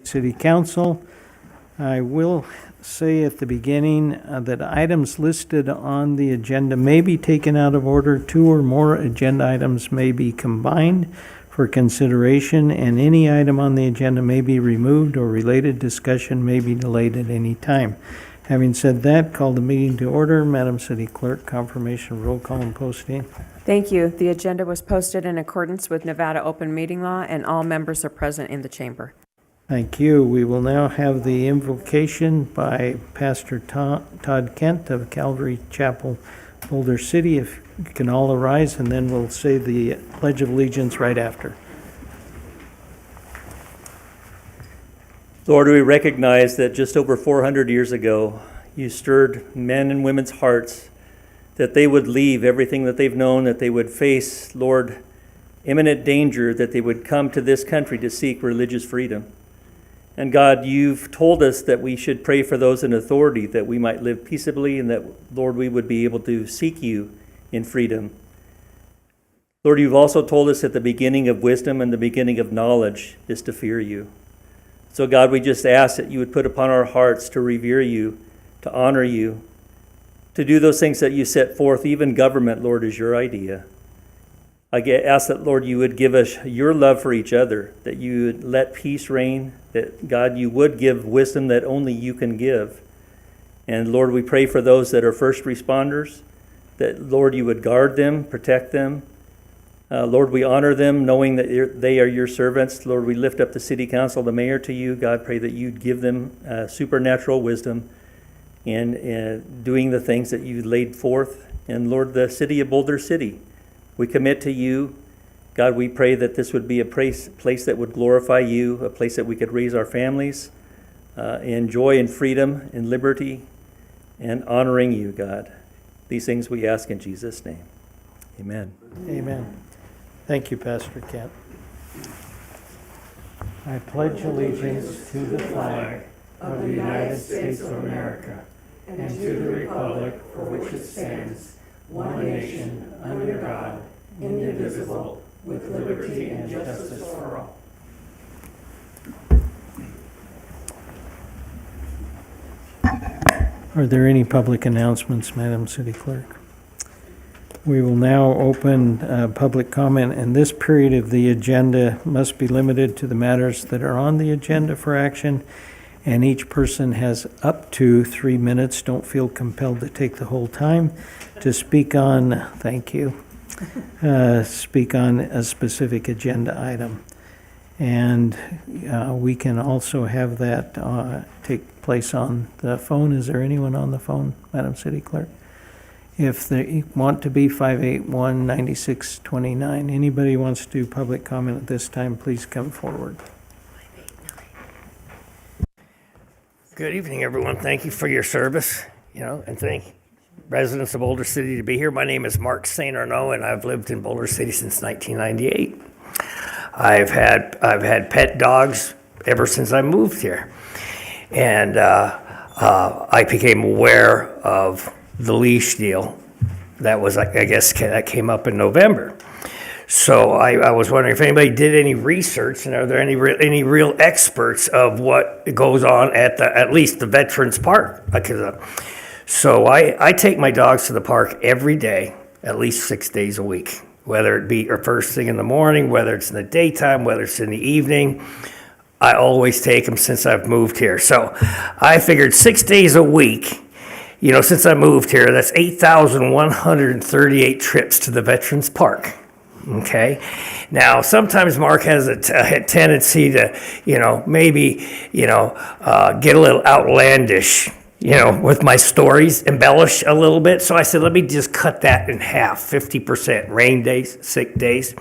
City Council. I will say at the beginning that items listed on the agenda may be taken out of order. 2 or more agenda items may be combined for consideration, and any item on the agenda may be removed or related discussion may be delayed at any time. Having said that, call the meeting to order. Madam City Clerk, confirmation of roll call and posting. Thank you. The agenda was posted in accordance with Nevada open meeting law, and all members are present in the chamber. Thank you. We will now have the invocation by Pastor Todd Kent of Calvary Chapel, Boulder City. If you can all arise, and then we'll say the Pledge of Allegiance right after. Lord, we recognize that just over 400 years ago, you stirred men and women's hearts that they would leave everything that they've known, that they would face, Lord, imminent danger, that they would come to this country to seek religious freedom. And God, you've told us that we should pray for those in authority, that we might live peaceably, and that, Lord, we would be able to seek you in freedom. Lord, you've also told us that the beginning of wisdom and the beginning of knowledge is to fear you. So God, we just ask that you would put upon our hearts to revere you, to honor you, to do those things that you set forth. Even government, Lord, is your idea. I ask that, Lord, you would give us your love for each other, that you would let peace reign, that, God, you would give wisdom that only you can give. And, Lord, we pray for those that are first responders, that, Lord, you would guard them, protect them. Lord, we honor them, knowing that they are your servants. Lord, we lift up the city council, the mayor to you. God, pray that you'd give them supernatural wisdom in doing the things that you laid forth. And, Lord, the city of Boulder City, we commit to you. God, we pray that this would be a place that would glorify you, a place that we could raise our families in joy and freedom and liberty and honoring you, God. These things we ask in Jesus' name. Amen. Amen. Thank you, Pastor Kent. I pledge allegiance to the flag of the United States of America and to the republic for which it stands, one nation, under God, indivisible, with liberty and justice for all. Are there any public announcements, Madam City Clerk? We will now open public comment, and this period of the agenda must be limited to the matters that are on the agenda for action, and each person has up to 3 minutes. Don't feel compelled to take the whole time to speak on, thank you, speak on a specific agenda item. And we can also have that take place on the phone. Is there anyone on the phone, Madam City Clerk? If they want to be 581-9629. Anybody wants to do public comment at this time, please come forward. Good evening, everyone. Thank you for your service, and thank residents of Boulder City to be here. My name is Mark St. Arnaud, and I've lived in Boulder City since 1998. I've had pet dogs ever since I moved here, and I became aware of the leash deal. That was, I guess, that came up in November. So I was wondering if anybody did any research, and are there any real experts of what goes on at least the Veterans Park? So I take my dogs to the park every day, at least 6 days a week, whether it be first thing in the morning, whether it's in the daytime, whether it's in the evening. I always take them since I've moved here. So I figured 6 days a week. Since I moved here, that's 8,138 trips to the Veterans Park. Okay. Now, sometimes Mark has a tendency to, maybe, get a little outlandish, with my stories, embellish a little bit. So I said, let me just cut that in half, 50%, rain days, sick days,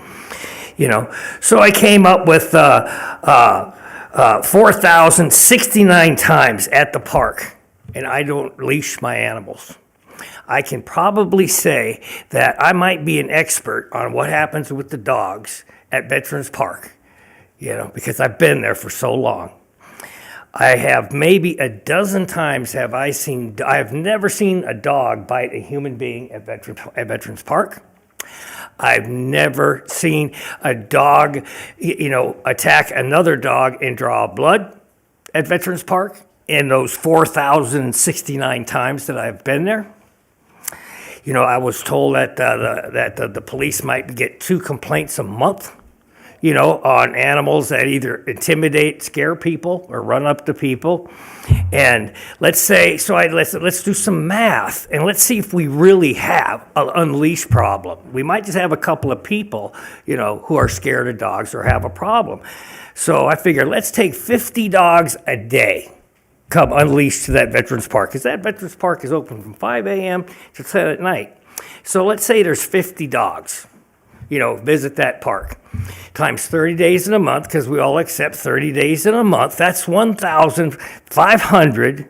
So I came up with 4,069 times at the park. And I don't leash my animals. I can probably say that I might be an expert on what happens with the dogs at Veterans Park, because I've been there for so long. I have maybe a dozen times I've never seen a dog bite a human being at Veterans Park. I've never seen a dog, attack another dog and draw blood. at Veterans Park in those 4,069 times that I've been there. You know, I was told that the police might get 2 complaints a month, you know, on animals that either intimidate, scare people, or run up to people. And let's do some math, and let's see if we really have an unleash problem. We might just have a couple of people, you know, who are scared of dogs or have a problem. So I figured, let's take 50 dogs a day come unleashed to that Veterans Park, because that Veterans Park is open from 5 a.m. to 10 at night. So let's say there's 50 dogs, you know, visit that park. Times 30 days in a month, because we all accept 30 days in a month, that's 1,500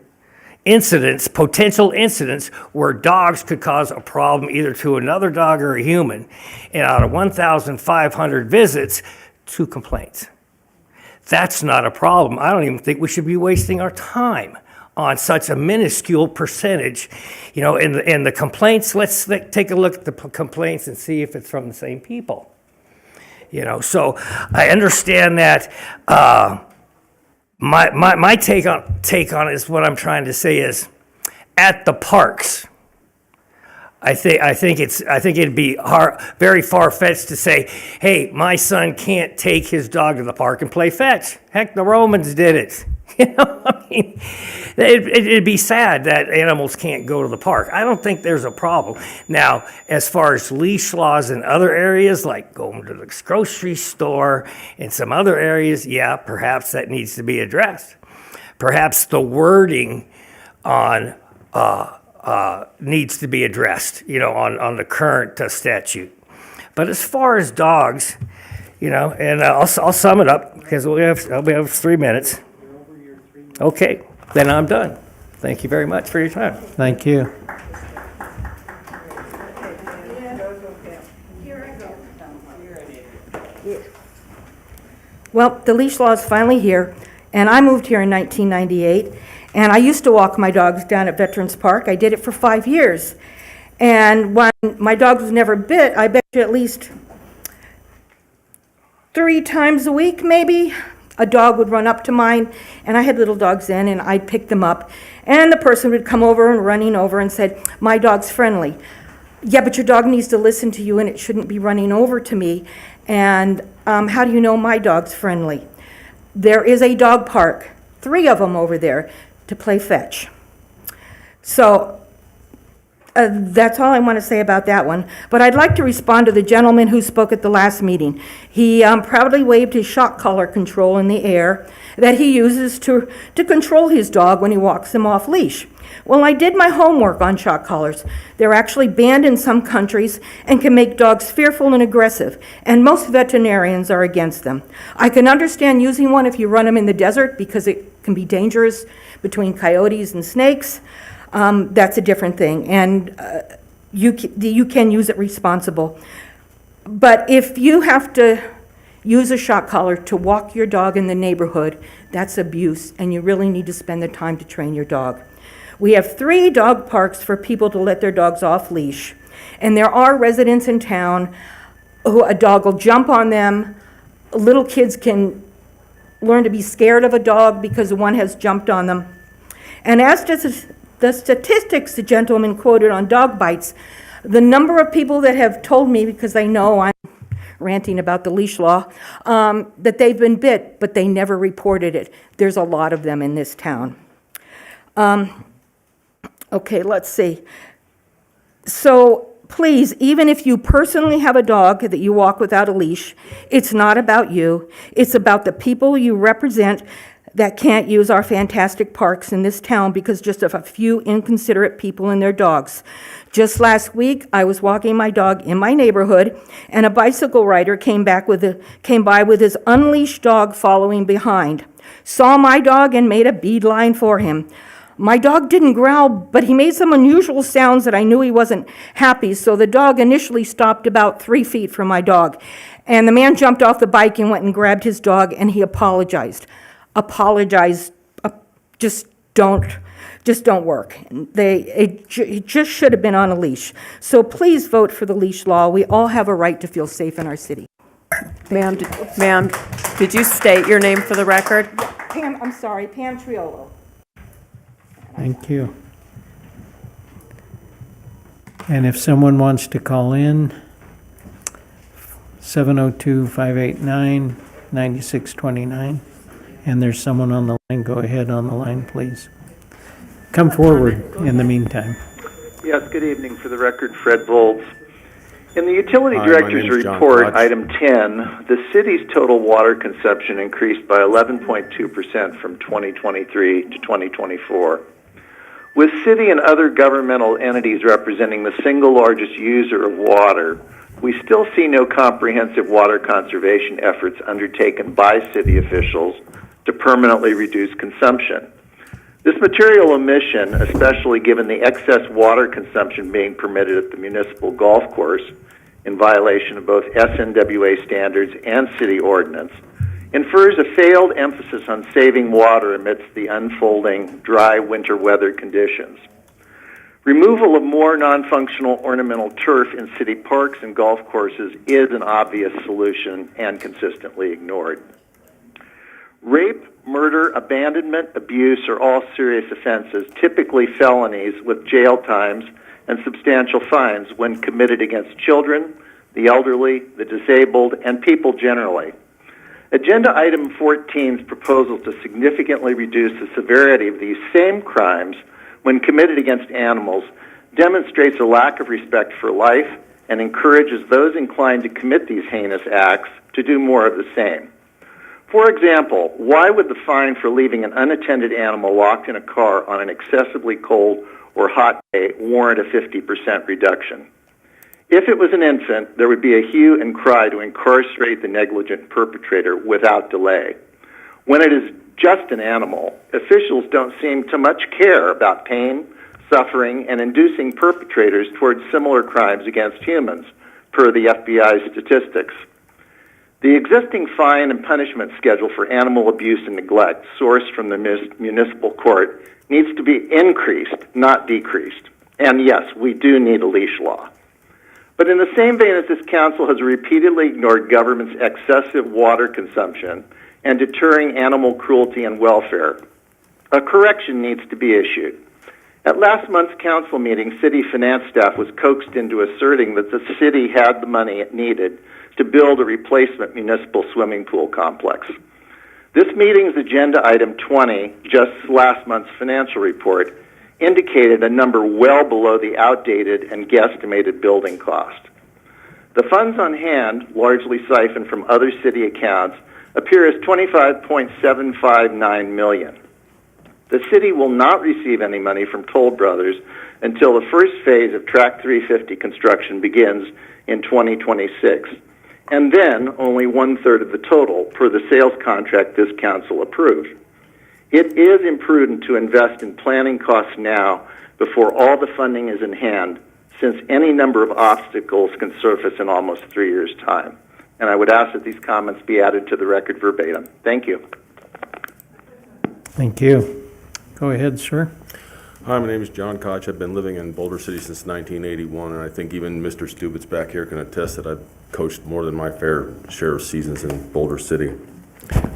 incidents, potential incidents, where dogs could cause a problem either to another dog or a human. And out of 1,500 visits, 2 complaints. That's not a problem. I don't even think we should be wasting our time on such a minuscule percentage. You know, in the complaints, let's take a look at the complaints and see if it's from the same people. You know, so I understand that. My take on it is, what I'm trying to say is, at the parks, I think it'd be very far-fetched to say, hey, my son can't take his dog to the park and play fetch. Heck, the Romans did it. You know, I mean, it'd be sad that animals can't go to the park. I don't think there's a problem. Now, as far as leash laws in other areas, like going to the grocery store and some other areas, yeah, perhaps that needs to be addressed. Perhaps the wording on needs to be addressed, you know, on the current statute. But as far as dogs, you know, and I'll sum it up, because we have 3 minutes. Okay, then I'm done. Thank you very much for your time. Thank you. Well, the leash law is finally here, and I moved here in 1998, and I used to walk my dogs down at Veterans Park. I did it for 5 years, and when my dog was never bit, I bet you at least 3 times a week, maybe, a dog would run up to mine, and I had little dogs then, and I'd pick them up, and the person would come over and running over and said, my dog's friendly. Yeah, but your dog needs to listen to you, and it shouldn't be running over to me. And how do you know my dog's friendly? There is a dog park, 3 of them over there, to play fetch. So that's all I want to say about that one. But I'd like to respond to the gentleman who spoke at the last meeting. He proudly waved his shock collar control in the air that he uses to control his dog when he walks him off leash. Well, I did my homework on shock collars. They're actually banned in some countries and can make dogs fearful and aggressive, and most veterinarians are against them. I can understand using one if you run them in the desert, because it can be dangerous between coyotes and snakes. That's a different thing, and you can use it responsible. But if you have to use a shock collar to walk your dog in the neighborhood, that's abuse, and you really need to spend the time to train your dog. We have 3 dog parks for people to let their dogs off leash, and there are residents in town who a dog will jump on them. Little kids can learn to be scared of a dog because one has jumped on them. And as to the statistics the gentleman quoted on dog bites, the number of people that have told me, because they know I'm ranting about the leash law, that they've been bit, but they never reported it. There's a lot of them in this town. Okay, let's see. So please, even if you personally have a dog that you walk without a leash, it's not about you. It's about the people you represent that can't use our fantastic parks in this town because just of a few inconsiderate people and their dogs. Just last week, I was walking my dog in my neighborhood, and a bicycle rider came by with his unleashed dog following behind, saw my dog and made a beeline for him. My dog didn't growl, but he made some unusual sounds that I knew he wasn't happy, so the dog initially stopped about 3 feet from my dog. And the man jumped off the bike and went and grabbed his dog, and he apologized. Just don't work. It just should have been on a leash. So please vote for the leash law. We all have a right to feel safe in our city. Ma'am, did you state your name for the record? Pam, I'm sorry, Pam Triolo. Thank you. And if someone wants to call in, 702-589-9629. And there's someone on the line. Go ahead on the line, please. Come forward in the meantime. Yes, good evening. For the record, Fred Volz. In the Utility Hi, my Director's name's John report, Koch. item 10, the city's total water consumption increased by 11.2% from 2023 to 2024. With city and other governmental entities representing the single largest user of water, we still see no comprehensive water conservation efforts undertaken by city officials to permanently reduce consumption. This material omission, especially given the excess water consumption being permitted at the municipal golf course, in violation of both SNWA standards and city ordinance, infers a failed emphasis on saving water amidst the unfolding dry winter weather conditions. Removal of more non-functional ornamental turf in city parks and golf courses is an obvious solution and consistently ignored. Rape, murder, abandonment, abuse are all serious offenses, typically felonies with jail times and substantial fines when committed against children, the elderly, the disabled, and people generally. Agenda item 14's proposal to significantly reduce the severity of these same crimes when committed against animals demonstrates a lack of respect for life and encourages those inclined to commit these heinous acts to do more of the same. For example, why would the fine for leaving an unattended animal locked in a car on an excessively cold or hot day warrant a 50% reduction? If it was an infant, there would be a hue and cry to incarcerate the negligent perpetrator without delay. When it is just an animal, officials don't seem to much care about pain, suffering, and inducing perpetrators towards similar crimes against humans, per the FBI statistics. The existing fine and punishment schedule for animal abuse and neglect, sourced from the municipal court, needs to be increased, not decreased. And yes, we do need a leash law. But in the same vein as this council has repeatedly ignored government's excessive water consumption and deterring animal cruelty and welfare, a correction needs to be issued. At last month's council meeting, city finance staff was coaxed into asserting that the city had the money it needed to build a replacement municipal swimming pool complex. This meeting's agenda item 20, just last month's financial report, indicated a number well below the outdated and guesstimated building cost. The funds on hand, largely siphoned from other city accounts, appear as $25.759 million. The city will not receive any money from Toll Brothers until the first phase of Track 350 construction begins in 2026, and then only 1/3 of the total per the sales contract this council approved. It is imprudent to invest in planning costs now before all the funding is in hand, since any number of obstacles can surface in almost 3 years' time. And I would ask that these comments be added to the record verbatim. Thank you. Thank you. Go ahead, sir. Hi, my name is John Koch. I've been living in Boulder City since 1981, and I think even Mr. Stubitz back here can attest that I've coached more than my fair share of seasons in Boulder City.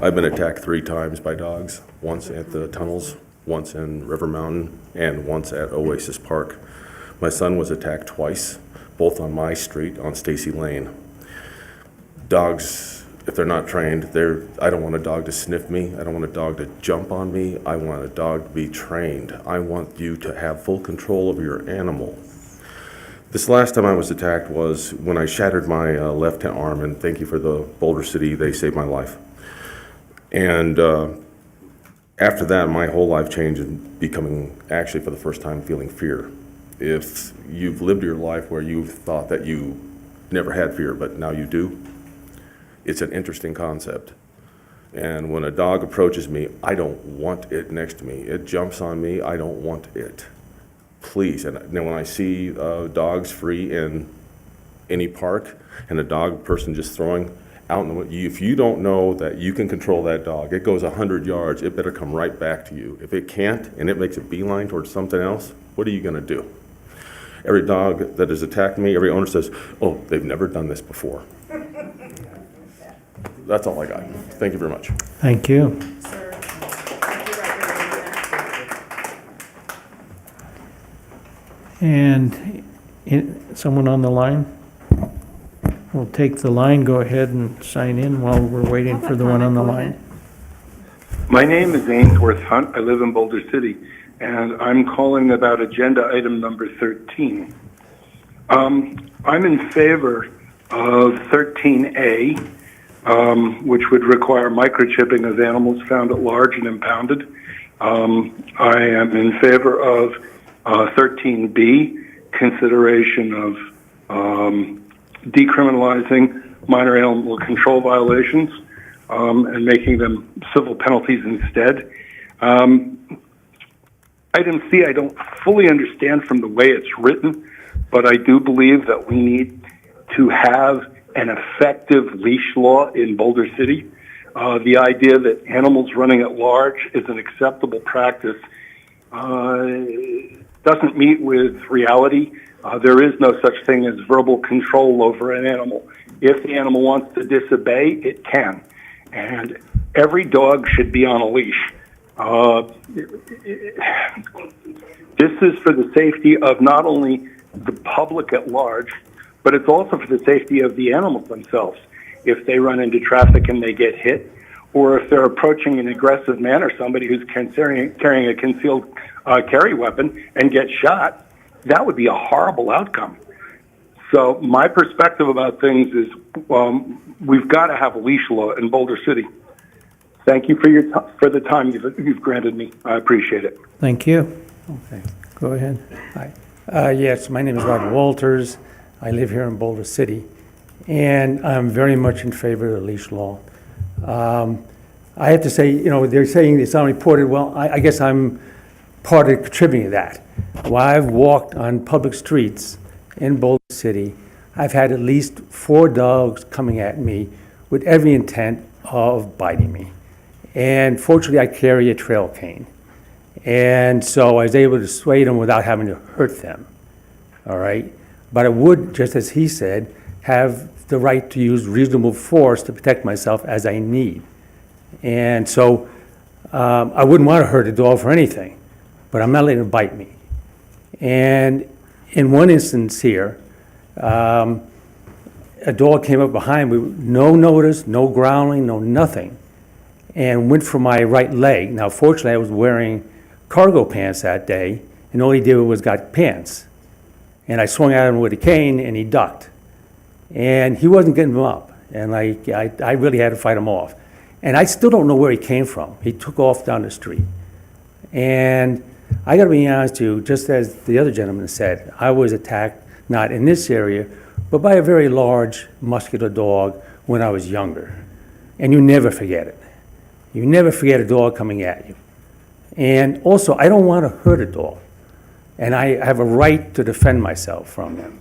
I've been attacked 3 times by dogs, once at the tunnels, once in River Mountain, and once at Oasis Park. My son was attacked twice, both on my street on Stacy Lane. Dogs, if they're not trained, I don't want a dog to sniff me. I don't want a dog to jump on me. I want a dog to be trained. I want you to have full control of your animal. This last time I was attacked was when I shattered my left arm, and thank you for the Boulder City, they saved my life. And after that, my whole life changed in becoming, actually for the first time, feeling fear. If you've lived your life where you've thought that you never had fear, but now you do, it's an interesting concept. And when a dog approaches me, I don't want it next to me. It jumps on me, I don't want it. Please, and then when I see dogs free in any park and a dog person just throwing out in the, if you don't know that you can control that dog, it goes 100 yards, it better come right back to you. If it can't and it makes a beeline towards something else, what are you gonna do? Every dog that has attacked me, every owner says, oh, they've never done this before. That's all I got. Thank you very much. Thank you. And someone on the line? We'll take the line, go ahead and sign in while we're waiting for the one on the line. My name is Ainsworth Hunt. I live in Boulder City, and I'm calling about agenda item number 13. I'm in favor of 13A, which would require microchipping of animals found at large and impounded. I am in favor of 13B, consideration of decriminalizing minor animal control violations and making them civil penalties instead. Item C, I don't fully understand from the way it's written, but I do believe that we need to have an effective leash law in Boulder City. The idea that animals running at large is an acceptable practice doesn't meet with reality. There is no such thing as verbal control over an animal. If the animal wants to disobey, it can. And every dog should be on a leash. This is for the safety of not only the public at large, but it's also for the safety of the animals themselves. If they run into traffic and they get hit, or if they're approaching in an aggressive manner somebody who's carrying a concealed carry weapon and gets shot, that would be a horrible outcome. So my perspective about things is we've got to have a leash law in Boulder City. Thank you for the time you've granted me. I appreciate it. Thank you. Okay, go ahead. Hi. Yes, my name is Robert Walters. I live here in Boulder City, and I'm very much in favor of the leash law. I have to say, they're saying it's unreported. Well, I guess I'm part of contributing to that. While I've walked on public streets in Boulder City, I've had at least 4 dogs coming at me with every intent of biting me. And fortunately, I carry a trail cane. And so I was able to dissuade them without having to hurt them. All right? But I would, just as he said, have the right to use reasonable force to protect myself as I need. And so I wouldn't want to hurt a dog for anything, but I'm not letting it bite me. And in one instance here, a dog came up behind me, no notice, no growling, no nothing, and went for my right leg. Now, fortunately, I was wearing cargo pants that day, and all he did was got pants. And I swung at him with a cane, and he ducked. And he wasn't getting him up, and I really had to fight him off. And I still don't know where he came from. He took off down the street. And I got to be honest with you, just as the other gentleman said, I was attacked, not in this area, but by a very large, muscular dog when I was younger. And you never forget it. You never forget a dog coming at you. And also, I don't want to hurt a dog. And I have a right to defend myself from them.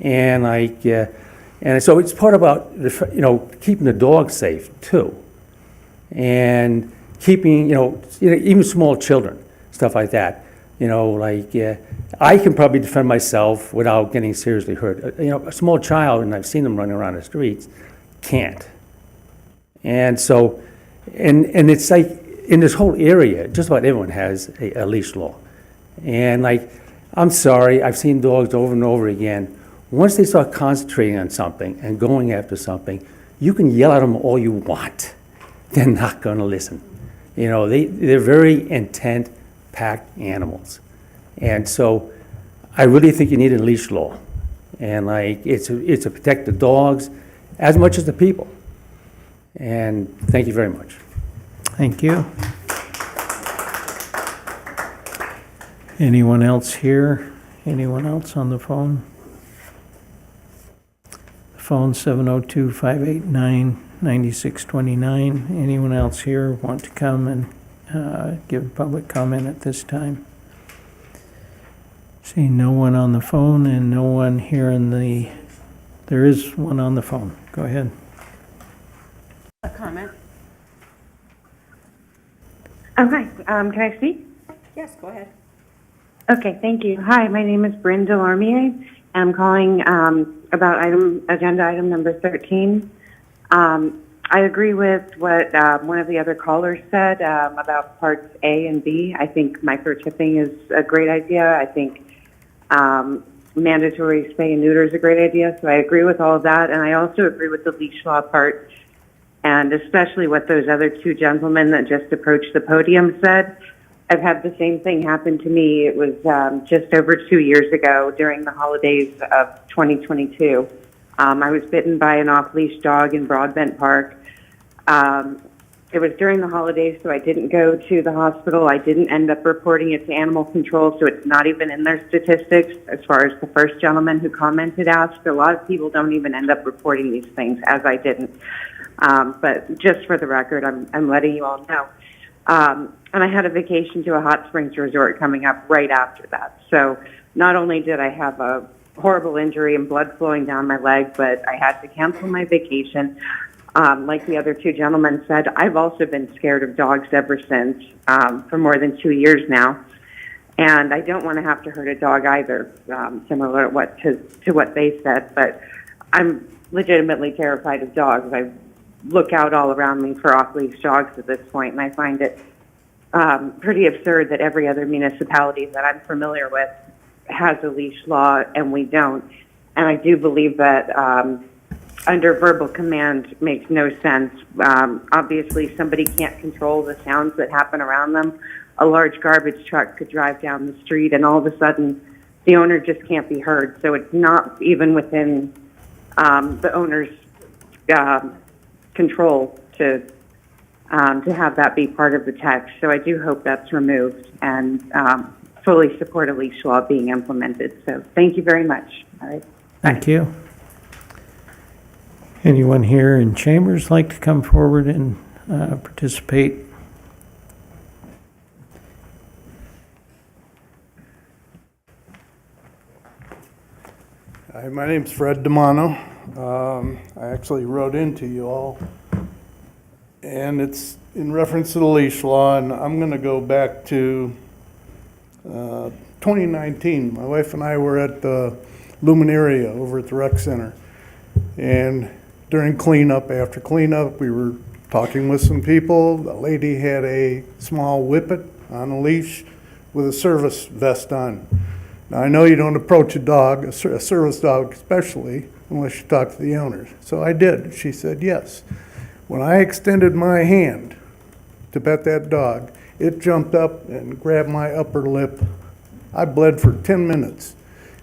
And and so it's part about, keeping the dog safe, too. And keeping, even small children, stuff like that. I can probably defend myself without getting seriously hurt. A small child, and I've seen them running around the streets, can't. And so, and it's like, in this whole area, just about everyone has a leash law. And I'm sorry, I've seen dogs over and over again. Once they start concentrating on something and going after something, you can yell at them all you want. They're not going to listen. They're very intent-packed animals. And so I really think you need a leash law. And it's to protect the dogs as much as the people. And thank you very much. Thank you. Anyone else here? Anyone else on the phone? Phone 702-589-9629. Anyone else here want to come and give public comment at this time? See no one on the phone and no one here in the, there is one on the phone. Go ahead. A comment? Oh, hi. Can I speak? Yes, go ahead. Okay, thank you. Hi, my name is Bryn Delormier. I'm calling about agenda item number 13. I agree with what one of the other callers said about parts A and B. I think microchipping is a great idea. I think Mandatory spay and neuter is a great idea, so I agree with all of that. And I also agree with the leash law part, and especially what those other two gentlemen that just approached the podium said. I've had the same thing happen to me. It was just over 2 years ago during the holidays of 2022. I was bitten by an off-leash dog in Broadbent Park. It was during the holidays, so I didn't go to the hospital. I didn't end up reporting it to animal control, so it's not even in their statistics. As far as the first gentleman who commented asked, a lot of people don't even end up reporting these things, as I didn't. But just for the record, I'm letting you all know. And I had a vacation to a hot springs resort coming up right after that. So not only did I have a horrible injury and blood flowing down my leg, but I had to cancel my vacation. Like the other two gentlemen said, I've also been scared of dogs ever since, for more than 2 years now. And I don't want to have to hurt a dog either, similar to what they said. But I'm legitimately terrified of dogs. I look out all around me for off-leash dogs at this point, and I find it pretty absurd that every other municipality that I'm familiar with has a leash law and we don't. And I do believe that under verbal command makes no sense. Obviously, somebody can't control the sounds that happen around them. A large garbage truck could drive down the street and all of a sudden the owner just can't be heard. So it's not even within the owner's control to have that be part of the text. So I do hope that's removed and fully support a leash law being implemented. So thank you very much. All right. Thank you. Anyone here in chambers like to come forward and participate? Hi, my name's Fred Demano. I actually wrote into you all, and it's in reference to the leash law, and I'm going to go back to 2019. My wife and I were at the Luminaria over at the rec center, and during cleanup, after cleanup, we were talking with some people. The lady had a small whippet on a leash with a service vest on. Now, I know you don't approach a dog, a service dog especially, unless you talk to the owners. So I did. She said yes. When I extended my hand to pet that dog, it jumped up and grabbed my upper lip. I bled for 10 minutes.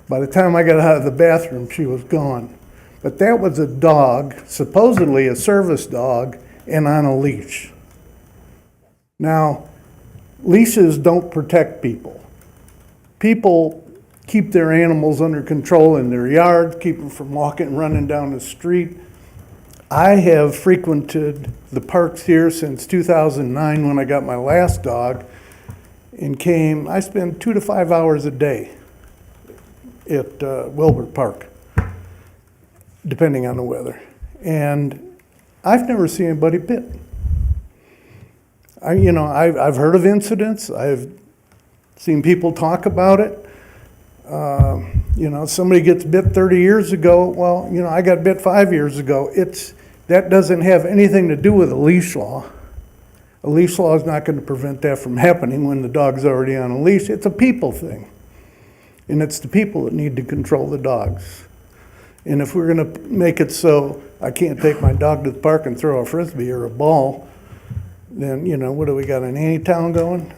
By the time I got out of the bathroom, she was gone. But that was a dog, supposedly a service dog, and on a leash. Now, leashes don't protect people. People keep their animals under control in their yard, keep them from walking and running down the street. I have frequented the parks here since 2009 when I got my last dog and I spend 2 to 5 hours a day at Wilbur Park, depending on the weather. And I've never seen anybody bit. I've heard of incidents. I've seen people talk about it. Somebody gets bit 30 years ago. Well, I got bit 5 years ago. That doesn't have anything to do with a leash law. A leash law is not going to prevent that from happening when the dog's already on a leash. It's a people thing. And it's the people that need to control the dogs. And if we're going to make it so I can't take my dog to the park and throw a frisbee or a ball, then, what do we got, an Anytown going?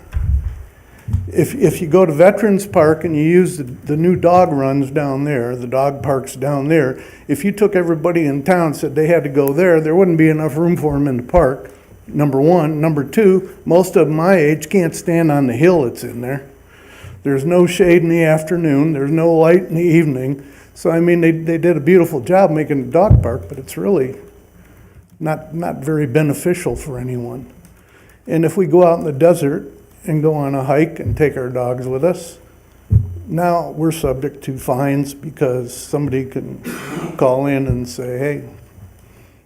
If you go to Veterans Park and you use the new dog runs down there, the dog parks down there, if you took everybody in town and said they had to go there wouldn't be enough room for them in the park, number one. Number two, most of them my age can't stand on the hill that's in there. There's no shade in the afternoon. There's no light in the evening. So, they did a beautiful job making the dog park, but it's really not very beneficial for anyone. And if we go out in the desert and go on a hike and take our dogs with us, now we're subject to fines because somebody can call in and say, hey,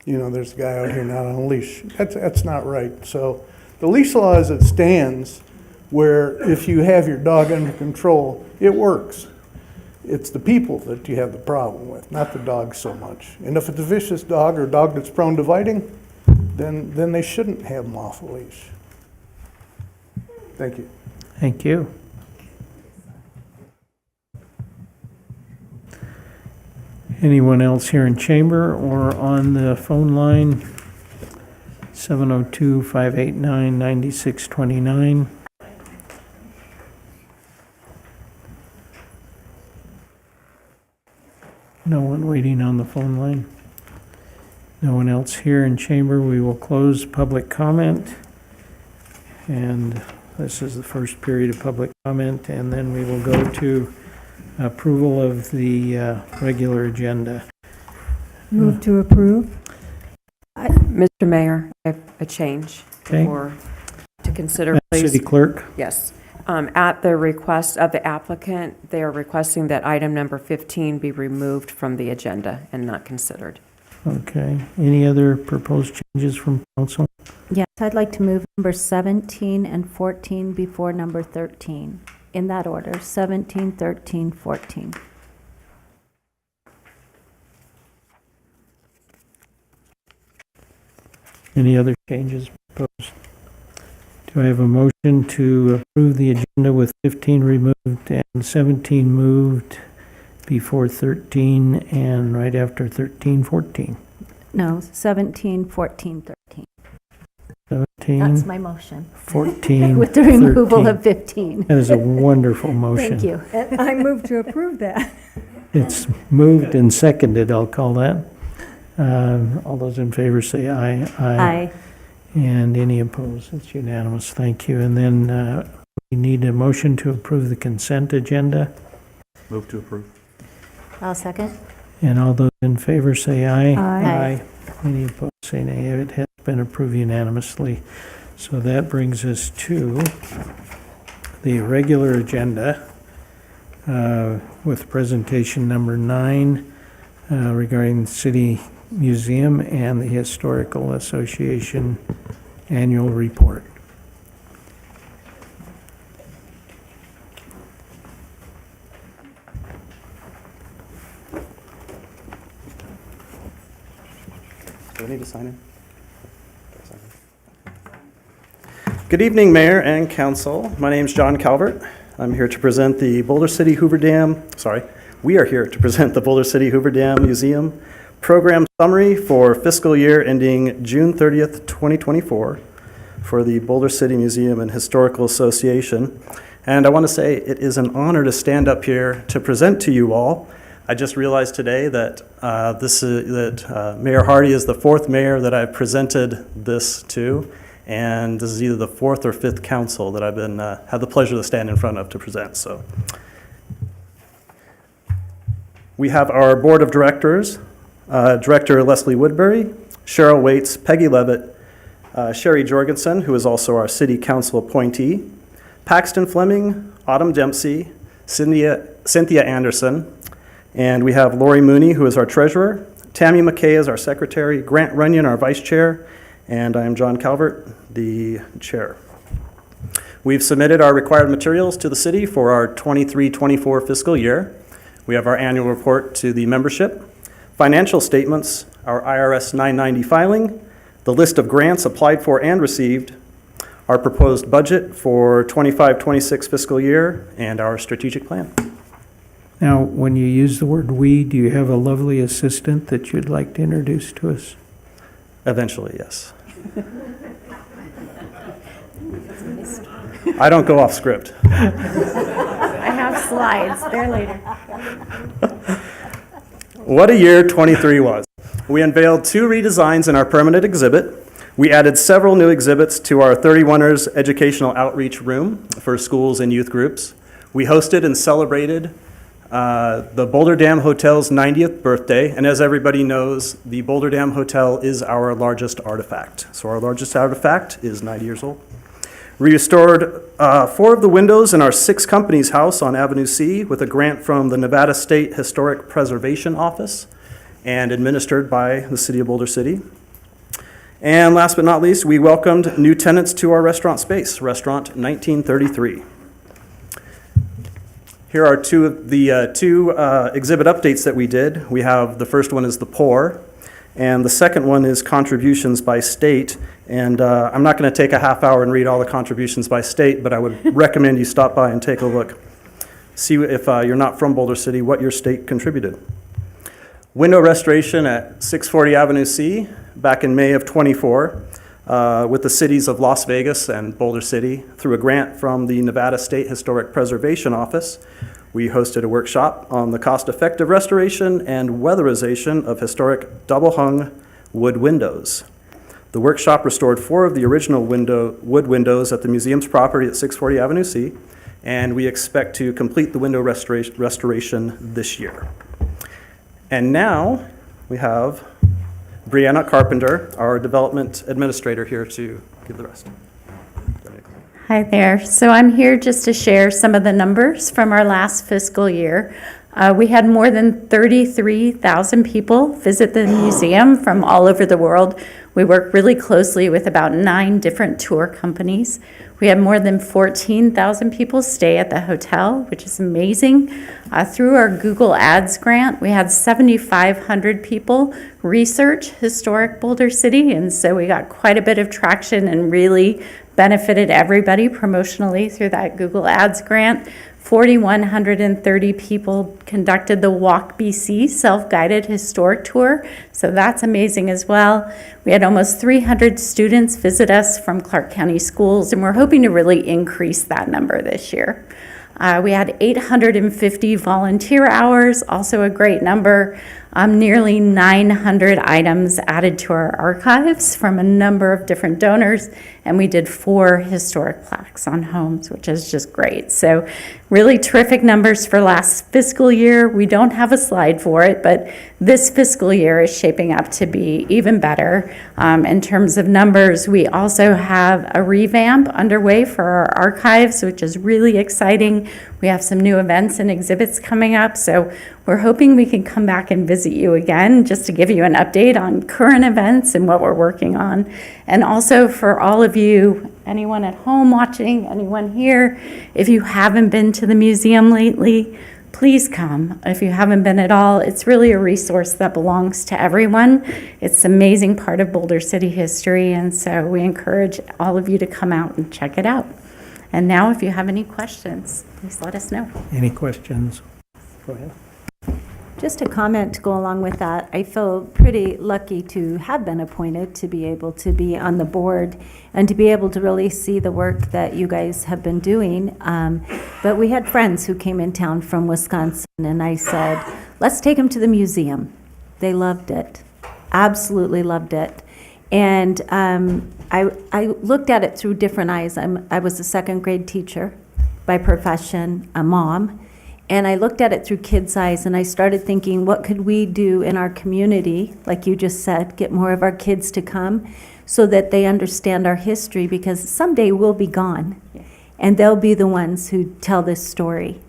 there's a guy out here not on a leash. That's not right. So the leash law as it stands, where if you have your dog under control, it works. It's the people that you have the problem with, not the dog so much. And if it's a vicious dog or a dog that's prone to biting, then they shouldn't have them off a leash. Thank you. Thank you. Anyone else here in chamber or on the phone line? 702-589-9629. No one waiting on the phone line. No one else here in chamber. We will close public comment. And this is the first period of public comment, and then we will go to approval of the regular agenda. Move to approve. Mr. Mayor, I have a change Okay. to consider, Madam please. City Clerk? Yes. At the request of the applicant, they are requesting that item number 15 be removed from the agenda and not considered. Okay. Any other proposed changes from council? Yes, I'd like to move number 17 and 14 before number 13, in that order, 17, 13, 14. Any other changes proposed? Do I have a motion to approve the agenda with 15 removed and 17 moved before 13 and right after 13, 14? No, 17, 14, 13. 17, That's my motion. 14, With the removal 13. of 15. That is a wonderful motion. Thank you. I move to approve that. It's moved and seconded, I'll call that. All those in favor say aye. Aye. And any opposed? It's unanimous. Thank you. And then we need a motion to approve the consent agenda. Move to approve. I'll second. And all those in favor say aye. Aye. Any opposed say nay. It has been approved unanimously. So that brings us to the regular agenda with presentation number 9 regarding the City Museum and the Historical Association Annual Report. Do I need to sign in? Good evening, Mayor and Council. My name is John Calvert. I'm here to present the Boulder City Hoover Dam, we are here to present the Boulder City Hoover Dam Museum Program Summary for fiscal year ending June 30th, 2024 for the Boulder City Museum and Historical Association. And I want to say it is an honor to stand up here to present to you all. I just realized today that Mayor Hardy is the 4th mayor that I've presented this to, and this is either the 4th or 5th council that I've been had the pleasure to stand in front of to present. So we have our board of directors, Director Leslie Woodbury, Cheryl Waits, Peggy Levitt, Sherry Jorgensen, who is also our city council appointee, Paxton Fleming, Autumn Dempsey, Cynthia Anderson, and we have Lori Mooney, who is our treasurer, Tammy McKay is our secretary, Grant Runyon, our vice chair, and I am John Calvert, the chair. We've submitted our required materials to the city for our 23-24 fiscal year. We have our annual report to the membership, financial statements, our IRS 990 filing, the list of grants applied for and received, our proposed budget for 25-26 fiscal year, and our strategic plan. Now, when you use the word "we," do you have a lovely assistant that you'd like to introduce to us? Eventually, yes. I don't go off script. I have slides. They're later. What a year 23 was. We unveiled 2 redesigns in our permanent exhibit. We added several new exhibits to our 31ers educational outreach room for schools and youth groups. We hosted and celebrated the Boulder Dam Hotel's 90th birthday, and as everybody knows, the Boulder Dam Hotel is our largest artifact. So our largest artifact is 90 years old. We restored 4 of the windows in our 6 Companies house on Avenue C with a grant from the Nevada State Historic Preservation Office and administered by the City of Boulder City. And last but not least, we welcomed new tenants to our restaurant space, Restaurant 1933. Here are 2 of the 2 exhibit updates that we did. We have, the first one is the poor, and the second one is contributions by state. And I'm not going to take a half hour and read all the contributions by state, but I would recommend you stop by and take a look. See if you're not from Boulder City, what your state contributed. window restoration at 640 Avenue C back in May of '24 with the cities of Las Vegas and Boulder City through a grant from the Nevada State Historic Preservation Office. We hosted a workshop on the cost-effective restoration and weatherization of historic double-hung wood windows. The workshop restored 4 of the original wood windows at the museum's property at 640 Avenue C, and we expect to complete the window restoration this year. And now we have Brianna Carpenter, our development administrator, here to give the rest. Hi there. So I'm here just to share some of the numbers from our last fiscal year. We had more than 33,000 people visit the museum from all over the world. We work really closely with about 9 different tour companies. We had more than 14,000 people stay at the hotel, which is amazing. Through our Google Ads grant, we had 7,500 people research historic Boulder City, and so we got quite a bit of traction and really benefited everybody promotionally through that Google Ads grant. 4,130 people conducted the Walk BC self-guided historic tour, so that's amazing as well. We had almost 300 students visit us from Clark County schools, and we're hoping to really increase that number this year. We had 850 volunteer hours, also a great number. Nearly 900 items added to our archives from a number of different donors, and we did 4 historic plaques on homes, which is just great. So really terrific numbers for last fiscal year. We don't have a slide for it, but this fiscal year is shaping up to be even better. In terms of numbers, we also have a revamp underway for our archives, which is really exciting. We have some new events and exhibits coming up, so we're hoping we can come back and visit you again just to give you an update on current events and what we're working on. And also for all of you, anyone at home watching, anyone here, if you haven't been to the museum lately, please come. If you haven't been at all, it's really a resource that belongs to everyone. It's an amazing part of Boulder City history, and so we encourage all of you to come out and check it out. And now, if you have any questions, please let us know. Any questions? Go ahead. Just a comment to go along with that. I feel pretty lucky to have been appointed to be able to be on the board and to be able to really see the work that you guys have been doing. But we had friends who came in town from Wisconsin, and I said, let's take them to the museum. They loved it, absolutely loved it. And I looked at it through different eyes. I was a second grade teacher by profession, a mom. And I looked at it through kids' eyes, and I started thinking, what could we do in our community, like you just said, get more of our kids to come so that they understand our history, because someday we'll be gone, and they'll be the ones who tell this story.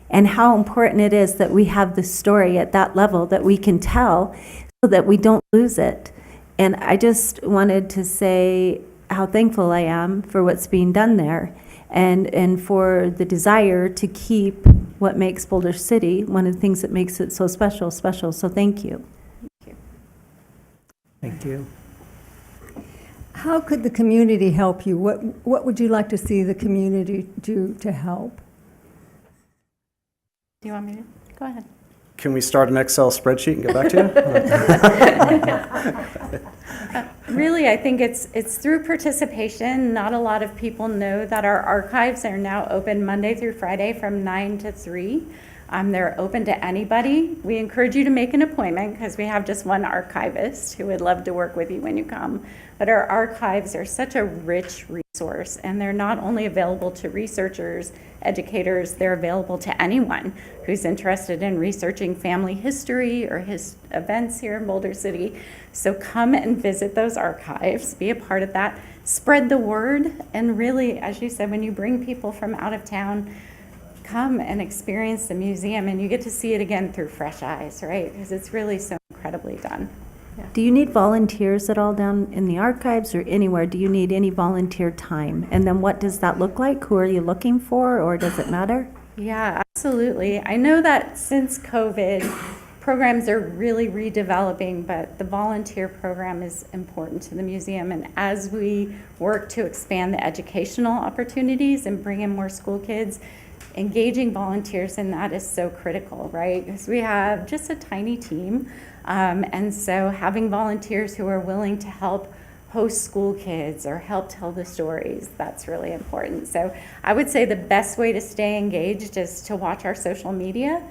And how important it is that we have this story at that level that we can tell so that we don't lose it. And I just wanted to say how thankful I am for what's being done there, and for the desire to keep what makes Boulder City one of the things that makes it so special. So thank you. Thank you. How could the community help you? What would you like to see the community do to help? Do you want me to? Go ahead. Can we start an Excel spreadsheet and get back to you? Really, I think it's through participation. Not a lot of people know that our archives are now open Monday through Friday from 9 to 3. They're open to anybody. We encourage you to make an appointment because we have just one archivist who would love to work with you when you come. But our archives are such a rich resource, and they're not only available to researchers, educators, they're available to anyone who's interested in researching family history or his events here in Boulder City. So come and visit those archives, be a part of that, spread the word, and really, as you said, when you bring people from out of town, come and experience the museum, and you get to see it again through fresh eyes, right? Because it's really so incredibly done. Yeah. Do you need volunteers at all down in the archives or anywhere? Do you need any volunteer time? And then what does that look like? Who are you looking for, or does it matter? Yeah, absolutely. I know that since COVID, programs are really redeveloping, but the volunteer program is important to the museum. And as we work to expand the educational opportunities and bring in more school kids, engaging volunteers in that is so critical, right? Because we have just a tiny team. And so having volunteers who are willing to help host school kids or help tell the stories, that's really important. So I would say the best way to stay engaged is to watch our social media.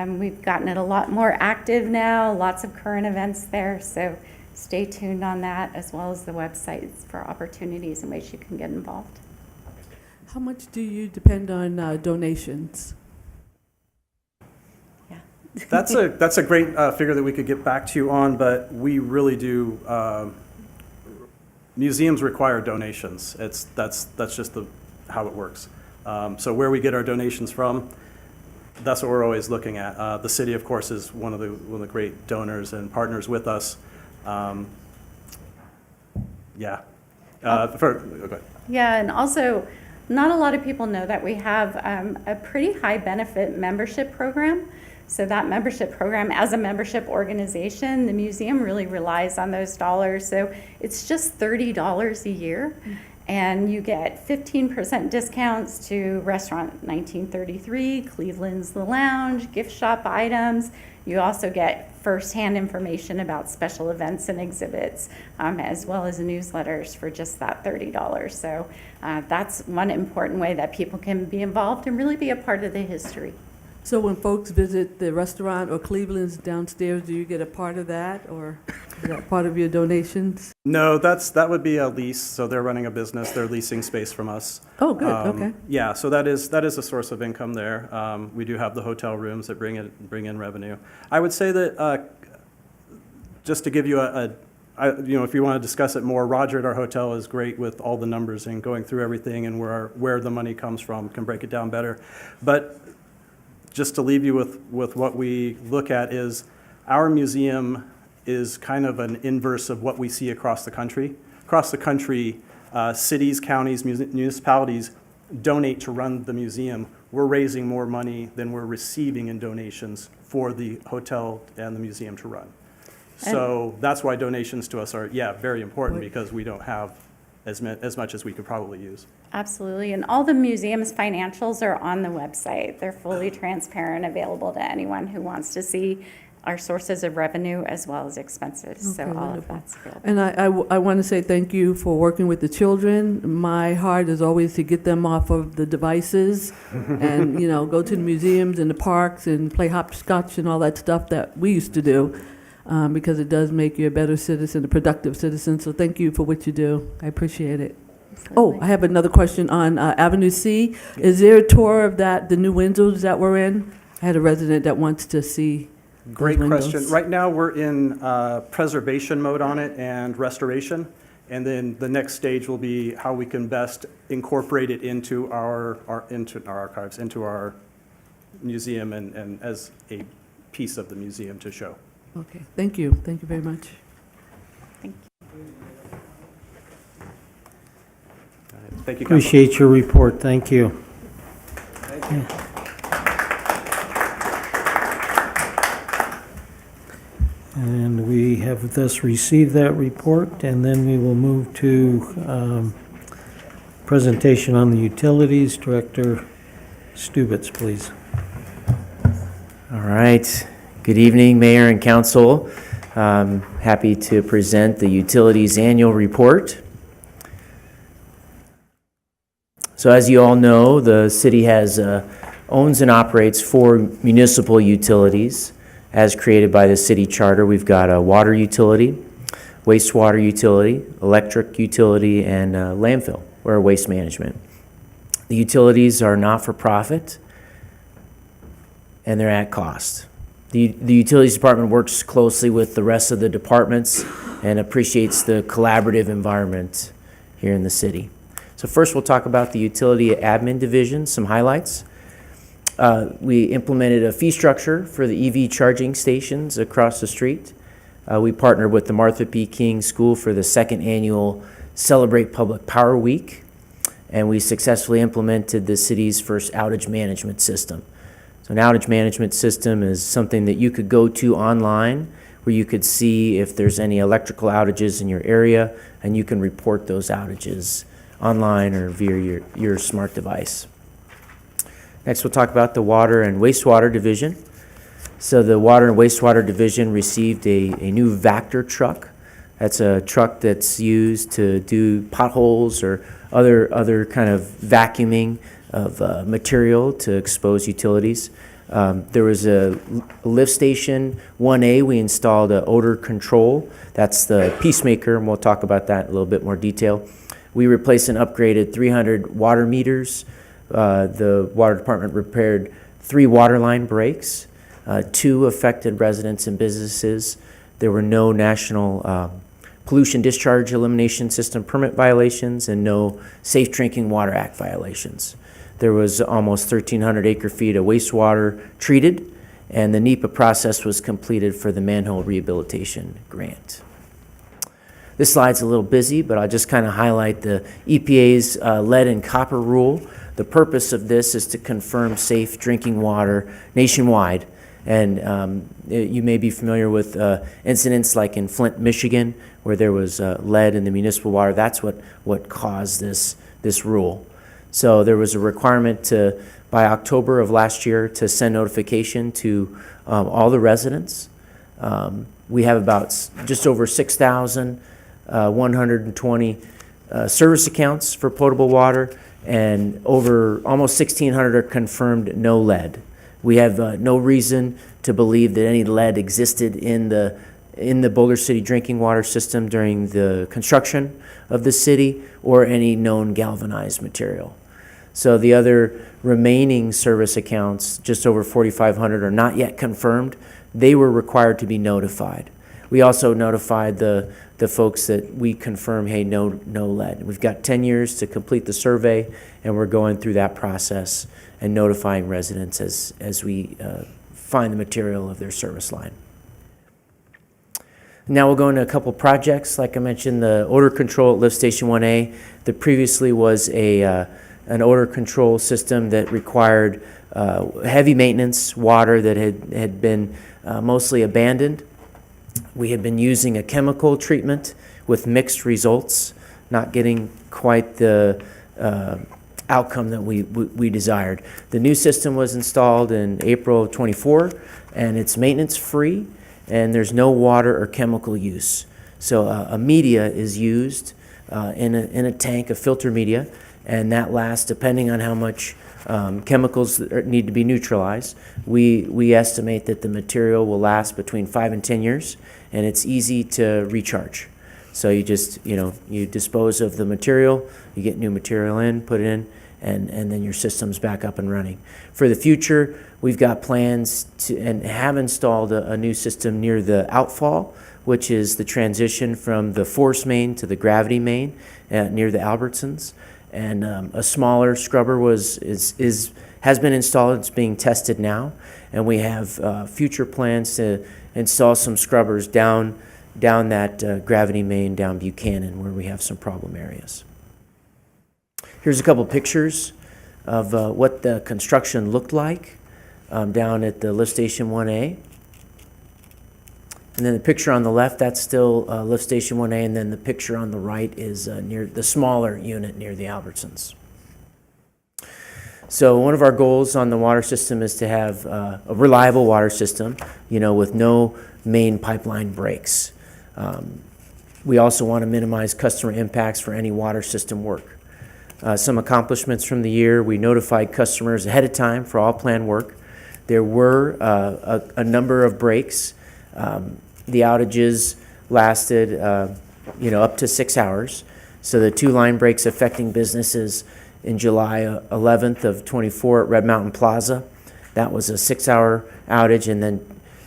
We've gotten it a lot more active now, lots of current events there. So stay tuned on that, as well as the websites for opportunities and ways you can get involved. How much do you depend on donations? Yeah. That's a great figure that we could get back to you on, but we really do. Museums require donations. That's just how it works. So where we get our donations from, that's what we're always looking at. The city, of course, is one of the great donors and partners with us. Yeah. Go ahead. Yeah, and also, not a lot of people know that we have a pretty high benefit membership program. So that membership program, as a membership organization, the museum really relies on those dollars. So it's just $30 a year, and you get 15% discounts to Restaurant 1933, Cleveland's The Lounge, gift shop items. You also get firsthand information about special events and exhibits, as well as newsletters for just that $30. So that's one important way that people can be involved and really be a part of the history. So when folks visit the restaurant or Cleveland's downstairs, do you get a part of that, or is that part of your donations? No, that would be a lease. So they're running a business. They're leasing space from us. Oh, good. Okay. Yeah, so that is a source of income there. We do have the hotel rooms that bring in revenue. I would say that just to give you if you want to discuss it more, Roger at our hotel is great with all the numbers and going through everything and where the money comes from, can break it down better. But just to leave you with what we look at is our museum is kind of an inverse of what we see across the country. Across the country, cities, counties, municipalities donate to run the museum. We're raising more money than we're receiving in donations for the hotel and the museum to run. So that's why donations to us are, very important, because we don't have as much as we could probably use. Absolutely, and all the museum's financials are on the website. They're fully transparent, available to anyone who wants to see our sources of revenue as well as expenses. So Okay, all wonderful. of that's available. And I want to say thank you for working with the children. My heart is always to get them off of the devices and, go to the museums and the parks and play hopscotch and all that stuff that we used to do, because it does make you a better citizen, a productive citizen. So thank you for what you do. I appreciate it. Oh, I have another question on Avenue C. Is there a tour of the new windows that we're in? I had a resident that wants to see. Great windows. question. Right now, we're in preservation mode on it and restoration. And then the next stage will be how we can best incorporate it into our archives, into our museum, and as a piece of the museum to show. Okay, thank you. Thank you very much. Thank you. Thank you, Council. Appreciate your report. Thank you. And we have thus received that report, and then we will move to presentation on the utilities. Director Stubitz, please. All right. Good evening, Mayor and Council. Happy to present the Utilities Annual Report. So as you all know, the city owns and operates 4 municipal utilities as created by the city charter. We've got a water utility, wastewater utility, electric utility, and landfill, or waste management. The utilities are not-for-profit, and they're at cost. The Utilities Department works closely with the rest of the departments and appreciates the collaborative environment here in the city. So first we'll talk about the Utility Admin Division, some highlights. We implemented a fee structure for the EV charging stations across the street. We partnered with the Martha P. King School for the 2nd annual Celebrate Public Power Week, and we successfully implemented the city's first outage management system. So an outage management system is something that you could go to online, where you could see if there's any electrical outages in your area, and you can report those outages online or via your smart device. Next, we'll talk about the Water and Wastewater Division. So the Water and Wastewater Division received a new Vactor truck. That's a truck that's used to do potholes or other kind of vacuuming of material to expose utilities. There was a lift station 1A. We installed an odor control. That's the Peacemaker, and we'll talk about that in a little bit more detail. We replaced and upgraded 300 water meters. The water department repaired 3 water line breaks. 2 affected residents and businesses. There were no national pollution discharge elimination system permit violations and no Safe Drinking Water Act violations. There was almost 1,300 acre-feet of wastewater treated, and the NEPA process was completed for the manhole rehabilitation grant. This slide's a little busy, but I'll just kind of highlight the EPA's lead and copper rule. The purpose of this is to confirm safe drinking water nationwide. And you may be familiar with incidents like in Flint, Michigan, where there was lead in the municipal water. That's what caused this rule. So there was a requirement by October of last year to send notification to all the residents. We have about just over 6,120 service accounts for potable water, and over almost 1,600 are confirmed no lead. We have no reason to believe that any lead existed in the Boulder City drinking water system during the construction of the city or any known galvanized material. So the other remaining service accounts, just over 4,500, are not yet confirmed. They were required to be notified. We also notified the folks that we confirm, hey, no lead. We've got 10 years to complete the survey, and we're going through that process and notifying residents as we find the material of their service line. Now we'll go into a couple projects. Like I mentioned, the odor control at Lift Station 1A. There previously was an odor control system that required heavy maintenance water that had been mostly abandoned. We had been using a chemical treatment with mixed results, not getting quite the outcome that we desired. The new system was installed in April of 24, and it's maintenance free, and there's no water or chemical use. So a media is used in a tank of filter media, and that lasts, depending on how much chemicals need to be neutralized. We estimate that the material will last between 5 and 10 years, and it's easy to recharge. So you just, you dispose of the material, you get new material in, put it in, and then your system's back up and running. For the future, we've got plans to, and have installed a new system near the outfall, which is the transition from the force main to the gravity main near the Albertsons. And a smaller scrubber has been installed. It's being tested now, and we have future plans to install some scrubbers down that gravity main down Buchanan, where we have some problem areas. Here's a couple pictures of what the construction looked like down at the Lift Station 1A. And then the picture on the left, that's still Lift Station 1A, and then the picture on the right is near the smaller unit near the Albertsons. So one of our goals on the water system is to have a reliable water system, with no main pipeline breaks. We also want to minimize customer impacts for any water system work. Some accomplishments from the year: we notified customers ahead of time for all planned work. There were a number of breaks. The outages lasted, up to 6 hours. So the 2 line breaks affecting businesses in July 11th of 24 at Red Mountain Plaza, that was a 6-hour outage. And then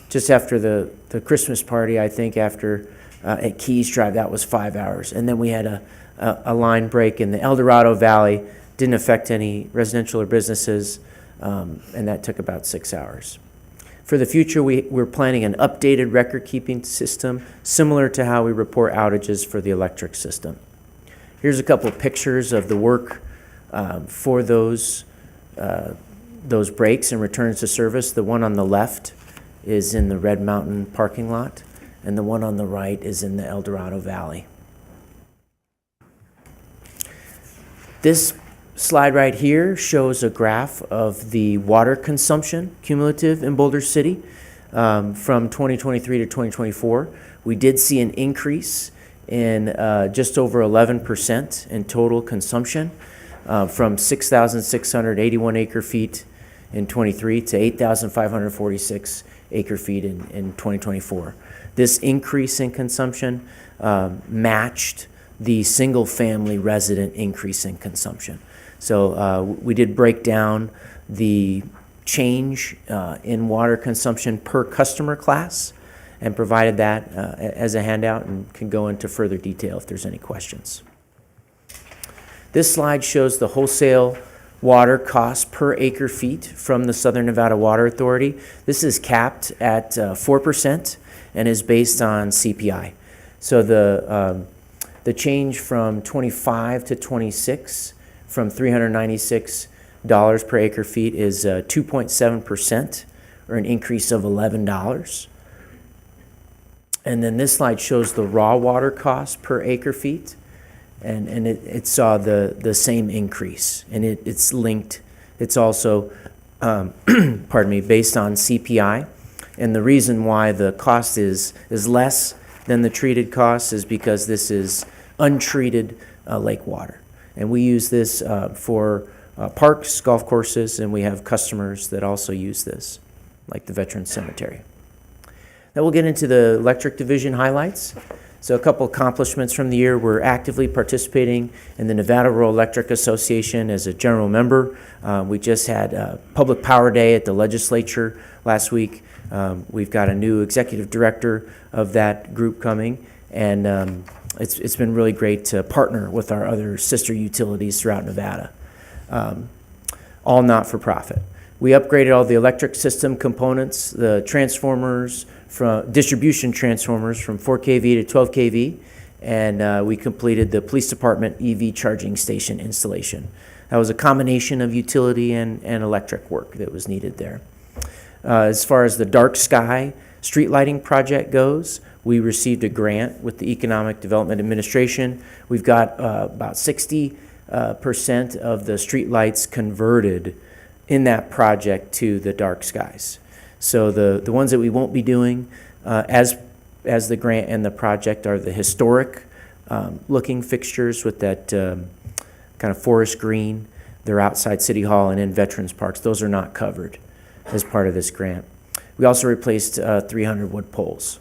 just after the Christmas party, I think after at Keys Drive, that was 5 hours. And then we had a line break in the El Dorado Valley, didn't affect any residential or businesses, and that took about 6 hours. For the future, we're planning an updated record-keeping system, similar to how we report outages for the electric system. Here's a couple of pictures of the work for those breaks and returns to service. The one on the left is in the Red Mountain parking lot, and the one on the right is in the El Dorado Valley. This slide right here shows a graph of the water consumption cumulative in Boulder City from 2023 to 2024. We did see an increase in just over 11% in total consumption from 6,681 acre feet in 23 to 8,546 acre feet in 2024. This increase in consumption matched the single-family resident increase in consumption. So we did break down the change in water consumption per customer class and provided that as a handout, and can go into further detail if there's any questions. This slide shows the wholesale water cost per acre feet from the Southern Nevada Water Authority. This is capped at 4% and is based on CPI. So the change from 25 to 26, from $396 per acre feet, is 2.7%, or an increase of $11. And then this slide shows the raw water cost per acre feet, and it saw the same increase, and it's linked. It's also, pardon me, based on CPI. And the reason why the cost is less than the treated cost is because this is untreated lake water. And we use this for parks, golf courses, and we have customers that also use this, like the Veterans Cemetery. Then we'll get into the electric division highlights. So a couple accomplishments from the year. We're actively participating in the Nevada Rural Electric Association as a general member. We just had Public Power Day at the legislature last week. We've got a new executive director of that group coming, and it's been really great to partner with our other sister utilities throughout Nevada, all not-for-profit. We upgraded all the electric system components, the transformers, from distribution transformers from 4 kV to 12 kV, and we completed the police department EV charging station installation. That was a combination of utility and electric work that was needed there. As far as the dark sky street lighting project goes, we received a grant with the Economic Development Administration. We've got about 60% of the street lights converted in that project to the dark skies. So the ones that we won't be doing as the grant and the project are the historic looking fixtures with that kind of forest green. They're outside City Hall and in Veterans Parks. Those are not covered as part of this grant. We also replaced 300 wood poles.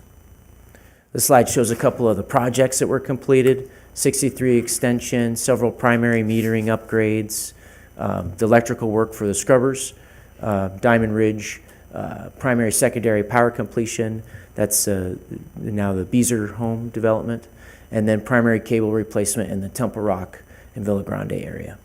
The slide shows a couple of the projects that were completed: 63 extensions, several primary metering upgrades, the electrical work for the scrubbers, Diamond Ridge, primary secondary power completion. That's now the Beezer home development, and then primary cable replacement in the Temple Rock and Villa Grande area.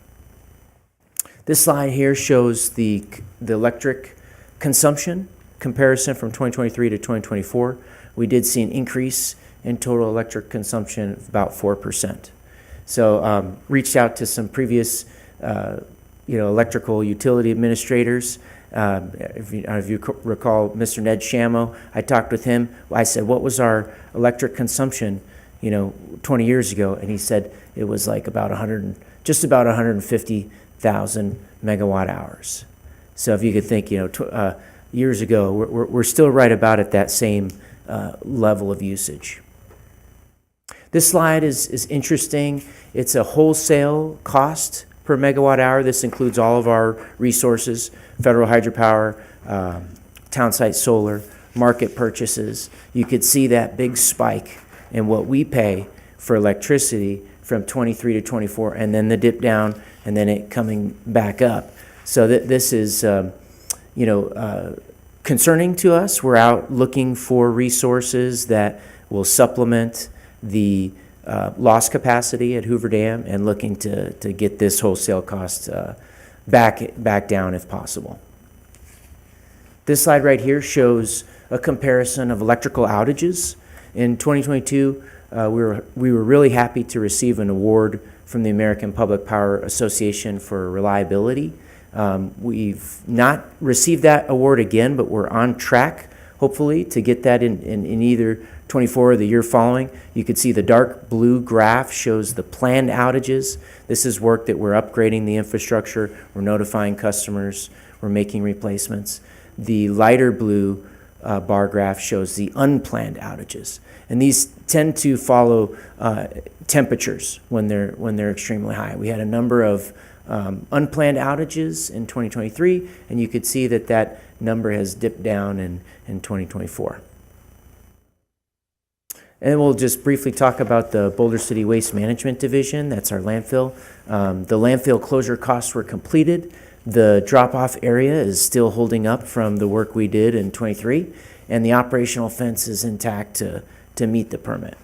This slide here shows the electric consumption comparison from 2023 to 2024. We did see an increase in total electric consumption of about 4%. So reached out to some previous electrical utility administrators. If you recall Mr. Ned Shamo, I talked with him. I said, what was our electric consumption 20 years ago? And he said it was like about just about 150,000 megawatt hours. So if you could think, years ago, we're still right about at that same level of usage. This slide is interesting. It's a wholesale cost per megawatt hour. This includes all of our resources: federal hydropower, town site solar, market purchases. You could see that big spike in what we pay for electricity from 23 to 24, and then the dip down, and then it coming back up. So this is concerning to us. We're out looking for resources that will supplement the loss capacity at Hoover Dam, and looking to get this wholesale cost back down if possible. This slide right here shows a comparison of electrical outages. In 2022, we were really happy to receive an award from the American Public Power Association for reliability. We've not received that award again, but we're on track, hopefully, to get that in either 24 or the year following. You could see the dark blue graph shows the planned outages. This is work that we're upgrading the infrastructure, we're notifying customers, we're making replacements. The lighter blue bar graph shows the unplanned outages. And these tend to follow temperatures when they're extremely high. We had a number of unplanned outages in 2023, and you could see that number has dipped down in 2024. And we'll just briefly talk about the Boulder City Waste Management Division. That's our landfill. The landfill closure costs were completed. The drop-off area is still holding up from the work we did in 23, and the operational fence is intact to meet the permit.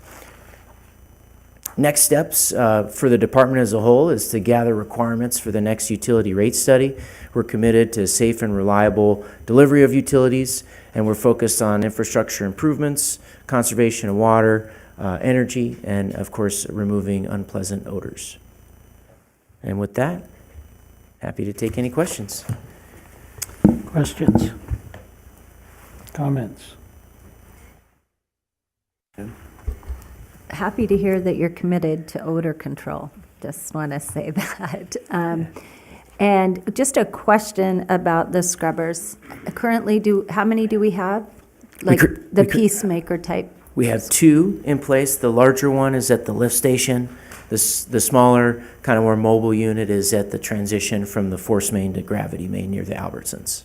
Next steps for the department as a whole is to gather requirements for the next utility rate study. We're committed to safe and reliable delivery of utilities, and we're focused on infrastructure improvements, conservation of water, energy, and of course, removing unpleasant odors. And with that, happy to take any questions. Questions? Comments? Happy to hear that you're committed to odor control. Just want to say that. And just a question about the scrubbers. Currently, how many do we have? Like the Peacemaker type? We have 2 in place. The larger one is at the lift station. The smaller, kind of more mobile unit is at the transition from the force main to gravity main near the Albertsons.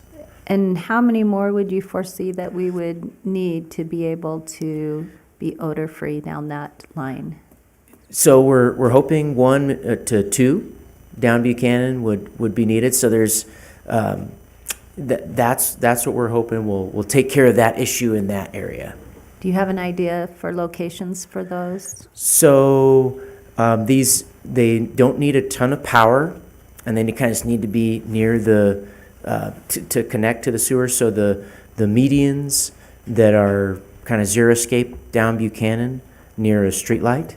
And how many more would you foresee that we would need to be able to be odor-free down that line? So we're hoping 1 to 2 down Buchanan would be needed. So there's that's what we're hoping. We'll take care of that issue in that area. Do you have an idea for locations for those? So they don't need a ton of power, and they kind of just need to be near the to connect to the sewer. So the medians that are kind of xeriscape down Buchanan near a streetlight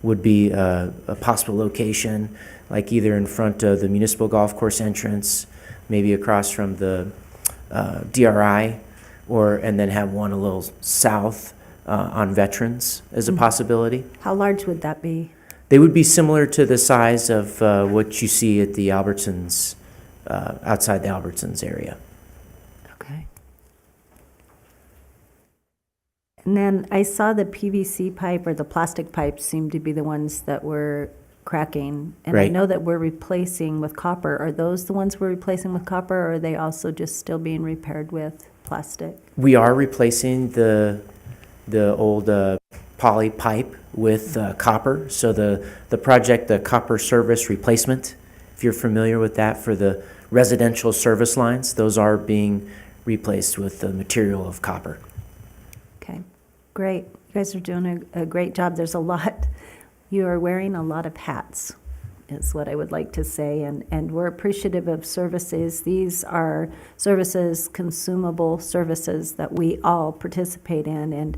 would be a possible location, like either in front of the municipal golf course entrance, maybe across from the DRI, and then have one a little south on Veterans as a possibility. How large would that be? They would be similar to the size of what you see at the Albertsons, outside the Albertsons area. Okay. And then I saw the PVC pipe or the plastic pipes seemed to be the ones that were cracking. And I Right. know that we're replacing with copper. Are those the ones we're replacing with copper, or are they also just still being repaired with plastic? We are replacing the old poly pipe with copper. So the project, the copper service replacement, if you're familiar with that, for the residential service lines, those are being replaced with the material of copper. Okay, great. You guys are doing a great job. There's a lot, you are wearing a lot of hats, is what I would like to say, and we're appreciative of services. These are services, consumable services that we all participate in, and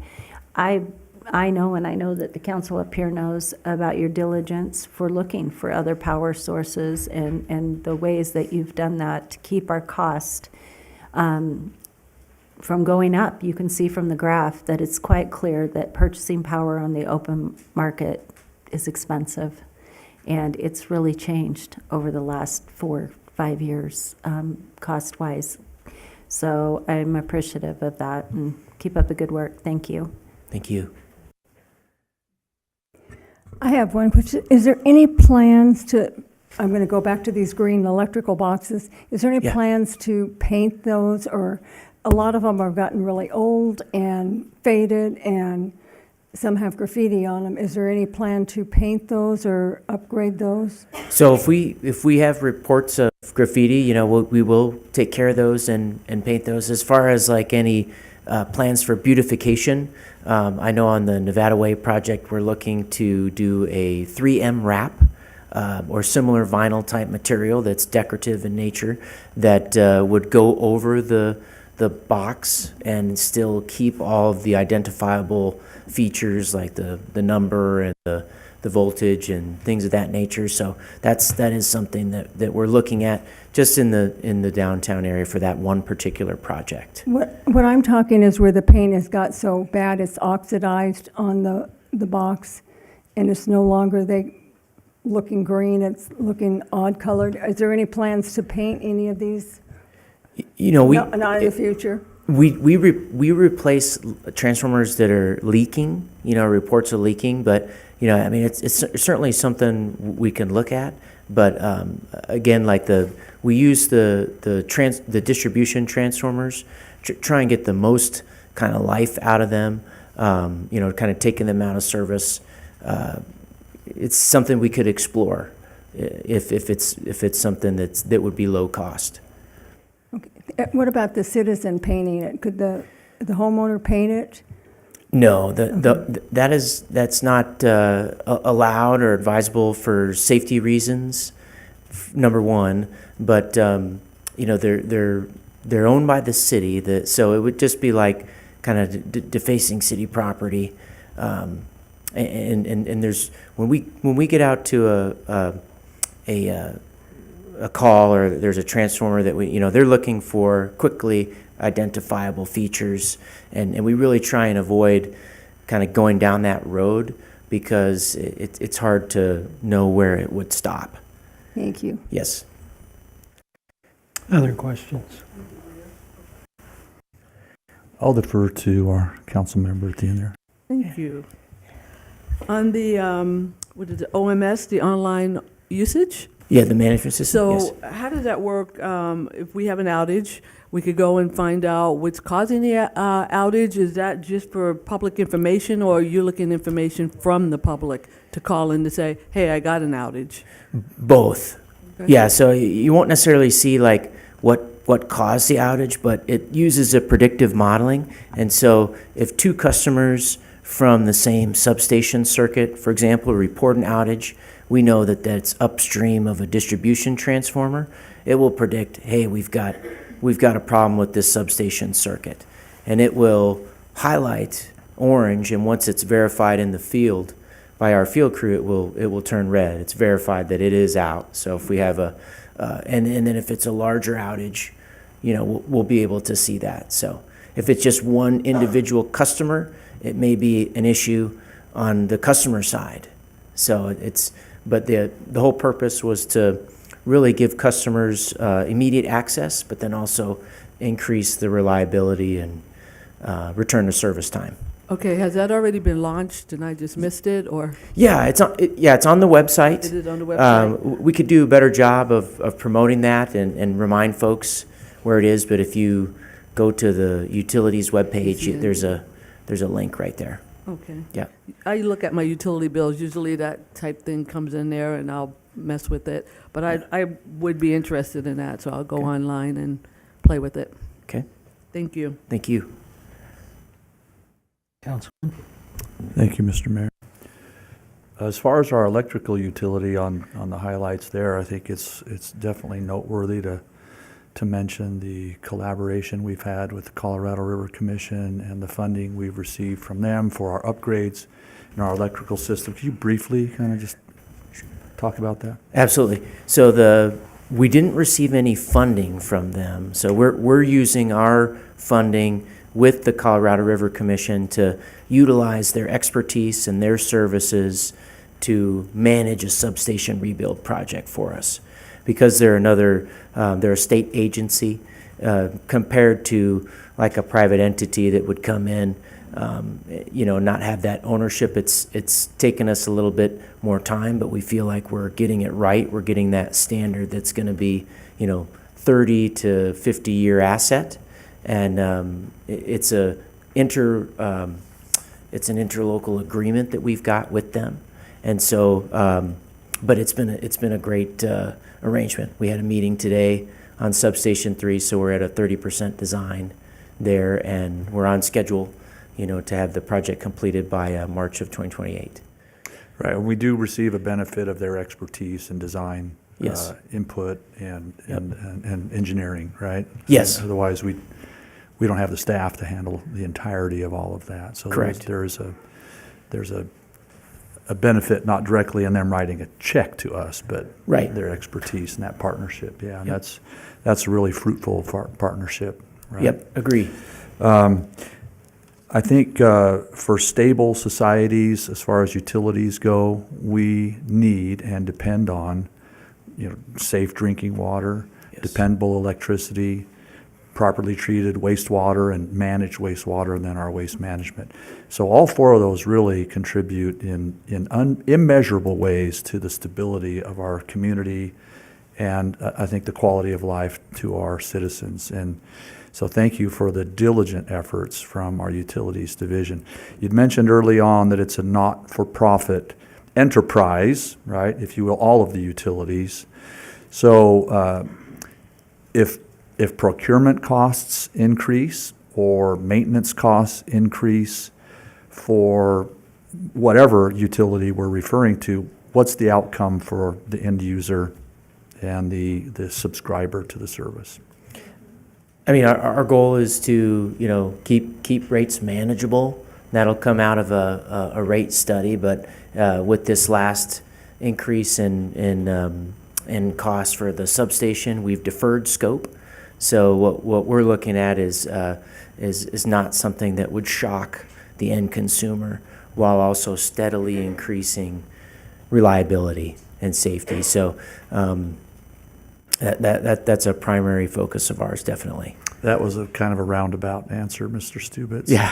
I know, and I know that the council up here knows about your diligence for looking for other power sources and the ways that you've done that to keep our cost from going up. You can see from the graph that it's quite clear that purchasing power on the open market is expensive, and it's really changed over the last 4-5 years, cost-wise. So I'm appreciative of that, and keep up the good work. Thank you. Thank you. I have one question. Is there any plans to, I'm going to go back to these green electrical boxes. Is there any Yeah. plans to paint those? Or a lot of them have gotten really old and faded, and some have graffiti on them. Is there any plan to paint those or upgrade those? So if we have reports of graffiti, we will take care of those and paint those. As far as like any plans for beautification, I know on the Nevada Way project, we're looking to do a 3M wrap or similar vinyl type material that's decorative in nature that would go over the box and still keep all of the identifiable features like the number and the voltage and things of that nature. So that is something that we're looking at just in the downtown area for that one particular project. What I'm talking is where the paint has got so bad it's oxidized on the box, and it's no longer looking green, it's looking odd colored. Is there any plans to paint any of these? You know, Not in the future? We replace transformers that are leaking, reports of leaking, but, I mean, it's certainly something we can look at. But again, like we use the distribution transformers, try and get the most kind of life out of them, kind of taking them out of service. It's something we could explore if it's something that would be low cost. Okay. What about the citizen painting it? Could the homeowner paint it? No, that's not allowed or advisable for safety reasons. Number one, but they're owned by the city, so it would just be like kind of defacing city property. And there's when we get out to a call or there's a transformer that they're looking for quickly identifiable features, and we really try and avoid kind of going down that road because it's hard to know where it would stop. Thank you. Yes. Other questions? I'll defer to our council member at the end there. Thank you. On the, OMS, the online usage? Yeah, the management system, yes. So how does that work? If we have an outage, we could go and find out what's causing the outage. Is that just for public information, or are you looking information from the public to call in to say, hey, I got an outage? Both. Okay. Yeah, so you won't necessarily see like what caused the outage, but it uses a predictive modeling. And so if two customers from the same substation circuit, for example, report an outage, we know that that's upstream of a distribution transformer. It will predict, hey, we've got a problem with this substation circuit. And it will highlight orange, and once it's verified in the field by our field crew, it will turn red. It's verified that it is out. So if we have and then if it's a larger outage, we'll be able to see that. So if it's just one individual customer, it may be an issue on the customer side. So but the whole purpose was to really give customers immediate access, but then also increase the reliability and return to service time. Okay, has that already been launched and I just missed it, or? Yeah, it's on the website. It is on the website? We could do a better job of promoting that and remind folks where it is, but if you go to the utilities webpage, there's a link right there. Okay. Yeah. I look at my utility bills. Usually that type thing comes in there and I'll mess with it. But I would be interested in that, so I'll go online and play with it. Okay. Thank you. Thank you. Councilman? Thank you, Mr. Mayor. As far as our electrical utility on the highlights there, I think it's definitely noteworthy to mention the collaboration we've had with the Colorado River Commission and the funding we've received from them for our upgrades in our electrical system. Could you briefly kind of just talk about that? Absolutely. So we didn't receive any funding from them. So we're using our funding with the Colorado River Commission to utilize their expertise and their services to manage a substation rebuild project for us. Because they're a state agency compared to like a private entity that would come in, not have that ownership. It's taken us a little bit more time, but we feel like we're getting it right. We're getting that standard that's going to be, 30 to 50 year asset, and it's an interlocal agreement that we've got with them, and so. But it's been a great arrangement. We had a meeting today on Substation 3, so we're at a 30% design there, and we're on schedule, to have the project completed by March of 2028. Right. We do receive a benefit of their expertise and design Yes. input and engineering, right? Yes. Otherwise, we don't have the staff to handle the entirety of all of that. So Correct. there's a a benefit not directly in them writing a check to us, but Right. their expertise in that partnership. Yeah, and Yep. that's a really fruitful partnership. Right? Yep, agree. I think for stable societies, as far as utilities go, we need and depend on, safe drinking water, dependable electricity, properly treated wastewater and managed wastewater, and then our waste management. So all four of those really contribute in immeasurable ways to the stability of our community and I think the quality of life to our citizens. And so thank you for the diligent efforts from our utilities division. You'd mentioned early on that it's a not-for-profit enterprise, right, if you will, all of the utilities. So if procurement costs increase or maintenance costs increase for whatever utility we're referring to, what's the outcome for the end user and the subscriber to the service? I mean, our goal is to, keep rates manageable. That'll come out of a rate study, but with this last increase in cost for the substation, we've deferred scope. So what we're looking at is not something that would shock the end consumer, while also steadily increasing reliability and safety. So that's a primary focus of ours, definitely. That was a kind of a roundabout answer, Mr. Stubitz. Yeah.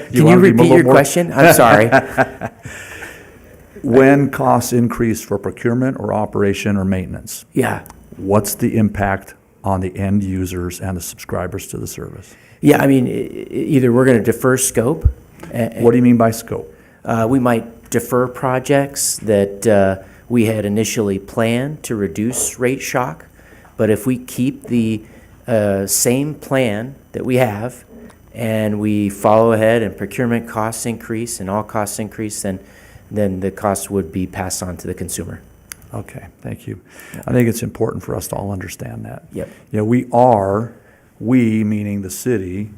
Can you repeat your question? I'm sorry. When costs increase for procurement or operation or maintenance, yeah, what's the impact on the end users and the subscribers to the service? Yeah, I mean, either we're going to defer scope. What do you mean by scope? We might defer projects that we had initially planned to reduce rate shock, but if we keep the same plan that we have and we follow ahead and procurement costs increase and all costs increase, then the cost would be passed on to the consumer. Okay, thank you. I think it's important for us to all understand that. Yep. We meaning the city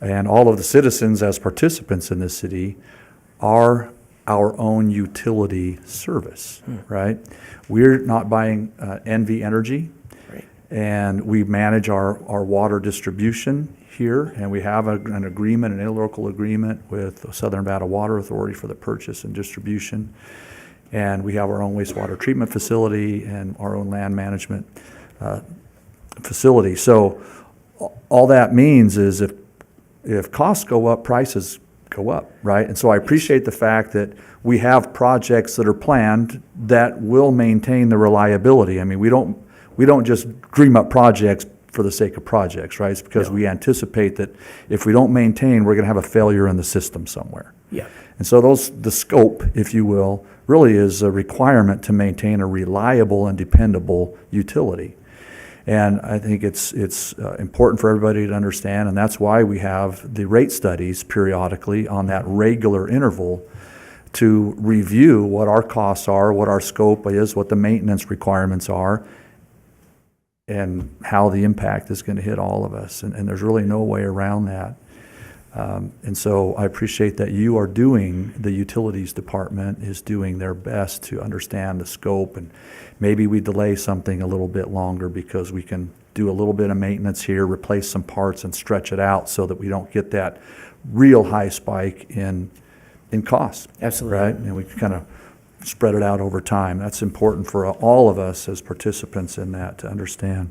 and all of the citizens as participants in this city are our own utility service, right? We're not buying NV Energy, right, and we manage our water distribution here, and we have an agreement, an interlocal agreement with the Southern Nevada Water Authority for the purchase and distribution. And we have our own wastewater treatment facility and our own land management facility. So all that means is if costs go up, prices go up, right? And so I appreciate the fact that we have projects that are planned that will maintain the reliability. I mean, we don't just dream up projects for the sake of projects, right? It's because we anticipate that if we don't maintain, we're going to have a failure in the system somewhere. Yeah. And so the scope, if you will, really is a requirement to maintain a reliable and dependable utility. And I think it's important for everybody to understand, and that's why we have the rate studies periodically on that regular interval to review what our costs are, what our scope is, what the maintenance requirements are, and how the impact is going to hit all of us. And there's really no way around that. And so I appreciate that you are the utilities department is doing their best to understand the scope, and maybe we delay something a little bit longer because we can do a little bit of maintenance here, replace some parts and stretch it out so that we don't get that real high spike in costs. Absolutely. Right? And we can kind of spread it out over time. That's important for all of us as participants in that to understand.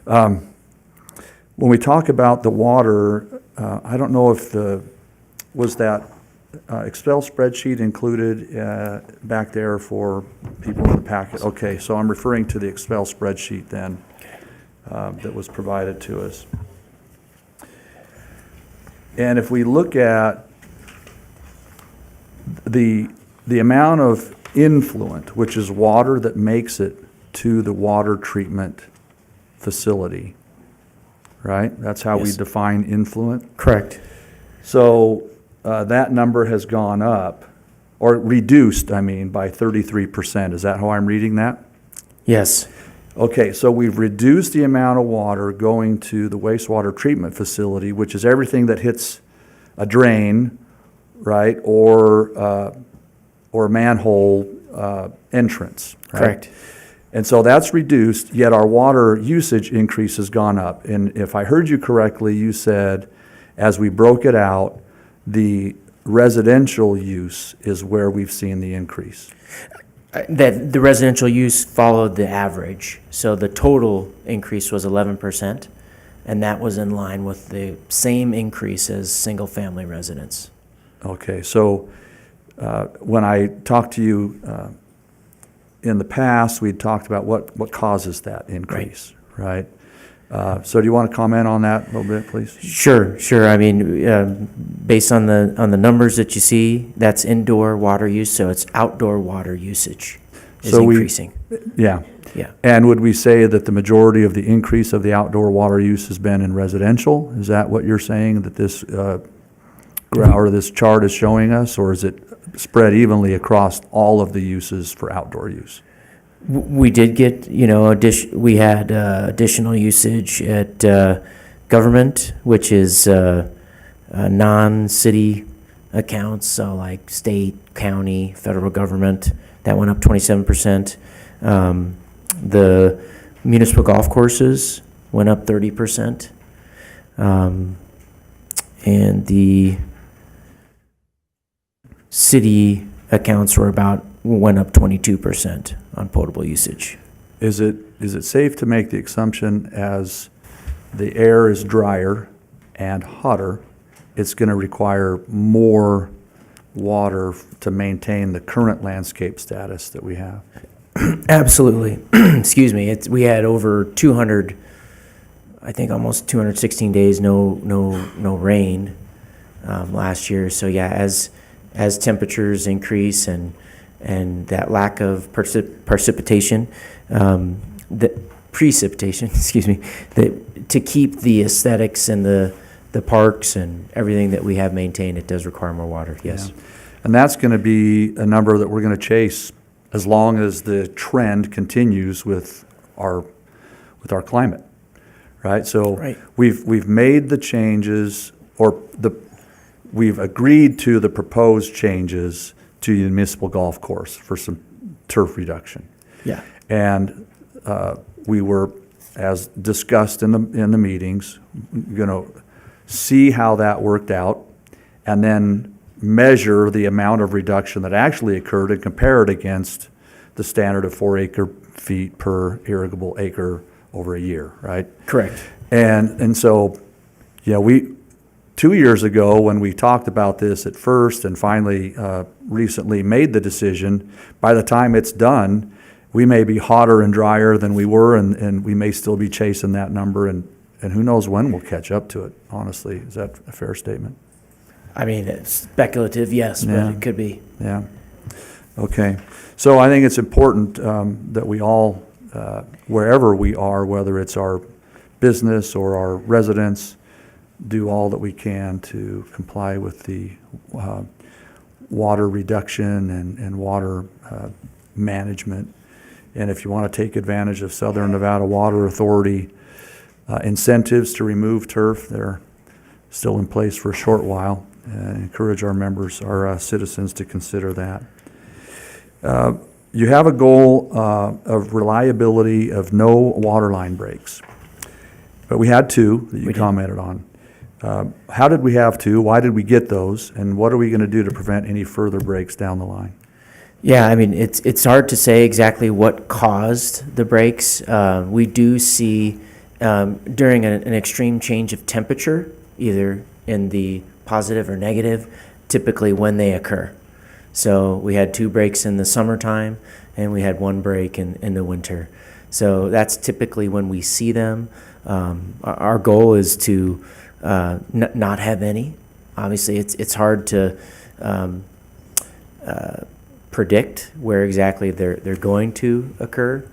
When we talk about the water, I don't know if was that Excel spreadsheet included back there for people in the packet? Okay, so I'm referring to the Excel spreadsheet then that was provided to us. And if we look at the amount of influent, which is water that makes it to the water treatment facility, right? That's how we define influent? Correct. So that number has gone up, or reduced, by 33%. Is that how I'm reading that? Yes. Okay, so we've reduced the amount of water going to the wastewater treatment facility, which is everything that hits a drain, right, or or manhole entrance, right? Correct. And so that's reduced, yet our water usage increase has gone up. And if I heard you correctly, you said, as we broke it out, the residential use is where we've seen the increase. That the residential use followed the average. So the total increase was 11%, and that was in line with the same increase as single-family residents. Okay, so when I talked to you in the past, we'd talked about what causes that increase, right? So do you want to comment on that a little bit, please? Sure. I mean, based on the numbers that you see, that's indoor water use, so it's outdoor water usage is increasing. Yeah. Yeah. And would we say that the majority of the increase of the outdoor water use has been in residential? Is that what you're saying, that this or this chart is showing us, or is it spread evenly across all of the uses for outdoor use? We did get, we had additional usage at government, which is non-city accounts, so like state, county, federal government. That went up 27%. The municipal golf courses went up 30%. And the city accounts went up 22% on potable usage. Is it safe to make the assumption as the air is drier and hotter, it's going to require more water to maintain the current landscape status that we have? Absolutely. Excuse me. We had over 200, I think almost 216 days no rain last year. So yeah, as temperatures increase and that lack of precipitation, excuse me, to keep the aesthetics and the parks and everything that we have maintained, it does require more water, yes. Yeah. And that's going to be a number that we're going to chase as long as the trend continues with our climate, right? So Right. we've made the changes, we've agreed to the proposed changes to the municipal golf course for some turf reduction. Yeah. And we were, as discussed in the meetings, going to see how that worked out, and then measure the amount of reduction that actually occurred and compare it against the standard of 4 acre-feet per irrigable acre over a year, right? Correct. And so, yeah, 2 years ago, when we talked about this at first and finally recently made the decision, by the time it's done, we may be hotter and drier than we were, and we may still be chasing that number, and who knows when we'll catch up to it, honestly. Is that a fair statement? I mean, it's speculative, yes, Yeah. but it could be. Yeah. Okay. So I think it's important that we all, wherever we are, whether it's our business or our residents, do all that we can to comply with the water reduction and water management. And if you want to take advantage of Southern Nevada Water Authority incentives to remove turf, they're still in place for a short while. Encourage our members, our citizens, to consider that. You have a goal of reliability of no water line breaks, but we had 2 that you commented on. How did we have 2? Why did we get those? And what are we going to do to prevent any further breaks down the line? Yeah, I mean, it's hard to say exactly what caused the breaks. We do see during an extreme change of temperature, either in the positive or negative, typically when they occur. So we had 2 breaks in the summertime, and we had 1 break in the winter. So that's typically when we see them. Our goal is to not have any. Obviously, it's hard to predict where exactly they're going to occur,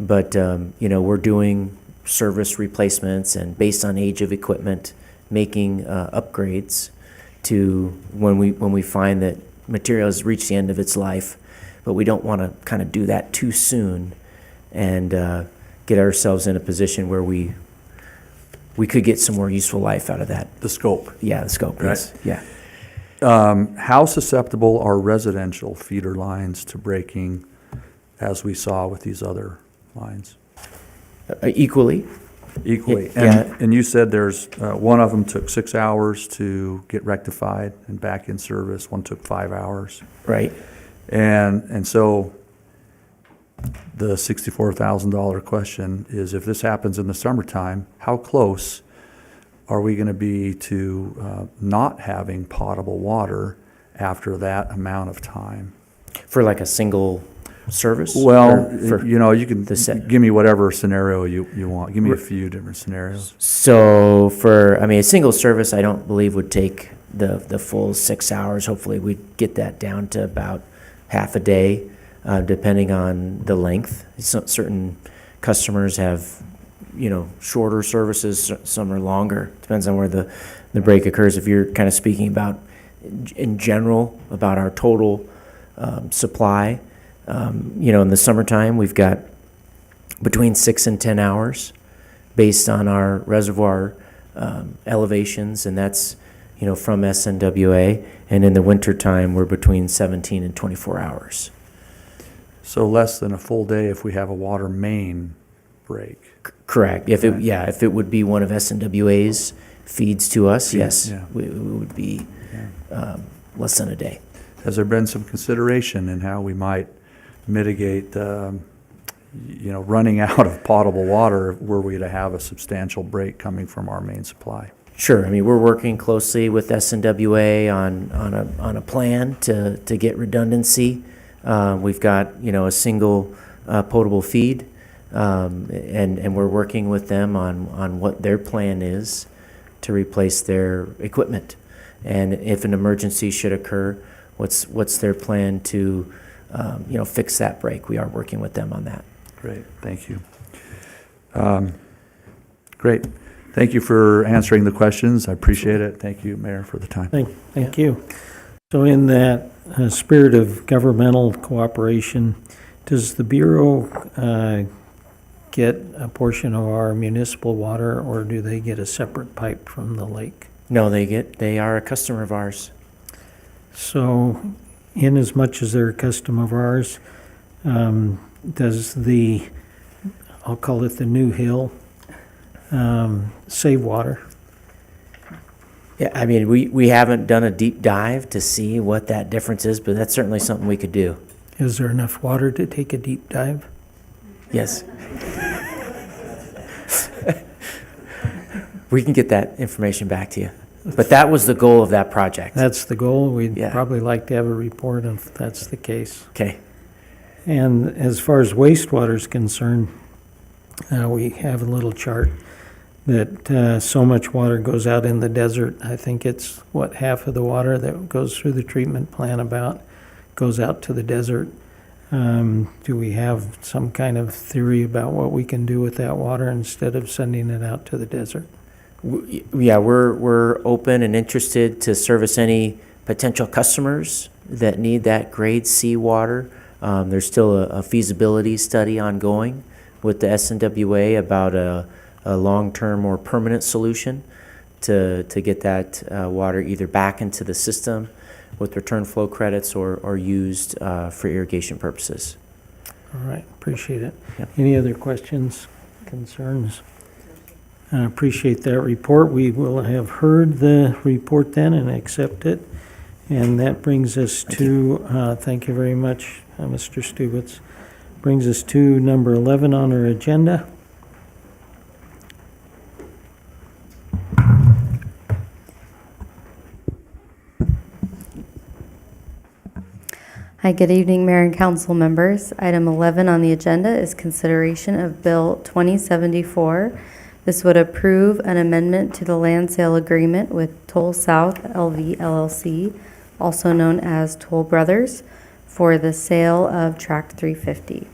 but we're doing service replacements and based on age of equipment, making upgrades to when we find that material has reached the end of its life, but we don't want to kind of do that too soon and get ourselves in a position where we could get some more useful life out of that. The scope. Yeah, the scope, Right. yes. Yeah. How susceptible are residential feeder lines to breaking, as we saw with these other lines? Equally. Equally. Yeah. And you said there's, one of them took 6 hours to get rectified and back in service, one took 5 hours. Right. And so the $64,000 question is, if this happens in the summertime, how close are we going to be to not having potable water after that amount of time? For like a single service? Well, Or for you know, you can the set? give me whatever scenario you want. Give me a few different scenarios. So for, I mean, a single service, I don't believe would take the full 6 hours. Hopefully we'd get that down to about half a day, depending on the length. Certain customers have, you know, shorter services, some are longer. Depends on where the break occurs. If you're kind of speaking about, in general, about our total supply, you know, in the summertime, we've got between 6 and 10 hours based on our reservoir elevations, and that's, you know, from SNWA. And in the wintertime, we're between 17 and 24 hours. So less than a full day if we have a water main break. Correct. If it, yeah, if it would be one of SNWA's feeds to us, yes, Yeah. we would be less than a day. Has there been some consideration in how we might mitigate, you know, running out of potable water were we to have a substantial break coming from our main supply? Sure. I mean, we're working closely with SNWA on a plan to get redundancy. We've got, you know, a single potable feed, and we're working with them on what their plan is to replace their equipment. And if an emergency should occur, what's their plan to, you know, fix that break? We are working with them on that. Great, thank you. Great. Thank you for answering the questions. I appreciate it. Thank you, Mayor, for the time. Thank you. So in that spirit of governmental cooperation, does the Bureau get a portion of our municipal water, or do they get a separate pipe from the lake? No, they are a customer of ours. So in as much as they're a customer of ours, does the, I'll call it the New Hill, save water? Yeah, I mean, we haven't done a deep dive to see what that difference is, but that's certainly something we could do. Is there enough water to take a deep dive? Yes. We can get that information back to you. But that was the goal of that project. That's the goal. We'd Yeah. probably like to have a report if that's the case. Okay. And as far as wastewater is concerned, we have a little chart that so much water goes out in the desert. I think it's, what, half of the water that goes through the treatment plant about goes out to the desert. Do we have some kind of theory about what we can do with that water instead of sending it out to the desert? Yeah, we're open and interested to service any potential customers that need that grade C water. There's still a feasibility study ongoing with the SNWA about a long-term or permanent solution to get that water either back into the system with return flow credits or used for irrigation purposes. All right, appreciate it. Yep. Any other questions, concerns? I appreciate that report. We will have heard the report then and accept it. And that brings us to, thank you very much, Mr. Stubitz. Brings us to number 11 on our agenda. Hi, good evening, Mayor and Council members. Item 11 on the agenda is consideration of Bill 2074. This would approve an amendment to the land sale agreement with Toll South LV LLC, also known as Toll Brothers, for the sale of Tract 350.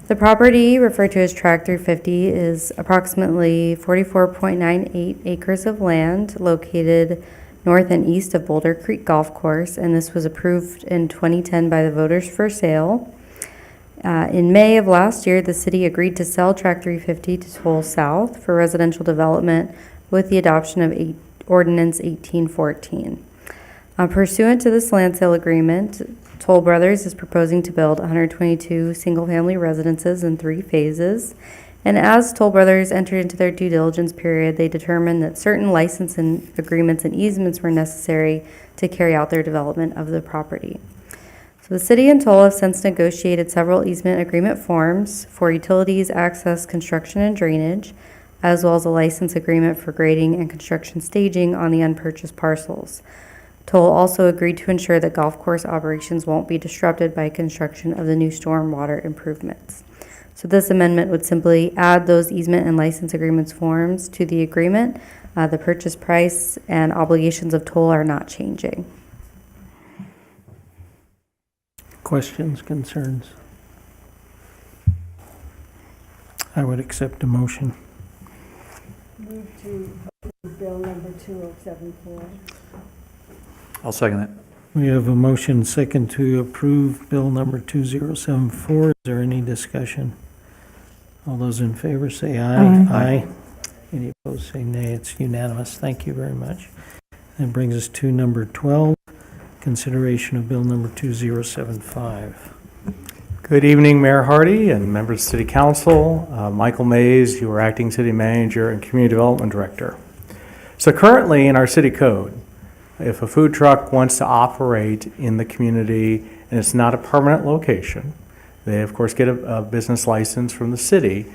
The property referred to as Tract 350 is approximately 44.98 acres of land located north and east of Boulder Creek Golf Course, and this was approved in 2010 by the voters for sale. In May of last year, the city agreed to sell Tract 350 to Toll South for residential development with the adoption of Ordinance 1814. Pursuant to this land sale agreement, Toll Brothers is proposing to build 122 single-family residences in 3 phases. And as Toll Brothers entered into their due diligence period, they determined that certain license and agreements and easements were necessary to carry out their development of the property. So the city and Toll have since negotiated several easement agreement forms for utilities, access, construction, and drainage, as well as a license agreement for grading and construction staging on the unpurchased parcels. Toll also agreed to ensure that golf course operations won't be disrupted by construction of the new stormwater improvements. So this amendment would simply add those easement and license agreements forms to the agreement. The purchase price and obligations of Toll are not changing. Questions, concerns? I would accept a motion. Move to approve bill number 2074. I'll second it. We have a motion second to approve bill number 2074. Is there any discussion? All those in favor say aye. Aye. Any opposed say nay. It's unanimous. Thank you very much. That brings us to number 12, consideration of bill number 2075. Good evening, Mayor Hardy and members of City Council. Michael Mays, your acting city manager and community development director. So currently in our city code, if a food truck wants to operate in the community and it's not a permanent location, they of course get a business license from the city,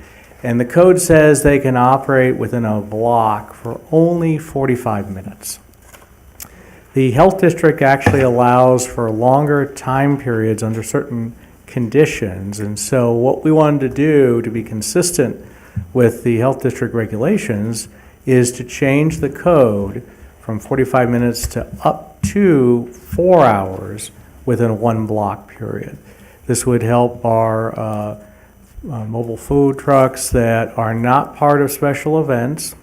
and the code says they can operate within a block for only 45 minutes. The health district actually allows for longer time periods under certain conditions, and so what we wanted to do to be consistent with the health district regulations is to change the code from 45 minutes to up to 4 hours within a 1 block period. This would help our mobile food trucks that are not part of special events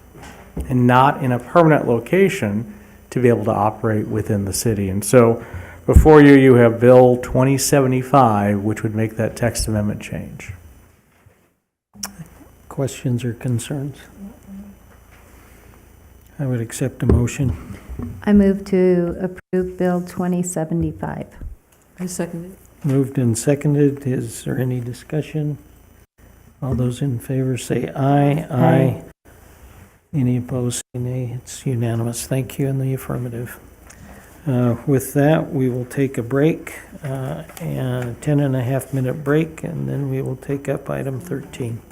and not in a permanent location to be able to operate within the city. And so before you, you have Bill 2075, which would make that text amendment change. Questions or concerns? I would accept a motion. I move to approve Bill 2075. I second it. Moved and seconded. Is there any discussion? All those in favor say aye. Aye. Any opposed say nay. It's unanimous. Thank you in the affirmative. With that, we will take a break, and a 10.5-minute break, and then we will take up item 13.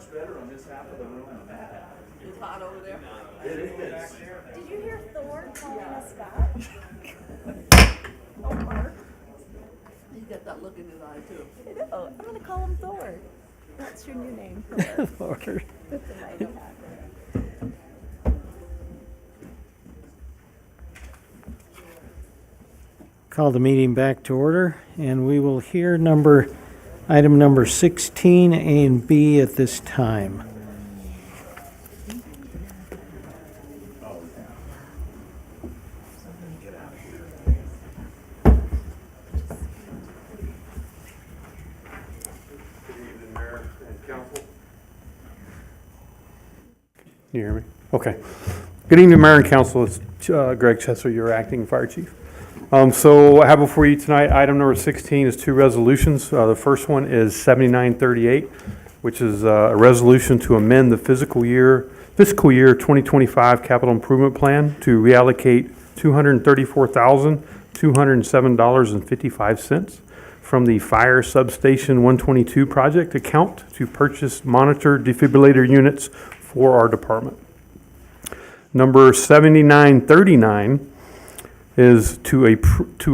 much better on this half of the room than that half. It's hot over there. It is. Did you hear Thor calling us back? Oh, Mark. He's got that look in his eye, too. Oh, I'm gonna call him Thor. That's your new name. Thor. That's a mighty hat. Call the meeting back to order, and we will hear item number 16, A and B at this time. Can you hear me? Okay. Good evening, Mayor and Council. It's Greg Chesser, your acting fire chief. So I have before you tonight, item number 16 is two resolutions. The first one is 7938, which is a resolution to amend the fiscal year 2025 capital improvement plan to reallocate $234,207.55 from the Fire Substation 122 project account to purchase monitor defibrillator units for our department. Number 7939 is to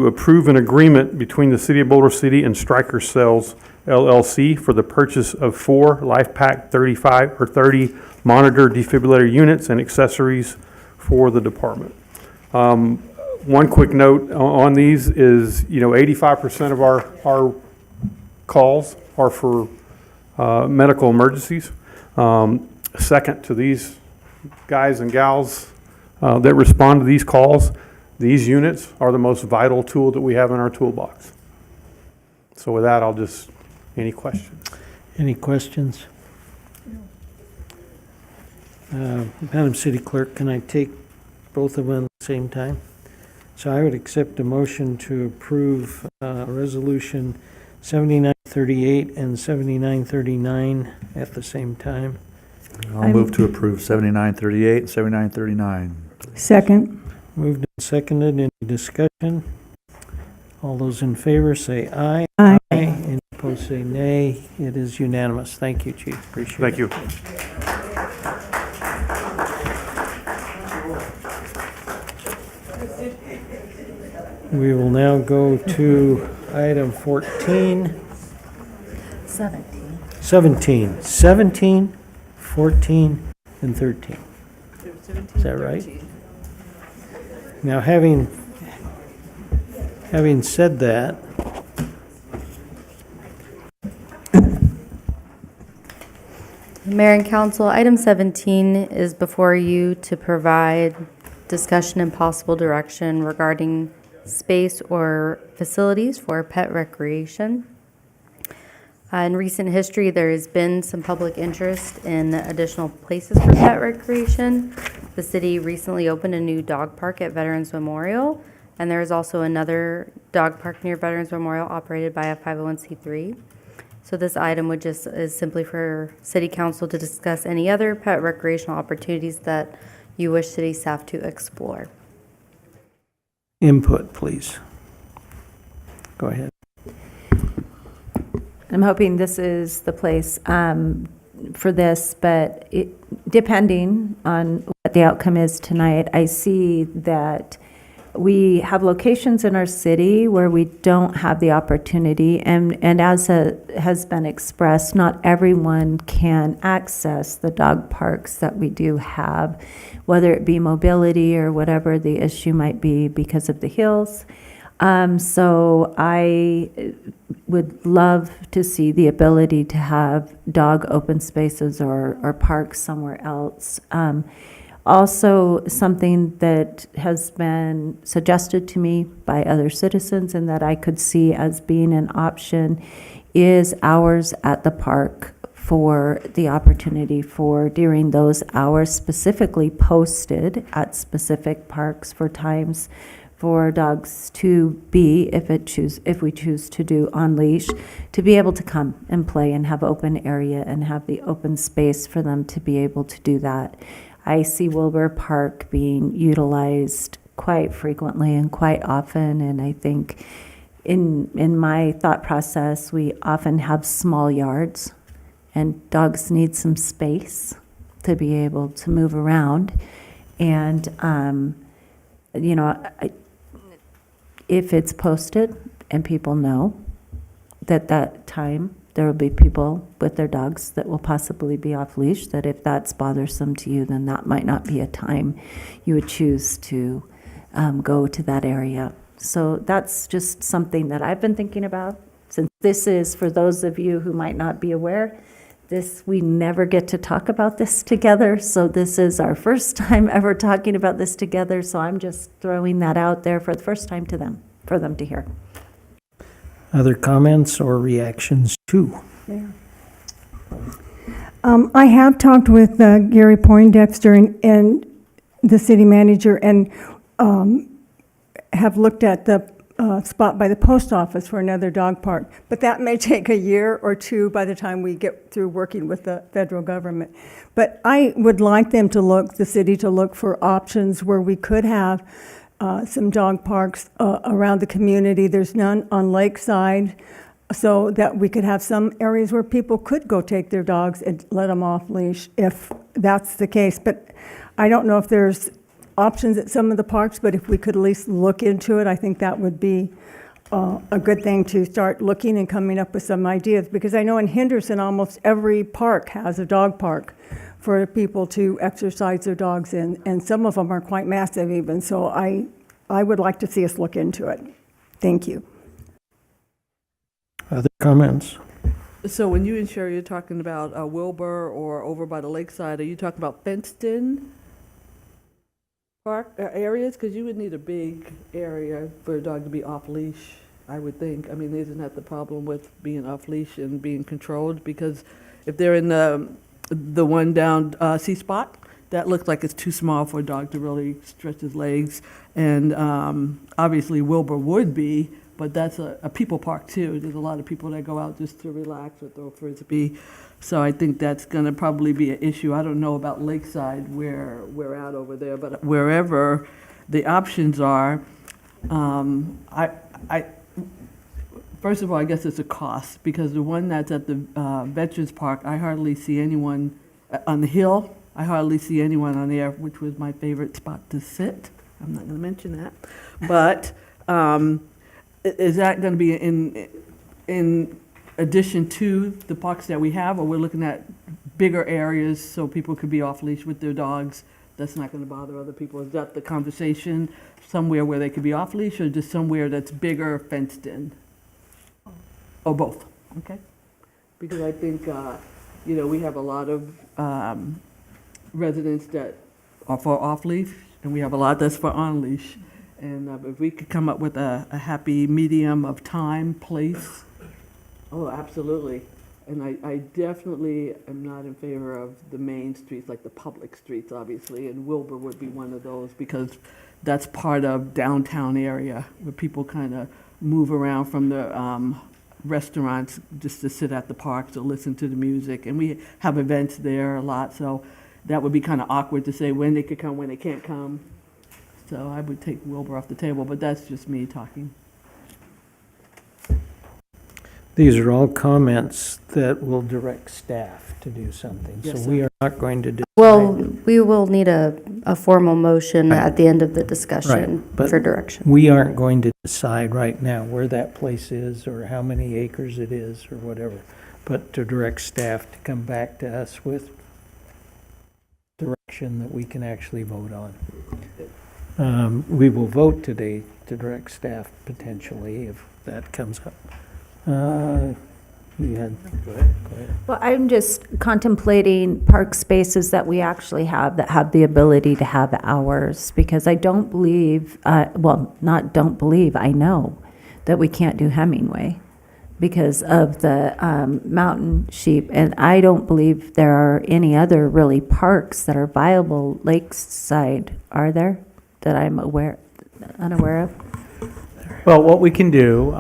approve an agreement between the City of Boulder City and Stryker Cells LLC for the purchase of 4 LifePak 30 monitor defibrillator units and accessories for the department. One quick note on these is, 85% of our calls are for medical emergencies. Second to these guys and gals that respond to these calls, these units are the most vital tool that we have in our toolbox. So with that, any questions? Any questions? Madam City Clerk, can I take both of them at the same time? So I would accept a motion to approve Resolution 7938 and 7939 at the same time. I'll move to approve 7938 and 7939. Second. Moved and seconded. Any discussion? All those in favor say aye. Aye. Any opposed say nay. It is unanimous. Thank you, Chief. Appreciate it. Thank you. We will now go to item 14. 17, 14, and 13. Is that right? Now, having said that, Mayor and Council, item 17 is before you to provide discussion and possible direction regarding space or facilities for pet recreation. In recent history, there has been some public interest in additional places for pet recreation. The city recently opened a new dog park at Veterans Memorial, and there is also another dog park near Veterans Memorial operated by a 501c3. So this item is simply for City Council to discuss any other pet recreational opportunities that you wish city staff to explore. input, please. Go ahead. I'm hoping this is the place for this, but depending on what the outcome is tonight, I see that we have locations in our city where we don't have the opportunity, and as has been expressed, not everyone can access the dog parks that we do have, whether it be mobility or whatever the issue might be because of the hills. So I would love to see the ability to have dog open spaces or parks somewhere else. Also, something that has been suggested to me by other citizens and that I could see as being an option is hours at the park, for the opportunity for during those hours specifically posted at specific parks for times for dogs to be, if we choose to do on leash, to be able to come and play and have open area and have the open space for them to be able to do that. I see Wilbur Park being utilized quite frequently and quite often, and I think in my thought process, we often have small yards, and dogs need some space to be able to move around. And, you know, if it's posted and people know that that time there will be people with their dogs that will possibly be off leash, that if that's bothersome to you, then that might not be a time you would choose to go to that area. So that's just something that I've been thinking about. Since this is, for those of you who might not be aware, we never get to talk about this together. So this is our first time ever talking about this together. So I'm just throwing that out there for the first time to them, for them to hear. Other comments or reactions too? Yeah. I have talked with Gary Poindexter and the city manager, and have looked at the spot by the post office for another dog park. But that may take a year or two by the time we get through working with the federal government. But I would like them to look, the city to look for options where we could have some dog parks around the community. There's none on Lakeside, so that we could have some areas where people could go take their dogs and let them off leash if that's the case. But I don't know if there's options at some of the parks, but if we could at least look into it, I think that would be a good thing to start looking and coming up with some ideas. Because I know in Henderson, almost every park has a dog park for people to exercise their dogs in, and some of them are quite massive even. So I would like to see us look into it. Thank you. Other comments? So when you and Sherry are talking about Wilbur or over by the lakeside, are you talking about fenced-in park areas? Because you would need a big area for a dog to be off-leash, I would think. I mean, isn't that the problem with being off-leash and being controlled? Because if they're in the one down C-Spot, that looks like it's too small for a dog to really stretch his legs. And obviously Wilbur would be, but that's a people park too. There's a lot of people that go out just to relax or throw frisbee. So I think that's going to probably be an issue. I don't know about Lakeside where we're at over there, but wherever the options are, first of all, I guess it's a cost, because the one that's at the Veterans Park, I hardly see anyone on the hill. I hardly see anyone on there, which was my favorite spot to sit. I'm not going to mention that. But is that going to be in addition to the parks that we have, or we're looking at bigger areas so people could be off leash with their dogs? That's not going to bother other people. Is that the conversation? Somewhere where they could be off leash, or just somewhere that's bigger, fenced in? Or both, okay? Because I think, we have a lot of residents that are for off-leash, and we have a lot that's for on-leash. And if we could come up with a happy medium of time, place, oh, absolutely. And I definitely am not in favor of the main streets, like the public streets, obviously, and Wilbur would be one of those, because that's part of downtown area where people kind of move around from the restaurants just to sit at the parks or listen to the music. And we have events there a lot, so that would be kind of awkward to say when they could come, when they can't come. So I would take Wilbur off the table, but that's just me talking. These are all comments that will direct staff to do something. Yes, So we sir. are not going to decide. Well, we will need a formal motion at the end of the discussion Right, but for direction. we aren't going to decide right now where that place is or how many acres it is or whatever, but to direct staff to come back to us with direction that we can actually vote on. We will vote today to direct staff potentially if that comes up. Go ahead. Well, I'm just contemplating park spaces that we actually have that have the ability to have hours, because I don't believe, I know that we can't do Hemingway because of the mountain sheep, and I don't believe there are any other really parks that are viable lakeside, are there, that I'm unaware of? Well, what we can do,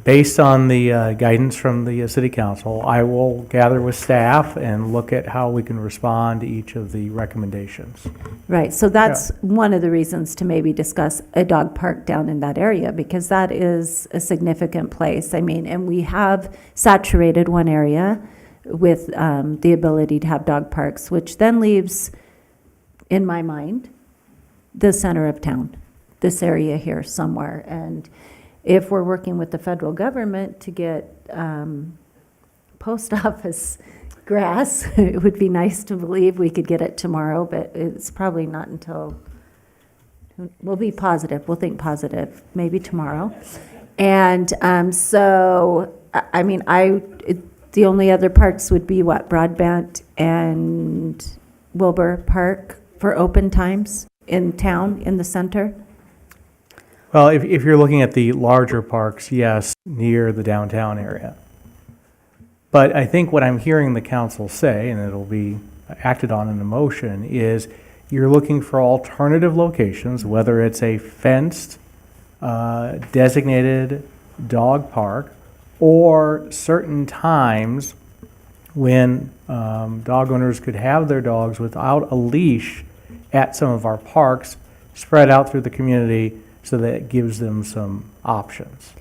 based on the guidance from the city council, I will gather with staff and look at how we can respond to each of the recommendations. Right, so that's one of the reasons to maybe discuss a dog park down in that area, because that is a significant place. I mean, and we have saturated one area with the ability to have dog parks, which then leaves, in my mind, the center of town, this area here somewhere. And if we're working with the federal government to get post office grass, it would be nice to believe we could get it tomorrow, but it's probably not until, we'll be positive, we'll think positive, maybe tomorrow. And so, I mean, the only other parks would be what, Broadbent and Wilbur Park for open times in town, in the center? Well, if you're looking at the larger parks, yes, near the downtown area. But I think what I'm hearing the council say, and it'll be acted on in a motion, is you're looking for alternative locations, whether it's a fenced, designated dog park, or certain times when dog owners could have their dogs without a leash at some of our parks, spread out through the community, so that it gives them some options.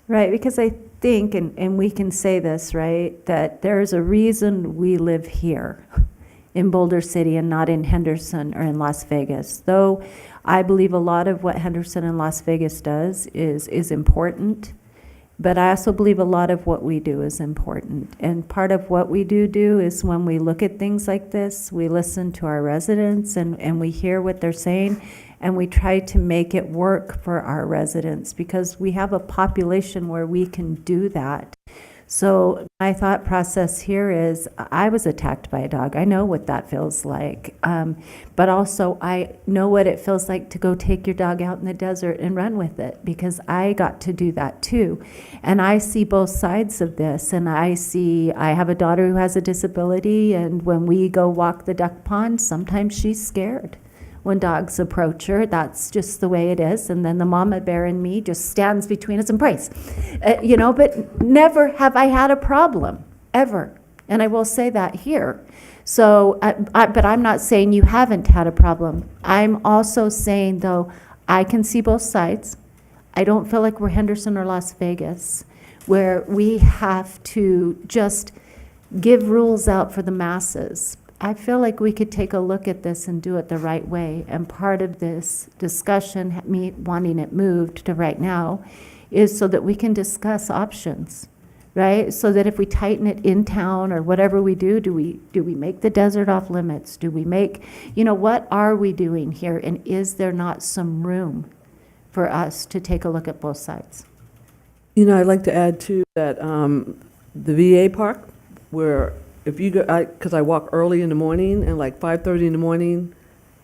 Right, because I think, and we can say this, right, that there's a reason we live here in Boulder City and not in Henderson or in Las Vegas. Though I believe a lot of what Henderson and Las Vegas does is important, but I also believe a lot of what we do is important. And part of what we do is when we look at things like this, we listen to our residents and we hear what they're saying, and we try to make it work for our residents because we have a population where we can do that. So my thought process here is I was attacked by a dog. I know what that feels like. But also I know what it feels like to go take your dog out in the desert and run with it because I got to do that too. And I see both sides of this. And I have a daughter who has a disability, and when we go walk the duck pond, sometimes she's scared when dogs approach her. That's just the way it is. And then the mama bear and me just stands between us and prays. But never have I had a problem, ever. And I will say that here. So, but I'm not saying you haven't had a problem. I'm also saying, though, I can see both sides. I don't feel like we're Henderson or Las Vegas, where we have to just give rules out for the masses. I feel like we could take a look at this and do it the right way. And part of this discussion, me wanting it moved to right now, is so that we can discuss options, right? So that if we tighten it in town or whatever we do we make the desert off limits? Do we make, what are we doing here? And is there not some room for us to take a look at both sides? I'd like to add too that the VA park, where if you go, because I walk early in the morning, and like 5:30 in the morning,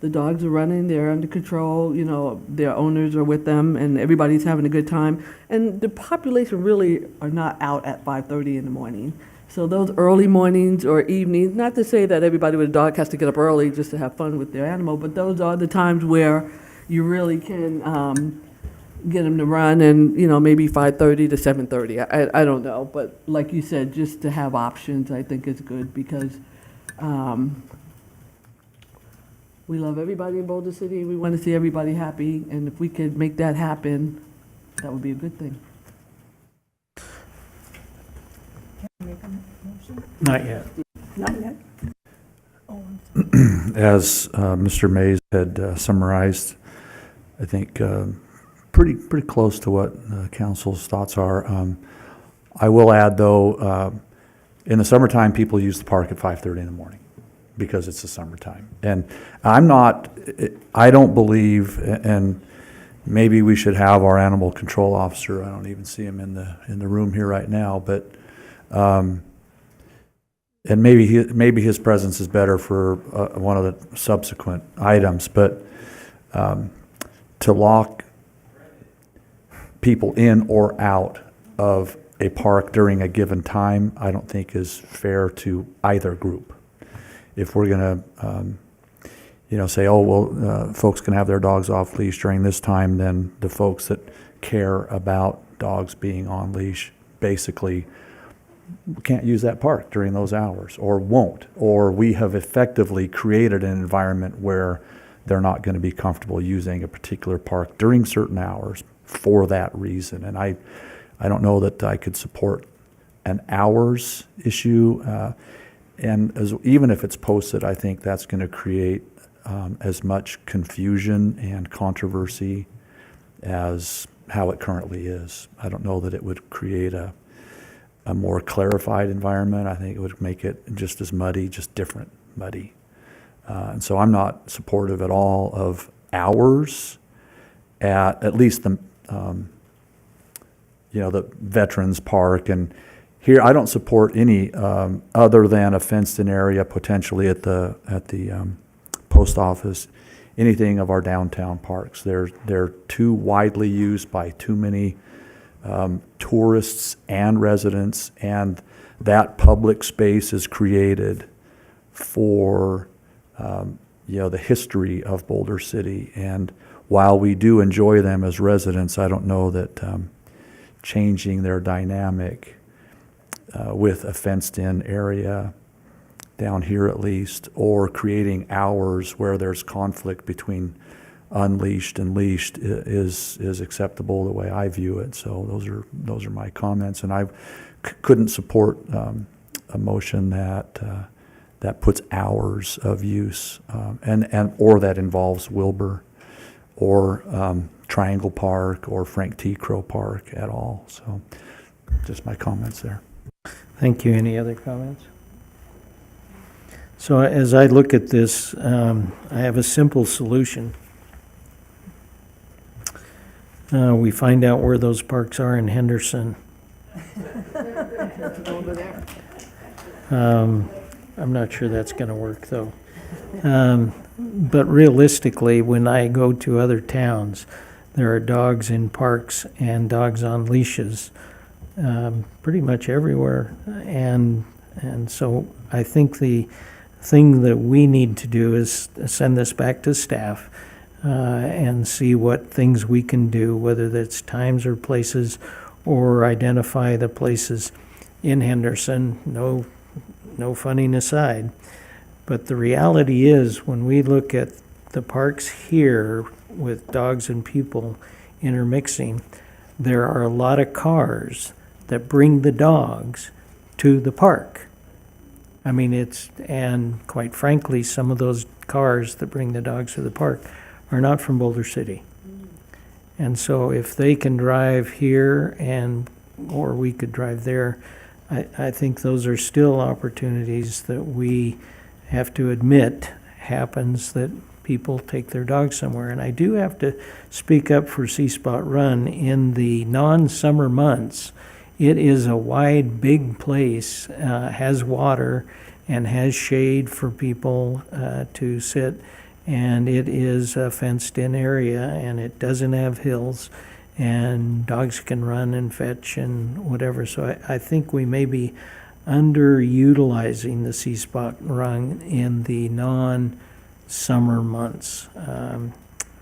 the dogs are running, they're under control, their owners are with them, and everybody's having a good time. And the population really are not out at 5:30 in the morning. So those early mornings or evenings, not to say that everybody with a dog has to get up early just to have fun with their animal, but those are the times where you really can get them to run, and maybe 5:30 to 7:30. I don't know, but like you said, just to have options, I think is good because we love everybody in Boulder City. We want to see everybody happy, and if we could make that happen, that would be a good thing. Not yet. Not yet. As Mr. Mays had summarized, I think pretty close to what council's thoughts are. I will add, though, in the summertime, people use the park at 5:30 in the morning because it's the summertime. And I don't believe, and maybe we should have our animal control officer, I don't even see him in the room here right now, but and maybe his presence is better for one of the subsequent items, but to lock people in or out of a park during a given time, I don't think is fair to either group. If we're going to, say, folks can have their dogs off leash during this time, then the folks that care about dogs being on leash basically can't use that park during those hours, or won't, or we have effectively created an environment where they're not going to be comfortable using a particular park during certain hours for that reason. And I don't know that I could support an hours issue. And even if it's posted, I think that's going to create as much confusion and controversy as how it currently is. I don't know that it would create a more clarified environment. I think it would make it just as muddy, just different muddy. And so I'm not supportive at all of hours at least the the Veterans Park. And here, I don't support any other than a fenced-in area potentially at the post office, anything of our downtown parks. They're too widely used by too many tourists and residents, and that public space is created for the history of Boulder City. And while we do enjoy them as residents, I don't know that changing their dynamic with a fenced-in area down here at least, or creating hours where there's conflict between unleashed and leashed is acceptable the way I view it. So those are my comments, and I couldn't support a motion that puts hours of use and or that involves Wilbur or Triangle Park or Frank T. Crow Park at all. So just my comments there. Thank you. Any other comments? So as I look at this, I have a simple solution. We find out where those parks are in Henderson. I'm not sure that's going to work, though. But realistically, when I go to other towns, there are dogs in parks and dogs on leashes pretty much everywhere. And so I think the thing that we need to do is send this back to staff and see what things we can do, whether that's times or places, or identify the places in Henderson, no funning aside. But the reality is, when we look at the parks here with dogs and people intermixing, there are a lot of cars that bring the dogs to the park. I mean, and quite frankly, some of those cars that bring the dogs to the park are not from Boulder City. And so if they can drive here or we could drive there, I think those are still opportunities that we have to admit happens, that people take their dogs somewhere. And I do have to speak up for Sea Spot Run. In the non-summer months, it is a wide, big place, has water and has shade for people to sit, and it is a fenced-in area, and it doesn't have hills, and dogs can run and fetch and whatever. So I think we may be underutilizing the Sea Spot Run in the non-summer months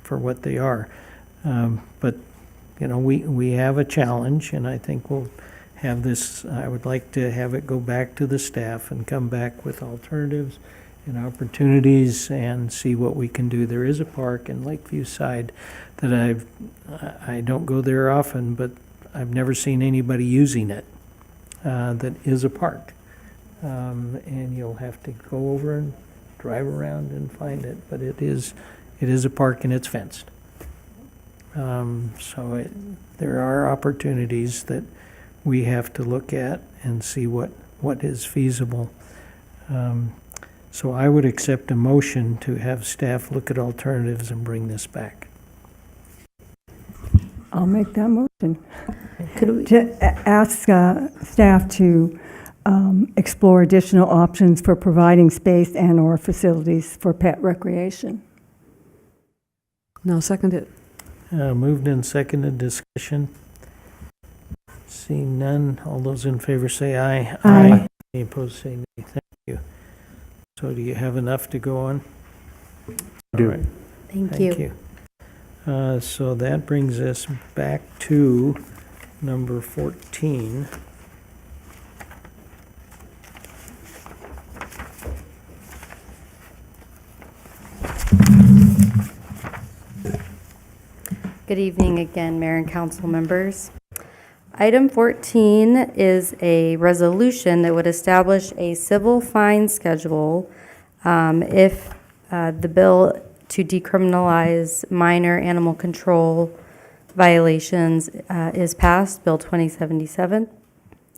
for what they are. But we have a challenge, and I think we'll have this. I would like to have it go back to the staff and come back with alternatives and opportunities and see what we can do. There is a park in Lakeview Side that I don't go there often, but I've never seen anybody using it. That is a park, and you'll have to go over and drive around and find it. But it is a park, and it's fenced. So there are opportunities that we have to look at and see what is feasible. So I would accept a motion to have staff look at alternatives and bring this back. I'll make that motion. To ask staff to explore additional options for providing space and/or facilities for pet recreation. No, second it. Moved and seconded. Discussion. Seeing none, all those in favor say aye. Aye. Any opposed say nay. Thank you. So do you have enough to go on? Do. All right. Thank you. So that brings us back to number 14. Good evening again, Mayor and Council members. Item 14 is a resolution that would establish a civil fine schedule if the bill to decriminalize minor animal control violations is passed, Bill 2077.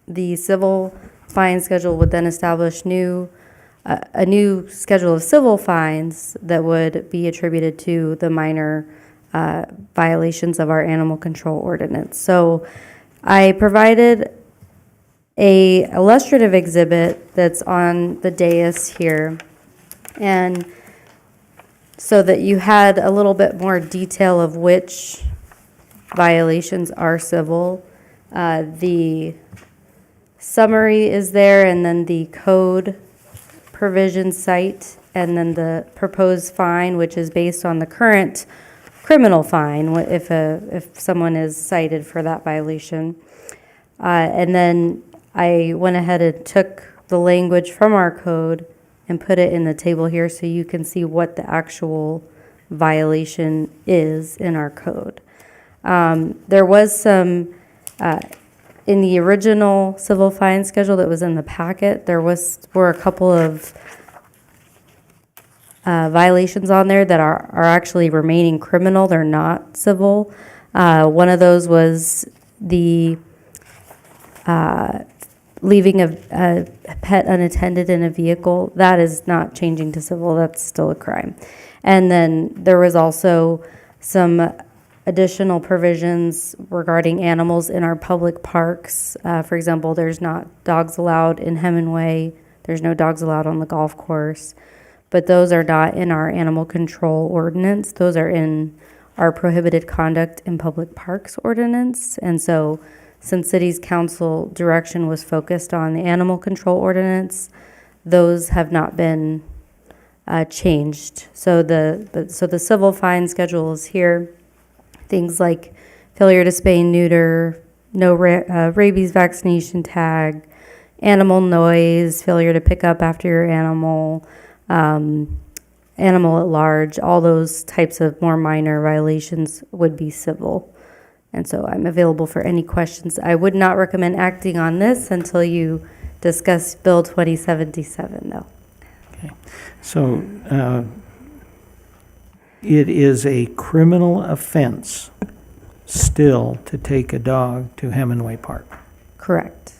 The civil fine schedule would then establish a new schedule of civil fines that would be attributed to the minor violations of our animal control ordinance. So I provided a illustrative exhibit that's on the dais here, and so that you had a little bit more detail of which violations are civil. The summary is there, and then the code provision site, and then the proposed fine, which is based on the current criminal fine if someone is cited for that violation. And then I went ahead and took the language from our code and put it in the table here so you can see what the actual violation is in our code. There was some, in the original civil fine schedule that was in the packet, were a couple of violations on there that are actually remaining criminal. They're not civil. One of those was the leaving a pet unattended in a vehicle. That is not changing to civil. That's still a crime. And then there was also some additional provisions regarding animals in our public parks. For example, there's not dogs allowed in Hemingway. There's no dogs allowed on the golf course. But those are not in our animal control ordinance. Those are in our prohibited conduct in public parks ordinance. And so since City's Council direction was focused on the animal control ordinance, those have not been changed. So the civil fine schedule is here. Things like failure to spay and neuter, no rabies vaccination tag, animal noise, failure to pick up after your animal, animal at large, all those types of more minor violations would be civil. And so I'm available for any questions. I would not recommend acting on this until you discuss Bill 2077, though. Okay. So it is a criminal offense still to take a dog to Hemingway Park? Correct.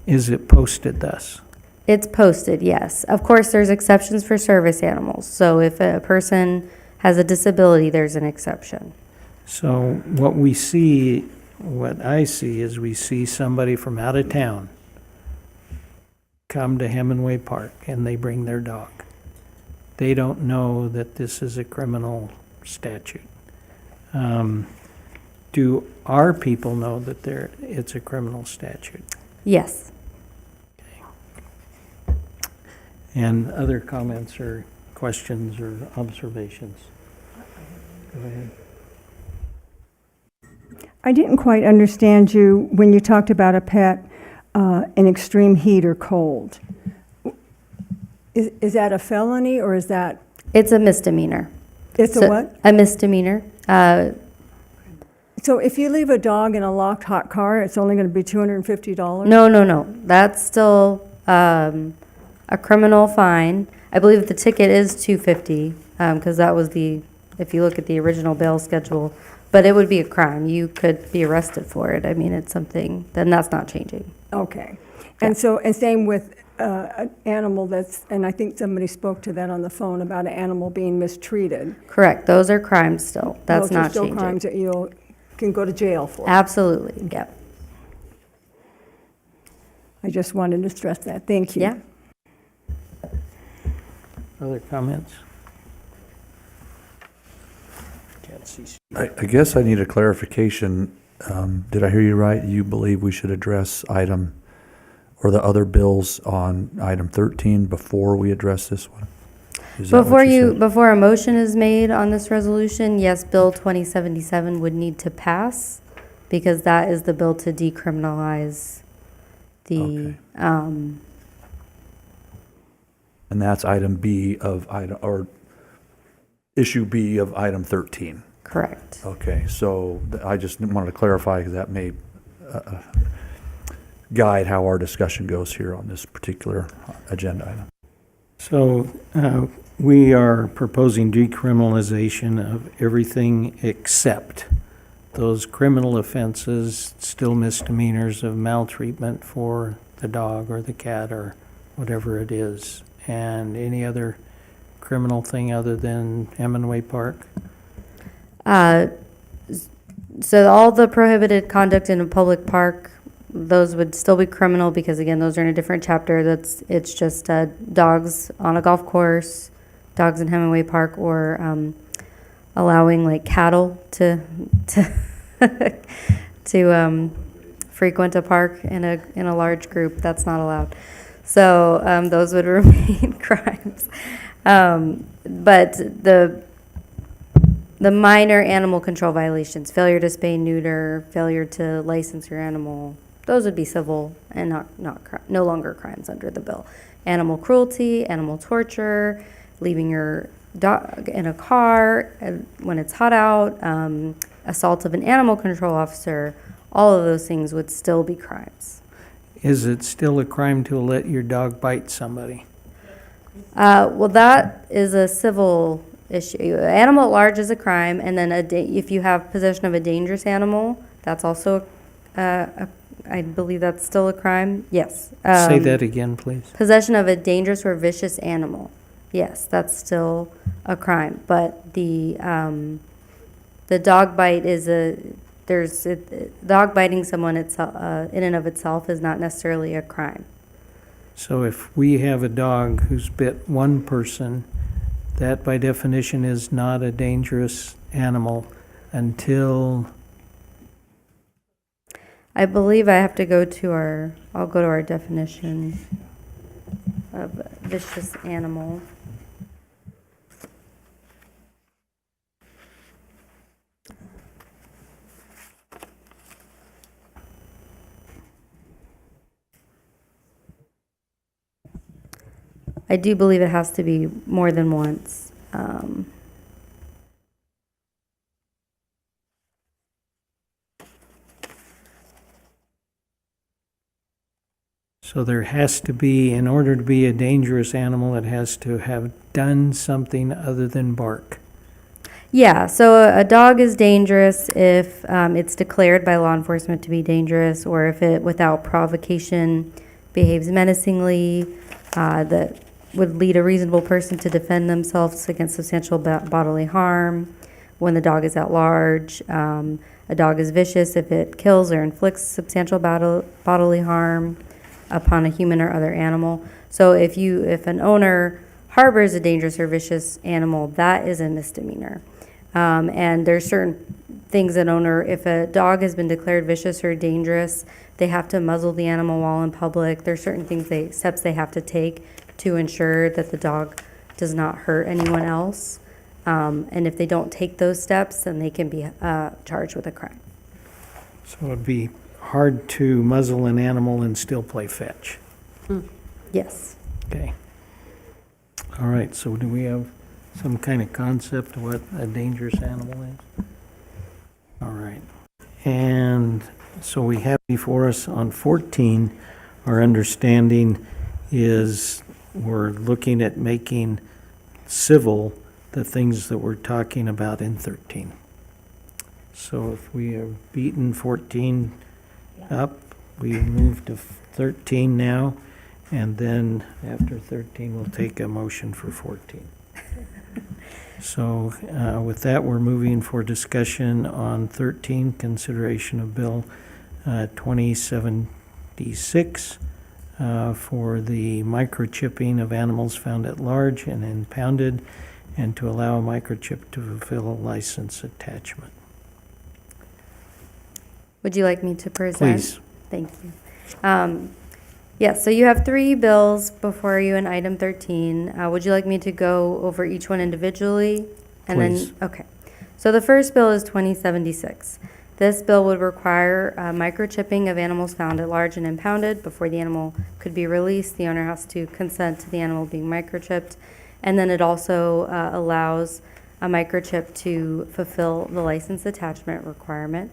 Is it posted thus? It's posted, yes. Of course, there's exceptions for service animals. So if a person has a disability, there's an exception. So what I see is we see somebody from out of town come to Hemingway Park and they bring their dog. They don't know that this is a criminal statute. Do our people know that it's a criminal statute? Yes. And other comments or questions or observations? Go ahead. I didn't quite understand you when you talked about a pet in extreme heat or cold. Is that a felony or is that? It's a misdemeanor. It's a what? A misdemeanor. So if you leave a dog in a locked hot car, it's only going to be $250? No. That's still a criminal fine. I believe the ticket is $250 because that was if you look at the original bail schedule. But it would be a crime. You could be arrested for it. I mean, it's something, then that's not changing. Okay. And same with an animal and I think somebody spoke to that on the phone about an animal being mistreated. Correct. Those are crimes still. That's not changing. Those are still crimes that you can go to jail for. Absolutely, yep. I just wanted to stress that. Thank you. Yeah. Other comments? I guess I need a clarification. Did I hear you right? You believe we should address item or the other bills on item 13 before we address this one? Is that what you said? Before a motion is made on this resolution, yes, Bill 2077 would need to pass because that is the bill to decriminalize the, And that's item B of or issue B of item 13. Correct. Okay, so I just wanted to clarify because that may guide how our discussion goes here on this particular agenda item. So we are proposing decriminalization of everything except those criminal offenses, still misdemeanors of maltreatment for the dog or the cat or whatever it is, and any other criminal thing other than Hemingway Park? So all the prohibited conduct in a public park, those would still be criminal because again, those are in a different chapter. It's just dogs on a golf course, dogs in Hemingway Park, or allowing like cattle to frequent a park in a large group. That's not allowed. So those would remain crimes. But the minor animal control violations, failure to spay, neuter, failure to license your animal, those would be civil and no longer crimes under the bill. Animal cruelty, animal torture, leaving your dog in a car when it's hot out, assault of an animal control officer, all of those things would still be crimes. Is it still a crime to let your dog bite somebody? Well, that is a civil issue. Animal at large is a crime, and then if you have possession of a dangerous animal, that's also, I believe that's still a crime. Yes. Say that again, please. Possession of a dangerous or vicious animal. Yes, that's still a crime. But the dog bite is dog biting someone itself, in and of itself is not necessarily a crime. So if we have a dog who's bit one person, that by definition is not a dangerous animal until... I believe I have to go to I'll go to our definition of vicious animal. I do believe it has to be more than once. So there has to be, in order to be a dangerous animal, it has to have done something other than bark. Yeah, so a dog is dangerous if it's declared by law enforcement to be dangerous, or if it, without provocation, behaves menacingly, that would lead a reasonable person to defend themselves against substantial bodily harm. When the dog is at large, a dog is vicious if it kills or inflicts substantial bodily harm upon a human or other animal. So if an owner harbors a dangerous or vicious animal, that is a misdemeanor. And there's certain things an owner, if a dog has been declared vicious or dangerous, they have to muzzle the animal while in public. There's certain steps they have to take to ensure that the dog does not hurt anyone else. And if they don't take those steps, then they can be charged with a crime. So it would be hard to muzzle an animal and still play fetch. Yes. Okay. All right, so do we have some kind of concept of what a dangerous animal is? All right. And so we have before us on 14, our understanding is we're looking at making civil the things that we're talking about in 13. So if we have beaten 14 up, we move to 13 now, and then after 13, we'll take a motion for 14. So with that, we're moving for discussion on 13, consideration of Bill 2076 for the microchipping of animals found at large and impounded, and to allow a microchip to fulfill a license attachment. Would you like me to present? Please. Thank you. Yes, so you have 3 bills before you in item 13. Would you like me to go over each one individually? Please. Okay. So the first bill is 2076. This bill would require microchipping of animals found at large and impounded. Before the animal could be released, the owner has to consent to the animal being microchipped. And then it also allows a microchip to fulfill the license attachment requirement.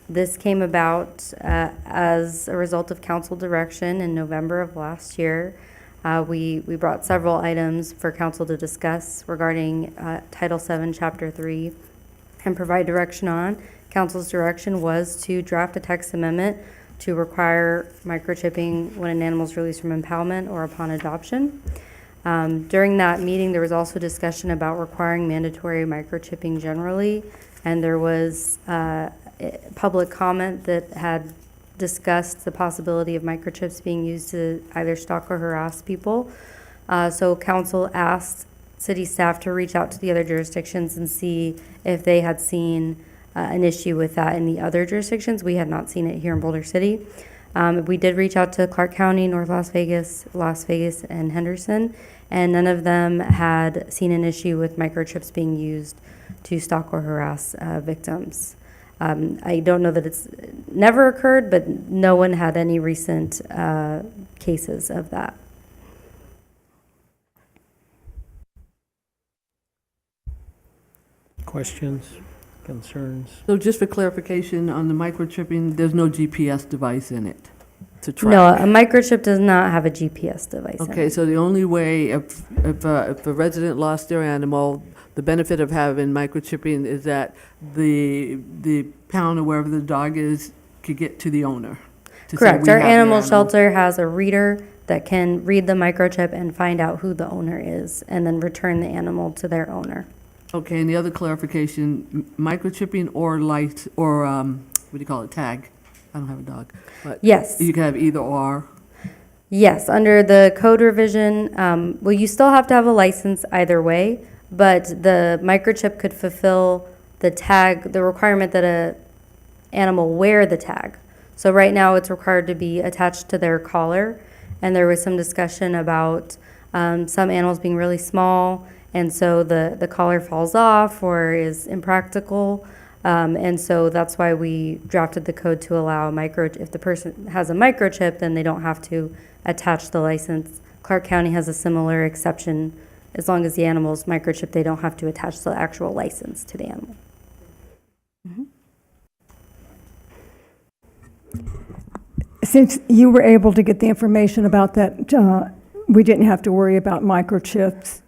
This came about as a result of council direction in November of last year. We brought several items for council to discuss regarding Title VII, Chapter 3, and provide direction on. Council's direction was to draft a text amendment to require microchipping when an animal is released from impoundment or upon adoption. During that meeting, there was also discussion about requiring mandatory microchipping generally, and there was public comment that had discussed the possibility of microchips being used to either stalk or harass people. So council asked city staff to reach out to the other jurisdictions and see if they had seen an issue with that in the other jurisdictions. We had not seen it here in Boulder City. We did reach out to Clark County, North Las Vegas, and Henderson, and none of them had seen an issue with microchips being used to stalk or harass victims. I don't know that it's never occurred, but no one had any recent cases of that. Questions, concerns? So just for clarification, on the microchipping, there's no GPS device in it to track? No, a microchip does not have a GPS device in Okay, it. so the only way, if a resident lost their animal, the benefit of having microchipping is that the pound or wherever the dog is could get to the owner. to say, Correct. "We Our have your animal shelter has a reader that can read the microchip and find out who the owner is and then return the animal to their owner. Okay, and the other clarification, microchipping or light, or, what do you call it, tag? I don't have a dog. But Yes. you can have either or. Yes, under the code revision, well, you still have to have a license either way, but the microchip could fulfill the tag, the requirement that a animal wear the tag. So right now, it's required to be attached to their collar, and there was some discussion about some animals being really small, and so the collar falls off or is impractical. And so that's why we drafted the code to allow if the person has a microchip, then they don't have to attach the license. Clark County has a similar exception. As long as the animal's microchip, they don't have to attach the actual license to the animal. Since you were able to get the information about that, we didn't have to worry about microchips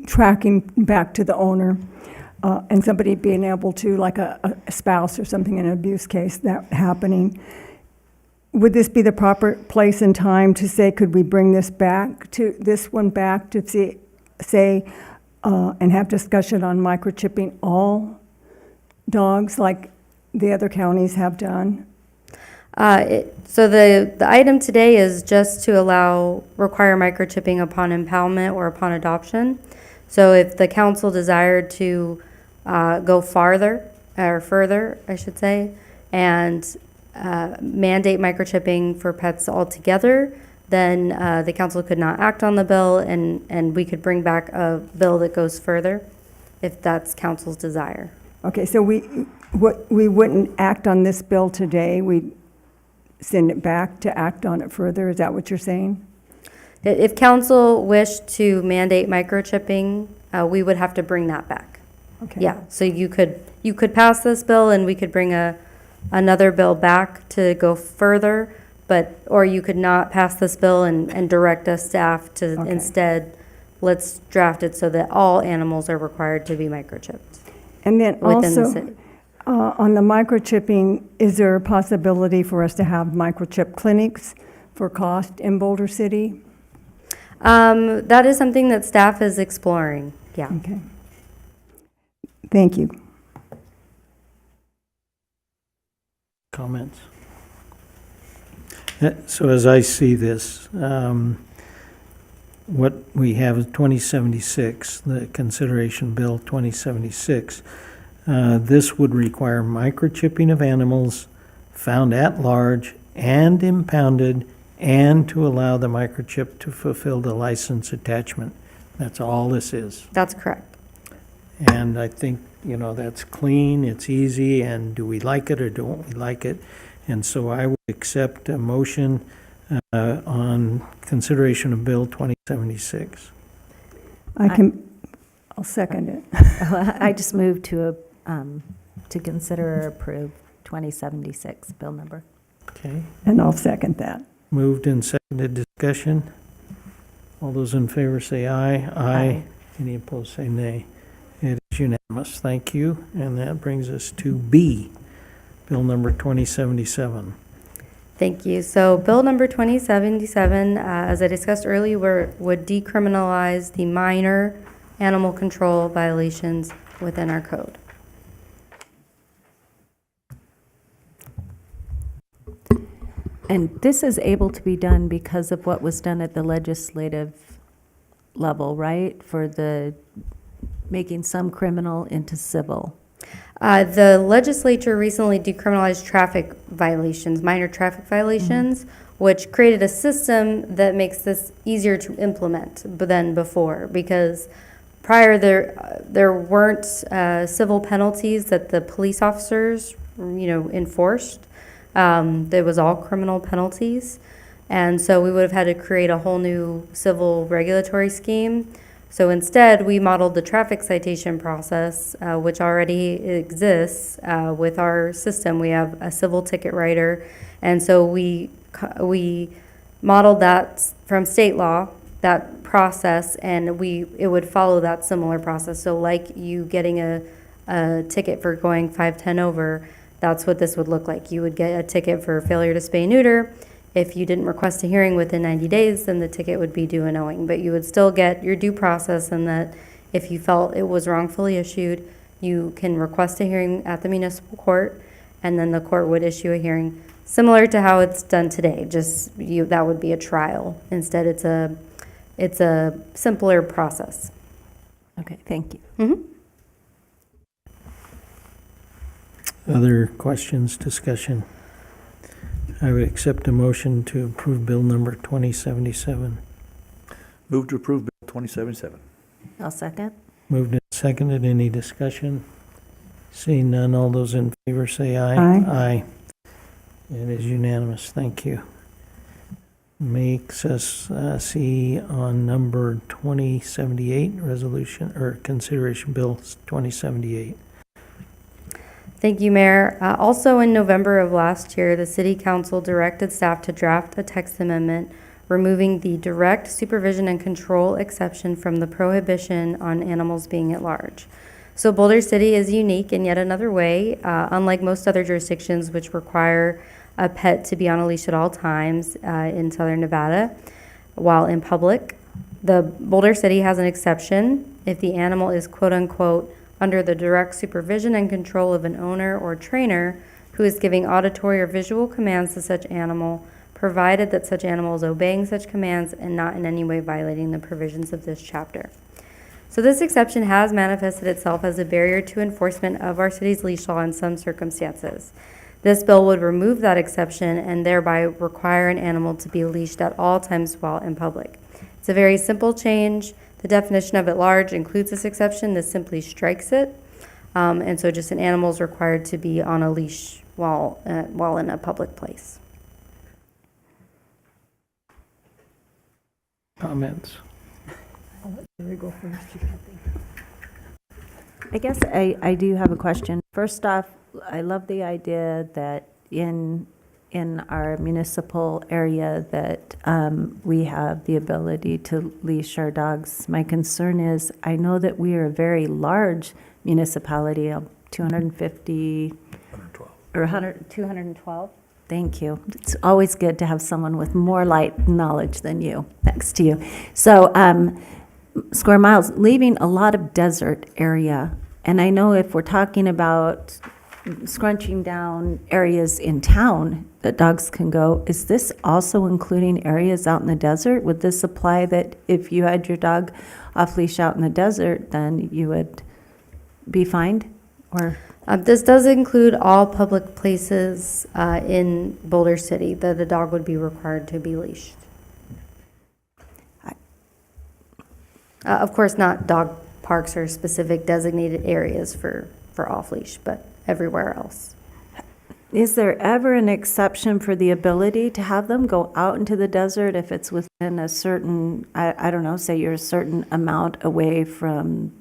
tracking back to the owner, and somebody being able to, like a spouse or something in an abuse case, that happening. Would this be the proper place and time to say, could we bring this one back to say, and have discussion on microchipping all dogs like the other counties have done? So the item today is just to require microchipping upon impoundment or upon adoption. So if the council desired to go further, I should say, and mandate microchipping for pets altogether, then the council could not act on the bill, and we could bring back a bill that goes further if that's council's desire. Okay, so we wouldn't act on this bill today. We'd send it back to act on it further. Is that what you're saying? If council wished to mandate microchipping, we would have to bring that back. Okay. Yeah, so you could pass this bill and we could bring another bill back to go further, or you could not pass this bill and direct us staff to instead, let's draft it so that all animals are required to be microchipped. And then within the also, city. on the microchipping, is there a possibility for us to have microchip clinics for cost in Boulder City? That is something that staff is exploring, yeah. Okay. Thank you. Comments? So as I see this, what we have is 2076, the consideration bill 2076. This would require microchipping of animals found at large and impounded, and to allow the microchip to fulfill the license attachment. That's all this is. That's correct. And I think, that's clean, it's easy, and do we like it or don't we like it? And so I would accept a motion on consideration of Bill 2076. I'll second it. I just moved to consider or approve. 2076, bill number. Okay. And I'll second that. Moved and seconded. Discussion. All those in favor say aye. Aye. Any opposed say nay. It is unanimous. Thank you. And that brings us to B, bill number 2077. Thank you. So Bill number 2077, as I discussed earlier, would decriminalize the minor animal control violations within our code. And this is able to be done because of what was done at the legislative level, right? For the making some criminal into civil. The legislature recently decriminalized traffic violations, minor traffic violations, which created a system that makes this easier to implement than before, because prior there weren't civil penalties that the police officers, enforced. There was all criminal penalties, and so we would have had to create a whole new civil regulatory scheme. So instead, we modeled the traffic citation process, which already exists with our system. We have a civil ticket writer, and so we modeled that from state law, that process, and it would follow that similar process. So like you getting a ticket for going 510 over, that's what this would look like. You would get a ticket for failure to spay neuter. If you didn't request a hearing within 90 days, then the ticket would be due and owing. But you would still get your due process, and that if you felt it was wrongfully issued, you can request a hearing at the municipal court, and then the court would issue a hearing similar to how it's done today. Just that would be a trial. Instead, it's a simpler process. Okay, thank you. Mm-hmm. Other questions, discussion? I would accept a motion to approve bill number 2077. Move to approve Bill 2077. I'll second. Moved and seconded. Any discussion? Seeing none, all those in favor say aye. Aye. Aye. It is unanimous. Thank you. Makes us see on number 2078, resolution or consideration bill 2078. Thank you, Mayor. Also in November of last year, the City Council directed staff to draft a text amendment removing the direct supervision and control exception from the prohibition on animals being at large. So Boulder City is unique in yet another way. Unlike most other jurisdictions which require a pet to be on a leash at all times in Southern Nevada while in public, the Boulder City has an exception if the animal is quote-unquote under the direct supervision and control of an owner or trainer who is giving auditory or visual commands to such animal, provided that such animal is obeying such commands and not in any way violating the provisions of this chapter. So this exception has manifested itself as a barrier to enforcement of our city's leash law in some circumstances. This bill would remove that exception and thereby require an animal to be leashed at all times while in public. It's a very simple change. The definition of at large includes this exception. This simply strikes it. And so just an animal is required to be on a leash while in a public place. Comments? I guess I do have a question. First off, I love the idea that in our municipal area that we have the ability to leash our dogs. My concern is, I know that we are a very large municipality, 250 or 212. Thank you. It's always good to have someone with more light knowledge than you next to you. So square miles, leaving a lot of desert area. And I know if we're talking about scrunching down areas in town that dogs can go, is this also including areas out in the desert? Would this apply that if you had your dog off leash out in the desert, then you would be fined? Or this does include all public places in Boulder City that the dog would be required to be leashed. Of course, not dog parks or specific designated areas for off leash, but everywhere else. Is there ever an exception for the ability to have them go out into the desert if it's within a certain, I don't know, say you're a certain amount away from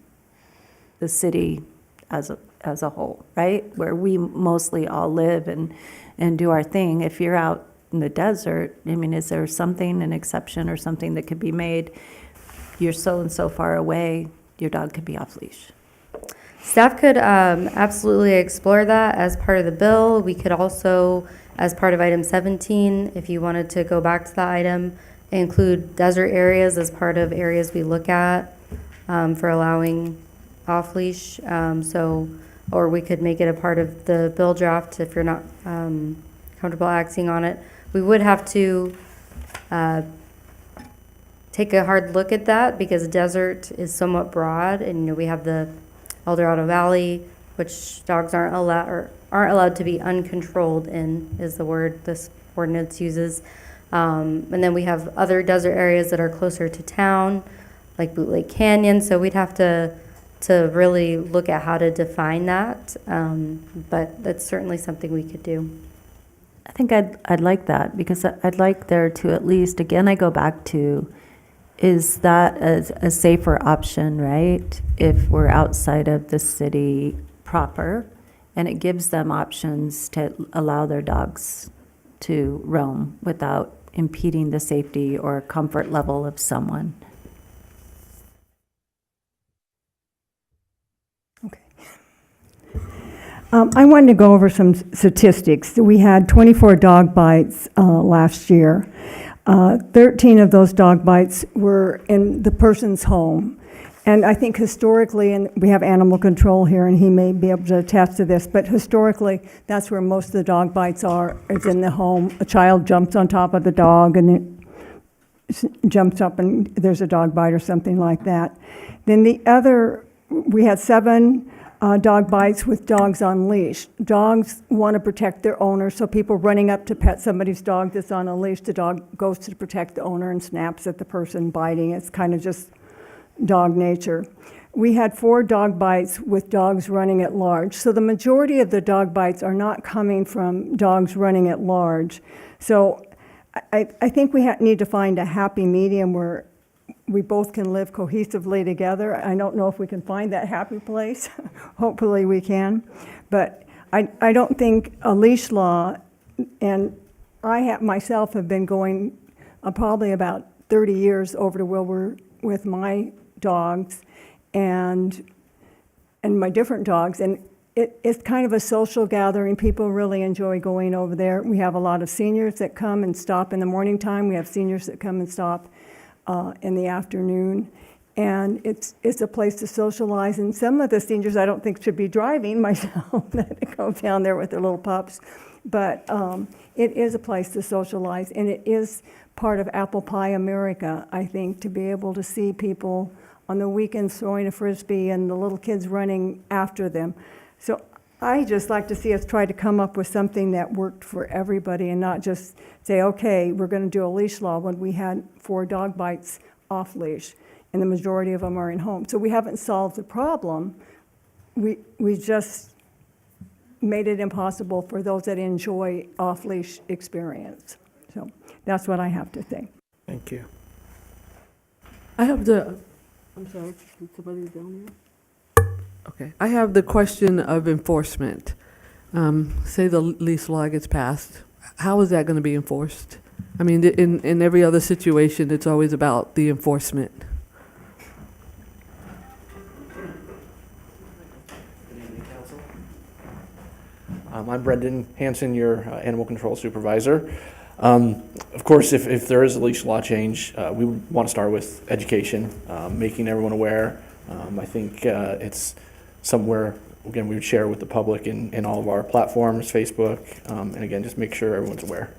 the city as as a whole, right? Where we mostly all live and do our thing. If you're out in the desert, I mean, is there something, an exception or something that could be made? You're so and so far away, your dog could be off leash. Staff could absolutely explore that as part of the bill. We could also, as part of item 17, if you wanted to go back to the item, include desert areas as part of areas we look at for allowing off-leash. Or we could make it a part of the bill draft if you're not comfortable acting on it. We would have to take a hard look at that because desert is somewhat broad, and we have the El Dorado Valley, which dogs aren't allowed to be uncontrolled in, is the word this ordinance uses. And then we have other desert areas that are closer to town, like Boot Lake Canyon. So we'd have to really look at how to define that. But that's certainly something we could do. I think I'd like that because I'd like there to at least, again, I go back to, is that a safer option, right? If we're outside of the city proper, and it gives them options to allow their dogs to roam without impeding the safety or comfort level of someone. I wanted to go over some statistics. We had 24 dog bites last year. 13 of those dog bites were in the person's home. And I think historically, and we have animal control here, and he may be able to attest to this, but historically, that's where most of the dog bites are, is in the home. A child jumps on top of the dog, and it jumps up, and there's a dog bite or something like that. Then we had 7 dog bites with dogs on leash. Dogs want to protect their owner, so people running up to pet somebody's dog that's on a leash, the dog goes to protect the owner and snaps at the person biting. It's kind of just dog nature. We had 4 dog bites with dogs running at large. So the majority of the dog bites are not coming from dogs running at large. So I think we need to find a happy medium where we both can live cohesively together. I don't know if we can find that happy place. Hopefully we can. But I don't think a leash law, and I myself have been going probably about 30 years over to Wilbur with my dogs and my different dogs, and it's kind of a social gathering. People really enjoy going over there. We have a lot of seniors that come and stop in the morning time. We have seniors that come and stop in the afternoon, and it's a place to socialize. And some of the seniors I don't think should be driving myself that go down there with their little pups, but it is a place to socialize, and it is part of Apple Pie America, I think, to be able to see people on the weekends throwing a Frisbee and the little kids running after them. So I just like to see us try to come up with something that worked for everybody and not just say, okay, we're going to do a leash law when we had 4 dog bites off leash, and the majority of them are in home. So we haven't solved the problem. We just made it impossible for those that enjoy off-leash experience. So that's what I have to say. Thank you. I'm sorry, somebody down here? Okay, I have the question of enforcement. Say the leash law gets passed, how is that going to be enforced? I mean, in every other situation, it's always about the enforcement. I'm Brendan Hansen, your animal control supervisor. Of course, if there is a leash law change, we want to start with education, making everyone aware. I think it's somewhere, again, we would share with the public in all of our platforms, Facebook, and again, just make sure everyone's aware.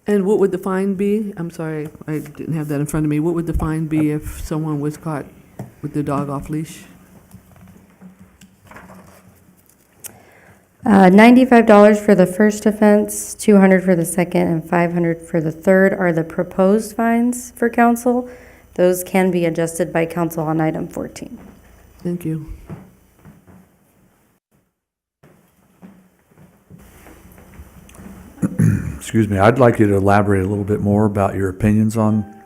And what would the fine be? I'm sorry, I didn't have that in front of me. What would the fine be if someone was caught with the dog off leash? $95 for the first offense, $200 for the second, and $500 for the third are the proposed fines for council. Those can be adjusted by council on item 14. Thank you. Excuse me, I'd like you to elaborate a little bit more about your opinions on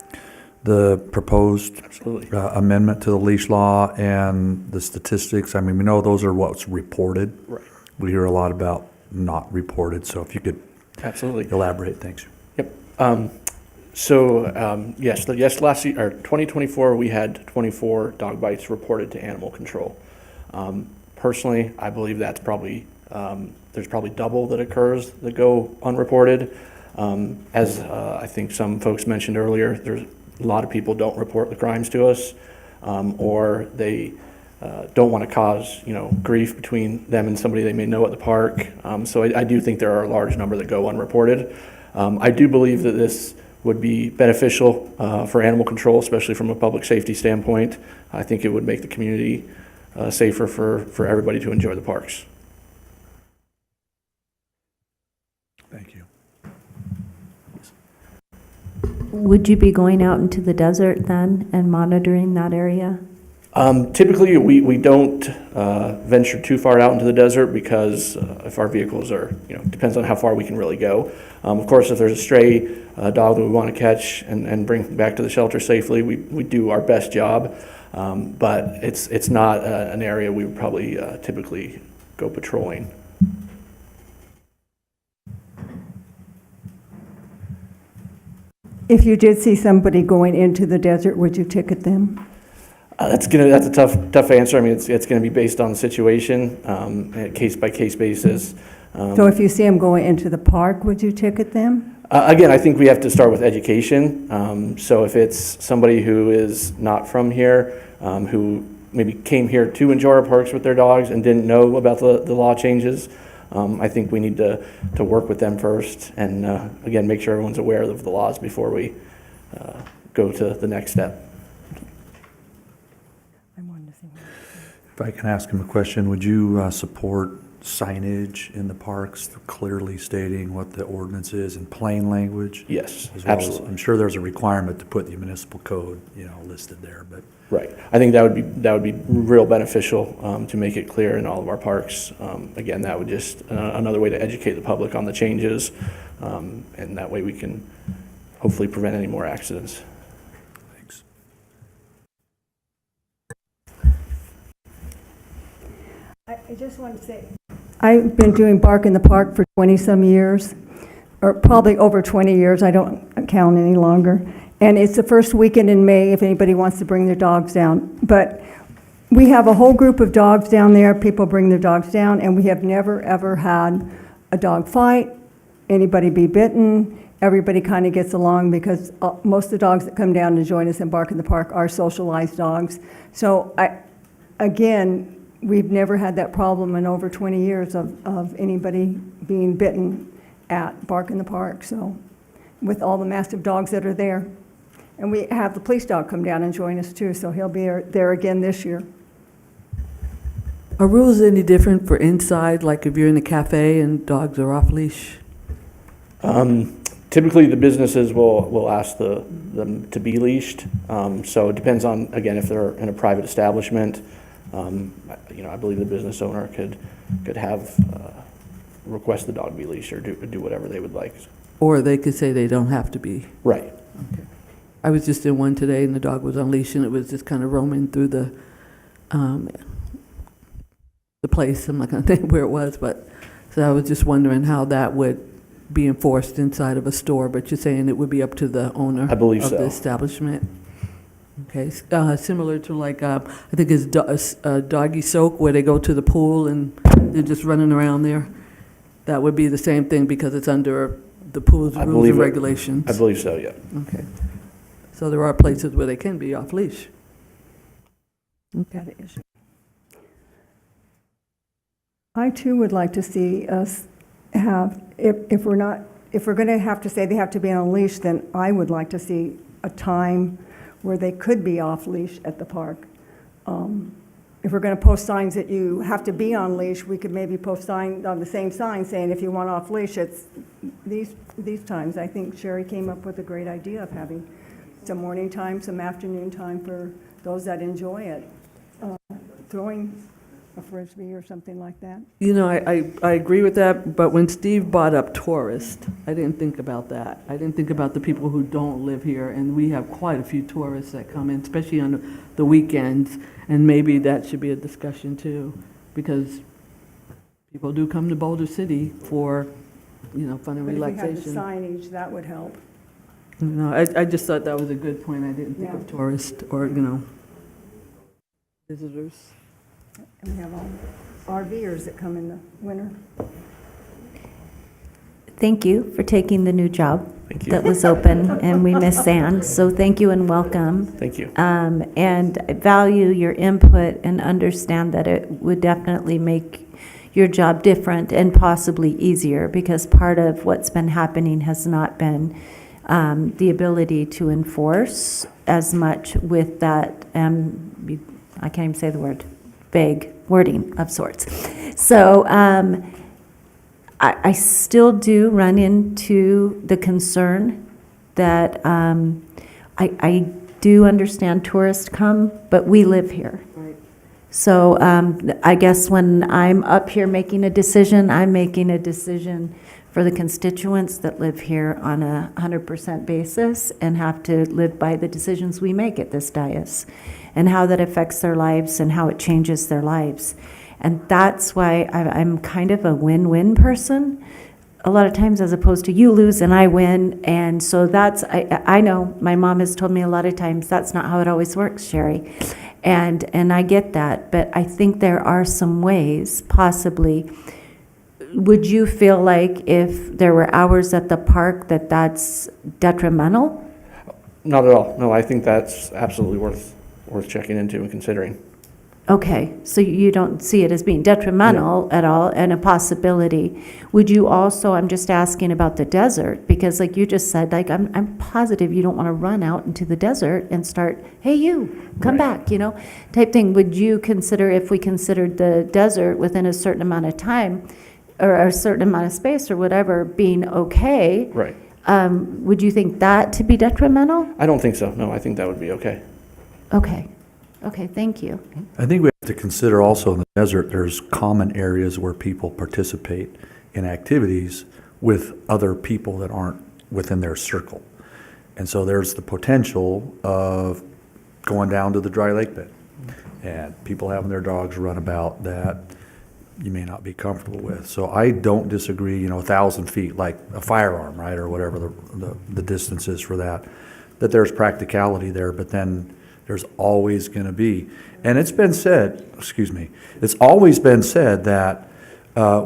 the proposed Absolutely. amendment to the leash law and the statistics? I mean, we know those are what's reported. Right. We hear a lot about not reported, so if you could Absolutely. elaborate, thanks. Yep. Yes, last year, or 2024, we had 24 dog bites reported to animal control. Personally, I believe that's probably, there's probably double that occurs that go unreported. As I think some folks mentioned earlier, there's a lot of people don't report the crimes to us, or they don't want to cause, grief between them and somebody they may know at the park. So I do think there are a large number that go unreported. I do believe that this would be beneficial for animal control, especially from a public safety standpoint. I think it would make the community safer for everybody to enjoy the parks. Thank you. Would you be going out into the desert then and monitoring that area? Typically, we don't venture too far out into the desert because if our vehicles are, depends on how far we can really go. Of course, if there's a stray dog that we want to catch and bring back to the shelter safely, we do our best job. But it's not an area we would probably typically go patrolling. If you did see somebody going into the desert, would you ticket them? That's a tough answer. I mean, it's going to be based on the situation, case by case basis. So if you see them going into the park, would you ticket them? Again, I think we have to start with education. So if it's somebody who is not from here, who maybe came here to enjoy our parks with their dogs and didn't know about the law changes, I think we need to work with them first and, again, make sure everyone's aware of the laws before we go to the next step. If I can ask him a question, would you support signage in the parks clearly stating what the ordinance is in plain language? Yes, As well as- absolutely. I'm sure there's a requirement to put the municipal code, listed there, but. Right. I think that would be real beneficial to make it clear in all of our parks. Again, that would just another way to educate the public on the changes, and that way we can hopefully prevent any more accidents. Thanks. I just want to say, I've been doing Bark in the Park for 20-some years, or probably over 20 years. I don't count any longer. And it's the first weekend in May if anybody wants to bring their dogs down. But we have a whole group of dogs down there. People bring their dogs down, and we have never, ever had a dog fight, anybody be bitten. Everybody kind of gets along because most of the dogs that come down to join us in Bark in the Park are socialized dogs. So again, we've never had that problem in over 20 years of anybody being bitten at Bark in the Park, so, with all the mastiff dogs that are there. And we have the police dog come down and join us too, so he'll be there again this year. Are rules any different for inside, like if you're in a cafe and dogs are off leash? Typically, the businesses will ask them to be leashed. So it depends on, again, if they're in a private establishment. I believe the business owner could have request the dog be leashed or do whatever they would like. Or they could say they don't have to be. Right. Okay. I was just in one today and the dog was unleashed and it was just kind of roaming through the place. I'm not going to think where it was, but so I was just wondering how that would be enforced inside of a store, but you're saying it would be up to the owner I believe of so. the establishment? Okay, similar to like, I think it's Doggy Soak, where they go to the pool and they're just running around there. That would be the same thing because it's under the pool's I rules believe and it- regulations. I believe so, yeah. Okay. So there are places where they can be off leash. Okay. I too would like to see us have, if we're going to have to say they have to be on a leash, then I would like to see a time where they could be off leash at the park. If we're going to post signs that you have to be on leash, we could maybe post signs on the same sign saying if you want off leash, it's these times. I think Sherry came up with a great idea of having some morning time, some afternoon time for those that enjoy it. Throwing a Frisbee or something like that? You know, I agree with that, but when Steve brought up tourists, I didn't think about that. I didn't think about the people who don't live here, and we have quite a few tourists that come in, especially on the weekends, and maybe that should be a discussion too, because people do come to Boulder City for, you know, fun and But if we had the relaxation. signage, that would help. You know, I just thought that was a good point. I didn't think of Yeah. tourists or, you know, visitors. And we have all RVers that come in the winter. Thank you for taking the new job Thank you. that was open, and we miss Ann, so thank you and welcome. Thank you. And I value your input and understand that it would definitely make your job different and possibly easier, because part of what's been happening has not been the ability to enforce as much with that, I can't even say the word, vague wording of sorts. So I still do run into the concern that I do understand tourists come, but we live here. Right. So I guess when I'm up here making a decision, I'm making a decision for the constituents that live here on a 100% basis and have to live by the decisions we make at this dais and how that affects their lives and how it changes their lives. And that's why I'm kind of a win-win person a lot of times, as opposed to you lose and I win. And so that's, I know my mom has told me a lot of times that's not how it always works, Sherry. And I get that, but I think there are some ways, possibly. Would you feel like if there were hours at the park that that's detrimental? Not at all. No, I think that's absolutely worth checking into and considering. Okay, so you don't see it as being detrimental at all and a possibility. Would you also, I'm just asking about the desert, because like you just said, like I'm positive you don't want to run out into the desert and start, hey you, come back, you know, type thing. Would you consider, if we considered the desert within a certain amount of time or a certain amount of space or whatever being okay? Right. Would you think that to be detrimental? I don't think so. No, I think that would be okay. Okay. Okay, thank you. I think we have to consider also in the desert, there's common areas where people participate in activities with other people that aren't within their circle. And so there's the potential of going down to the dry lake bed and people having their dogs run about that you may not be comfortable with. So I don't disagree, you know, 1,000 feet, like a firearm, right, or whatever the distance is for that there's practicality there, but then there's always going to be, and it's been said, it's always been said that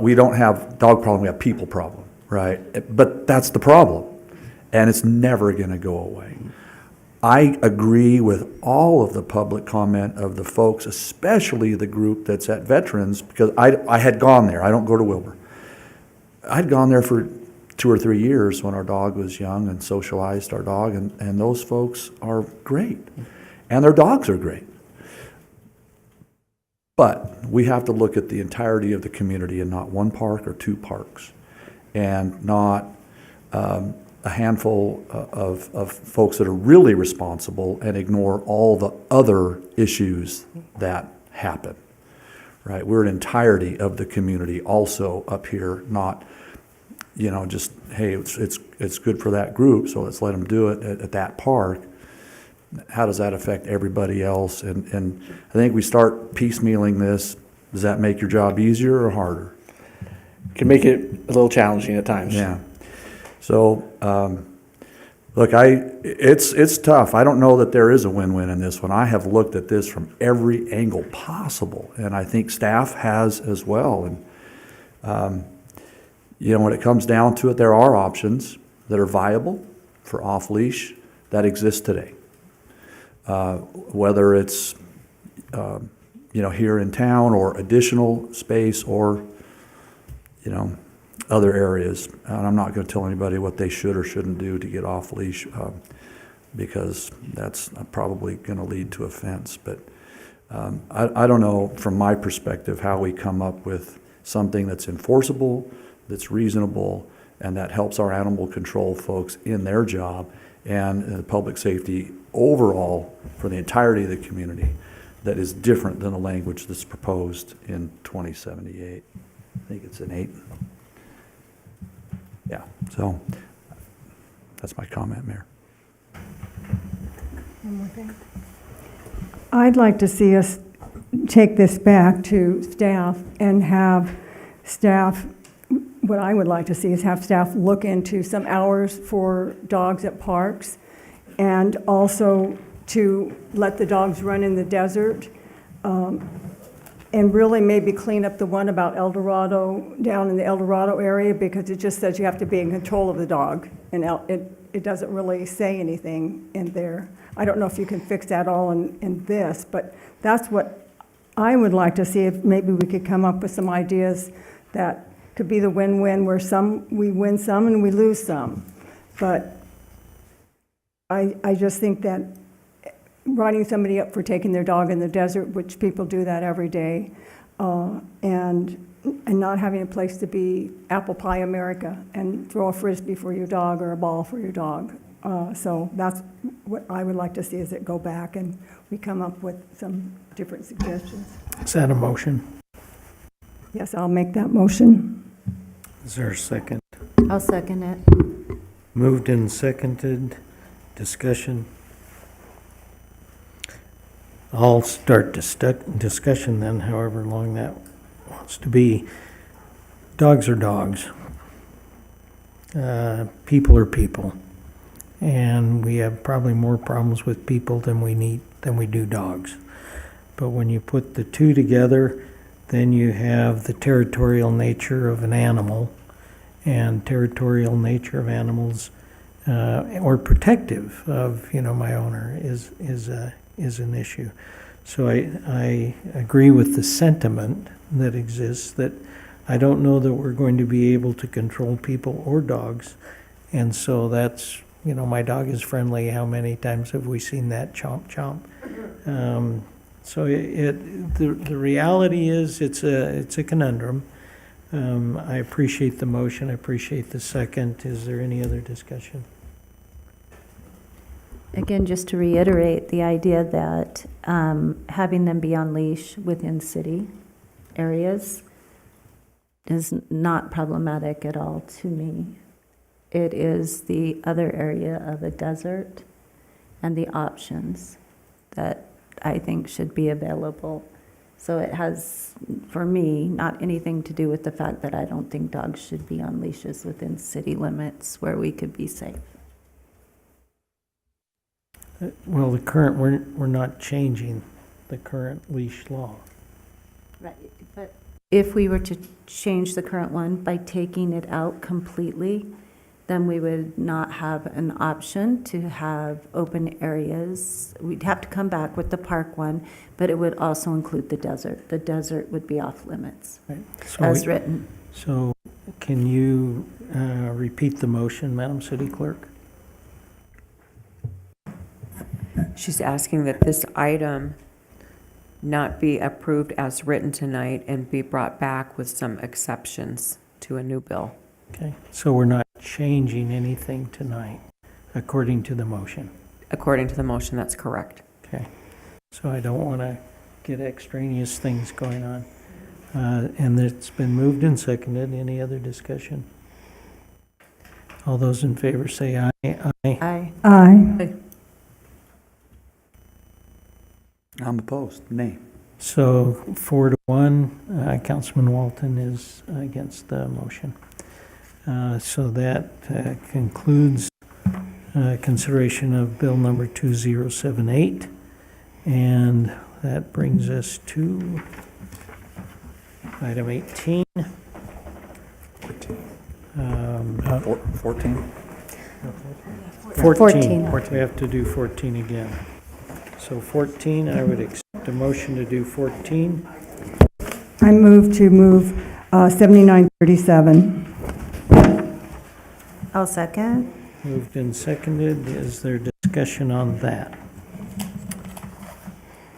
we don't have dog problem, we have people problem, right? But that's the problem, and it's never going to go away. I agree with all of the public comment of the folks, especially the group that's at Veterans, because I had gone there. I don't go to Wilbur. I'd gone there for 2 or 3 years when our dog was young and socialized our dog, and those folks are great. And their dogs are great. But we have to look at the entirety of the community and not one park or 2 parks, and not a handful of folks that are really responsible and ignore all the other issues that happen, right? We're an entirety of the community also up here, not, you know, just, hey, it's good for that group, so let's let them do it at that park. How does that affect everybody else? And I think we start piecemealing this. Does that make your job easier or harder? Can make it a little challenging at times. Yeah. So, look, it's tough. I don't know that there is a win-win in this one. I have looked at this from every angle possible, and I think staff has as well. And, you know, when it comes down to it, there are options that are viable for off-leash that exist today. Whether it's, you know, here in town or additional space or, you know, other areas. And I'm not going to tell anybody what they should or shouldn't do to get off leash because that's probably going to lead to offense. But I don't know from my perspective how we come up with something that's enforceable, that's reasonable, and that helps our animal control folks in their job and public safety overall for the entirety of the community, that is different than the language that's proposed in 2078. I think it's an 8. Yeah, so that's my comment, Mayor. I'd like to see us take this back to staff and have staff, what I would like to see is have staff look into some hours for dogs at parks, and also to let the dogs run in the desert, and really maybe clean up the one about El Dorado, down in the El Dorado area, because it just says you have to be in control of the dog, and it doesn't really say anything in there. I don't know if you can fix that all in this, but that's what I would like to see, if maybe we could come up with some ideas that could be the win-win, where we win some and we lose some. But I just think that writing somebody up for taking their dog in the desert, which people do that every day, and not having a place to be apple pie America and throw a Frisbee for your dog or a ball for your dog. So that's what I would like to see, is it go back and we come up with some different suggestions. Is that a motion? Yes, I'll make that motion. Is there a second? I'll second it. Moved and seconded. Discussion. I'll start discussion then, however long that wants to be. Dogs are dogs. People are people. And we have probably more problems with people than we do dogs. But when you put the two together, then you have the territorial nature of an animal, and territorial nature of animals, or protective of, my owner is an issue. So I agree with the sentiment that exists, that I don't know that we're going to be able to control people or dogs. And so that's, my dog is friendly. How many times have we seen that chomp chomp? So the reality is it's a conundrum. I appreciate the motion. I appreciate the second. Is there any other discussion? Again, just to reiterate the idea that having them be on leash within city areas is not problematic at all to me. It is the other area of a desert and the options that I think should be available. So it has, for me, not anything to do with the fact that I don't think dogs should be on leashes within city limits where we could be safe. Well, we're not changing the current leash law. Right, but if we were to change the current one by taking it out completely, then we would not have an option to have open areas. We'd have to come back with the park one, but it would also include the desert. The desert would be off limits, right. as written. So can you repeat the motion, Madam City Clerk? She's asking that this item not be approved as written tonight and be brought back with some exceptions to a new bill. Okay, so we're not changing anything tonight, according to the motion. According to the motion, that's correct. Okay, so I don't want to get extraneous things going on. And it's been moved and seconded. Any other discussion? All those in favor say aye. Aye. Aye. Aye. I'm opposed. Nay. So 4-1, Councilman Walton is against the motion. So that concludes consideration of bill number 2078. And that brings us to item 18. 14. 14. We have to do 14 again. So 14, I would accept a motion to do 14. I move to move 7937. I'll second. Moved and seconded. Is there discussion on that?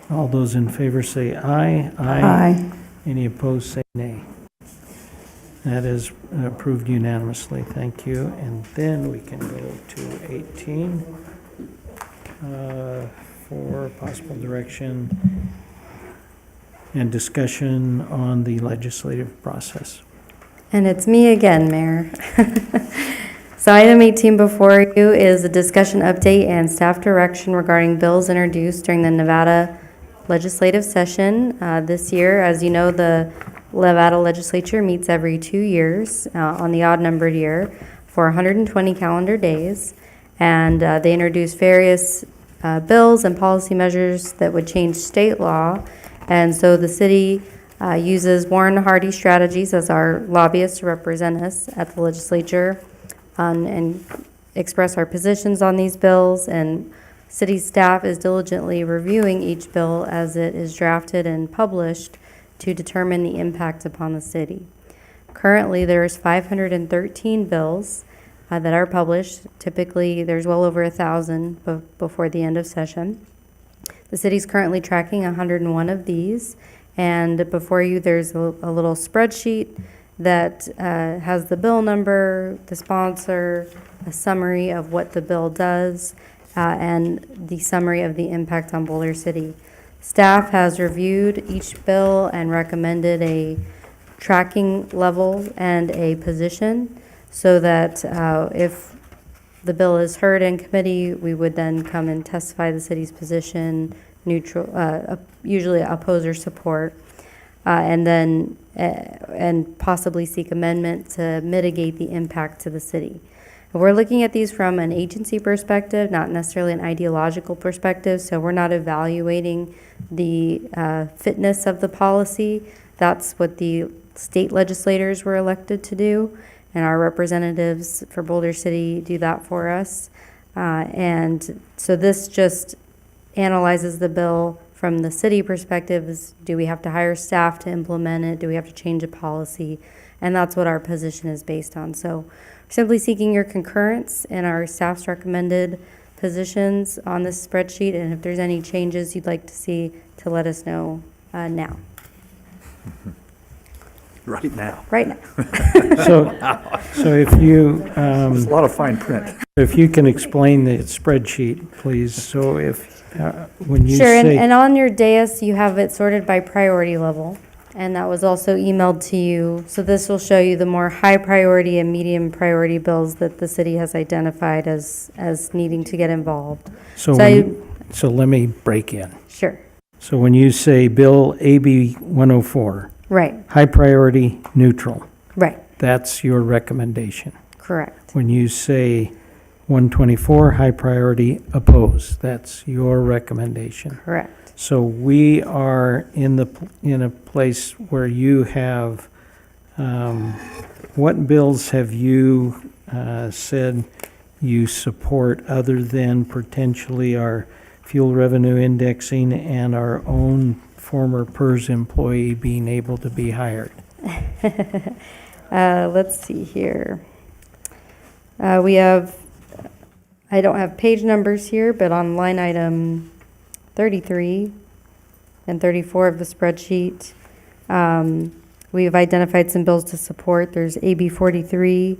All those in favor say aye. Aye. Any opposed say nay. That is approved unanimously. Thank you. And then we can go to 18 for possible direction and discussion on the legislative process. And it's me again, Mayor. So item 18 before you is a discussion update and staff direction regarding bills introduced during the Nevada legislative session. This year, as you know, the Nevada legislature meets every 2 years on the odd-numbered year for 120 calendar days, and they introduce various bills and policy measures that would change state law. And so the city uses Warren Hardy Strategies as our lobbyist to represent us at the legislature and express our positions on these bills. And city staff is diligently reviewing each bill as it is drafted and published to determine the impact upon the city. Currently, there's 513 bills that are published. Typically, there's well over 1,000 before the end of session. The city's currently tracking 101 of these, and before you, there's a little spreadsheet that has the bill number, the sponsor, a summary of what the bill does, and the summary of the impact on Boulder City. Staff has reviewed each bill and recommended a tracking level and a position so that if the bill is heard in committee, we would then come and testify the city's position, neutral, usually oppose or support, and then and possibly seek amendment to mitigate the impact to the city. We're looking at these from an agency perspective, not necessarily an ideological perspective, so we're not evaluating the fitness of the policy. That's what the state legislators were elected to do, and our representatives for Boulder City do that for us. And so this just analyzes the bill from the city perspective. Is, do we have to hire staff to implement it? Do we have to change a policy? And that's what our position is based on. So simply seeking your concurrence in our staff's recommended positions on this spreadsheet, and if there's any changes you'd like to see, to let us know now. Right now. Right now. So if you, There's a lot of fine print. if you can explain the spreadsheet, please. So if, when you Sure, say. and on your dais, you have it sorted by priority level, and that was also emailed to you. So this will show you the more high priority and medium priority bills that the city has identified as needing to get involved. So let me break in. Sure. So when you say Bill AB 104. Right. High priority, neutral. Right. That's your recommendation. Correct. When you say 124, high priority, oppose. That's your recommendation. Correct. So we are in a place where you have, what bills have you said you support other than potentially our fuel revenue indexing and our own former PERS employee being able to be hired? Let's see here. We have, I don't have page numbers here, but on line item 33 and 34 of the spreadsheet, we've identified some bills to support. There's AB 43,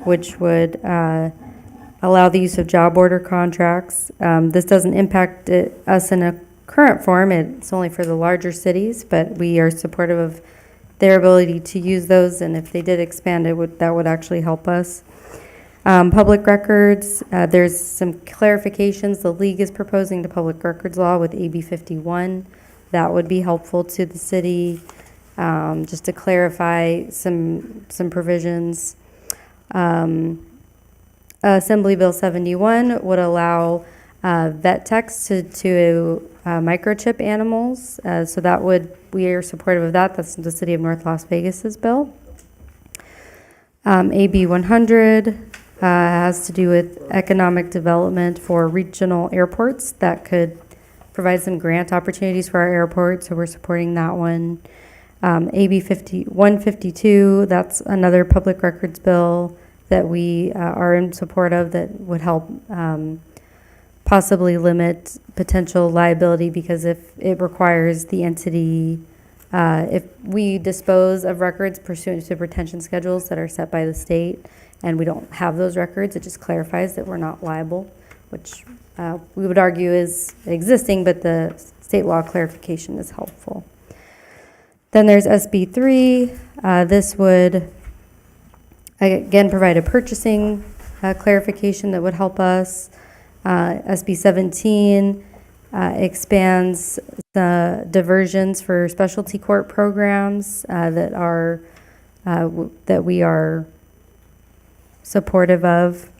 which would allow the use of job order contracts. This doesn't impact us in a current form. It's only for the larger cities, but we are supportive of their ability to use those, and if they did expand it, that would actually help us. Public records, there's some clarifications the league is proposing to public records law with AB 51. That would be helpful to the city, just to clarify some provisions. Assembly Bill 71 would allow vet techs to microchip animals. So that we are supportive of that. That's the City of North Las Vegas's bill. AB 100 has to do with economic development for regional airports that could provide some grant opportunities for our airports, so we're supporting that one. AB 152, that's another public records bill that we are in support of that would help possibly limit potential liability, because if it requires the entity, if we dispose of records pursuant to retention schedules that are set by the state and we don't have those records, it just clarifies that we're not liable, which we would argue is existing, but the state law clarification is helpful. Then there's SB 3. This would, again, provide a purchasing clarification that would help us. SB 17 expands the diversions for specialty court programs that we are supportive of.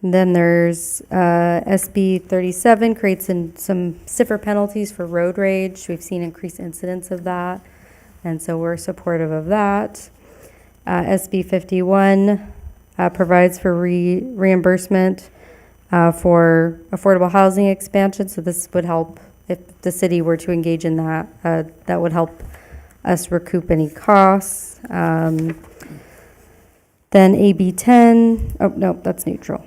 And then there's SB 37 creates some stiffer penalties for road rage. We've seen increased incidents of that, and so we're supportive of that. SB 51 provides for reimbursement for affordable housing expansion. So this would help if the city were to engage in that. That would help us recoup any costs. Then AB 10. Oh no, that's neutral.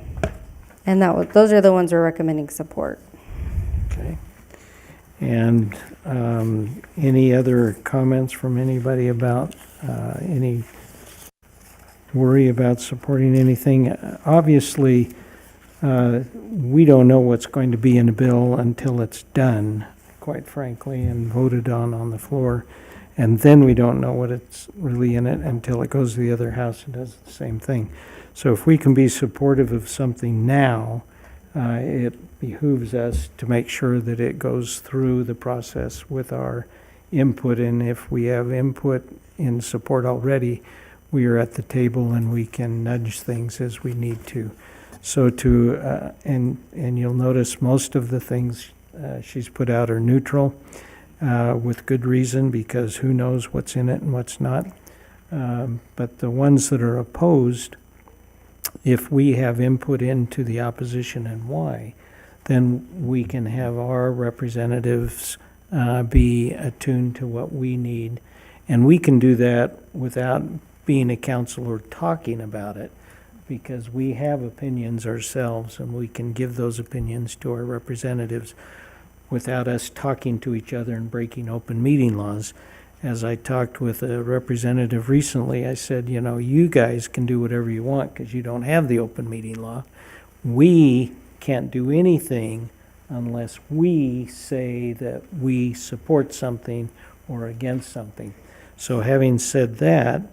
And those are the ones we're recommending support. Okay. And any other comments from anybody about any worry about supporting anything? Obviously, we don't know what's going to be in a bill until it's done, quite frankly, and voted on the floor. And then we don't know what it's really in it until it goes to the other house and does the same thing. So if we can be supportive of something now, it behooves us to make sure that it goes through the process with our input. And if we have input in support already, we are at the table and we can nudge things as we need to. So and you'll notice most of the things she's put out are neutral, with good reason, because who knows what's in it and what's not. But the ones that are opposed, if we have input into the opposition and why, then we can have our representatives be attuned to what we need. And we can do that without being a council or talking about it, because we have opinions ourselves and we can give those opinions to our representatives without us talking to each other and breaking open meeting laws. As I talked with a representative recently, I said, you guys can do whatever you want because you don't have the open meeting law. We can't do anything unless we say that we support something or against something. So having said that,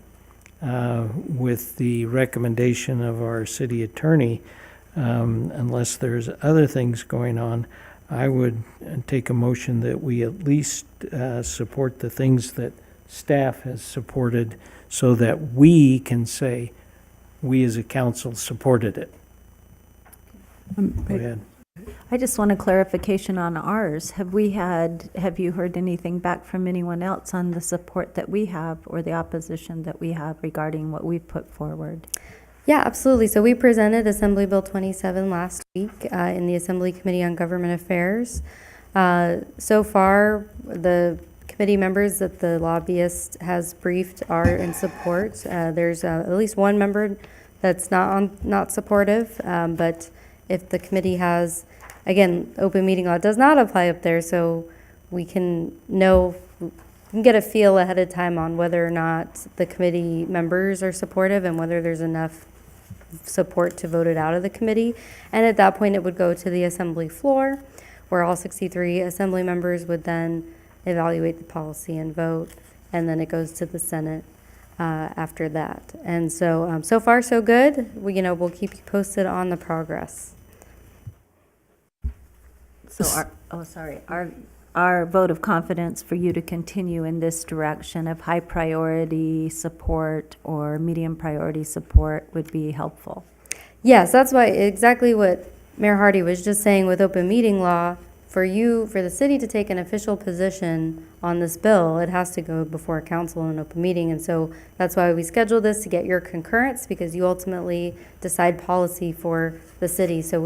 with the recommendation of our city attorney, unless there's other things going on, I would take a motion that we at least support the things that staff has supported so that we can say we as a council supported it. Go ahead. I just want a clarification on ours. Have you heard anything back from anyone else on the support that we have or the opposition that we have regarding what we've put forward? Yeah, absolutely. So we presented Assembly Bill 27 last week in the Assembly Committee on Government Affairs. So far, the committee members that the lobbyist has briefed are in support. There's at least one member that's not supportive, but if the committee has, again, open meeting law does not apply up there, so we can get a feel ahead of time on whether or not the committee members are supportive and whether there's enough support to vote it out of the committee. And at that point, it would go to the assembly floor, where all 63 assembly members would then evaluate the policy and vote, and then it goes to the Senate after that. And so, so far so good. We'll keep you posted on the progress. So our vote of confidence for you to continue in this direction of high priority support or medium priority support would be helpful. Yes, that's why exactly what Mayor Hardy was just saying with open meeting law. For the city to take an official position on this bill, it has to go before council in an open meeting. And so that's why we scheduled this, to get your concurrence, because you ultimately decide policy for the city. So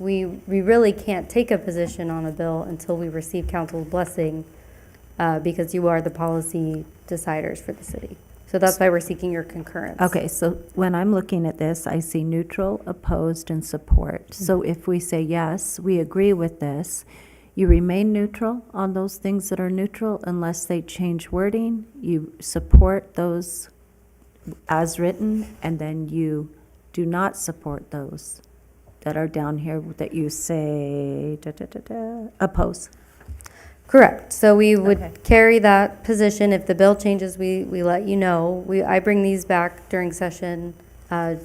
we really can't take a position on a bill until we receive council's blessing, because you are the policy deciders for the city. So that's why we're seeking your concurrence. Okay, so when I'm looking at this, I see neutral, opposed, and support. So if we say yes, we agree with this, you remain neutral on those things that are neutral unless they change wording. You support those as written, and then you do not support those that are down here that you say oppose? Correct. So we would Okay. carry that position. If the bill changes, we let you know. I bring these back during session,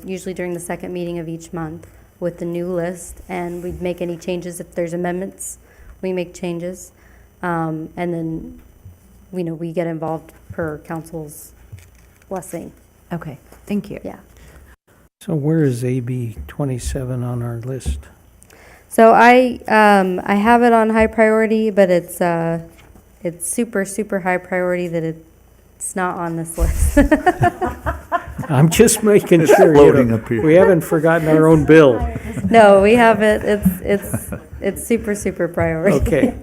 usually during the second meeting of each month with the new list, and we'd make any changes. If there's amendments, we make changes. And then, we get involved per council's blessing. Okay, thank you. Yeah. So where is AB 27 on our list? So I have it on high priority, but it's super, super high priority that it's not on this list. I'm just making It's sure, floating up here. we haven't forgotten our own bill. No, we have it. It's super, super priority. Okay.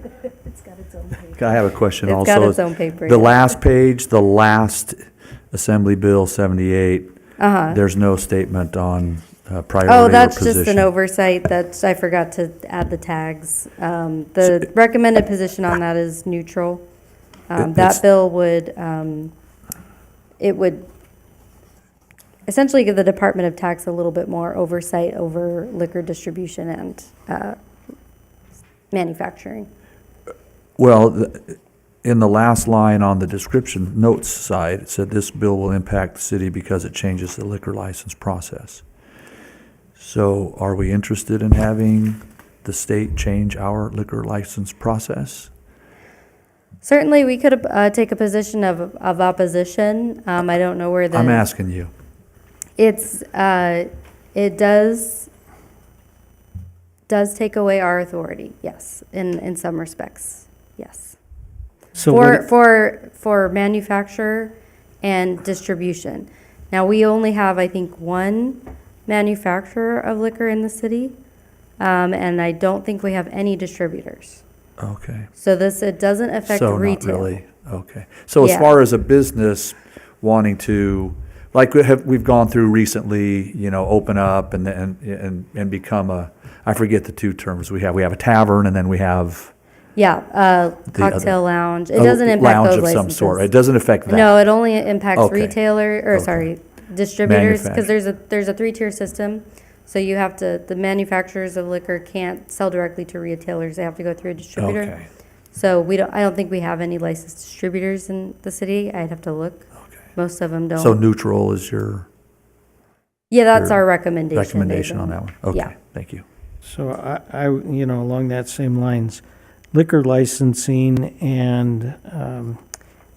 I have a question It's also. got its own paper, The yeah. last page, the last Assembly Bill 78, Uh-huh. there's no statement on priority Oh, or that's position. just an oversight that I forgot to add the tags. The recommended position on that is neutral. It's- That bill would, it would essentially give the Department of Tax a little bit more oversight over liquor distribution and manufacturing. Well, in the last line on the description notes side, it said this bill will impact the city because it changes the liquor license process. So are we interested in having the state change our liquor license process? Certainly, we could take a position of opposition. I don't know where the. I'm asking you. It's, it does take away our authority, yes, in some respects, yes. So For manufacture and distribution. Now, we only have, I think, one manufacturer of liquor in the city, and I don't think we have any distributors. Okay. So it doesn't affect So retail. not really, okay. So as Yeah. far as a business wanting to, like we've gone through recently, open up and become I forget the two terms we have. We have a tavern and then we have. Yeah, The cocktail other- lounge. It doesn't impact those Lounge of some sort. licenses. It doesn't affect that. No, it only impacts Okay. distributors, because Manufacturer. there's a three-tier system. So you have to, the manufacturers of liquor can't sell directly to retailers. They have to go through a distributor. Okay. So I don't think we have any licensed distributors in the city. I'd have to look. Most of them don't. So neutral is your. Yeah, that's your our recommendation. Recommendation on that one. Okay, Yeah. thank you. So I, along that same lines, liquor licensing and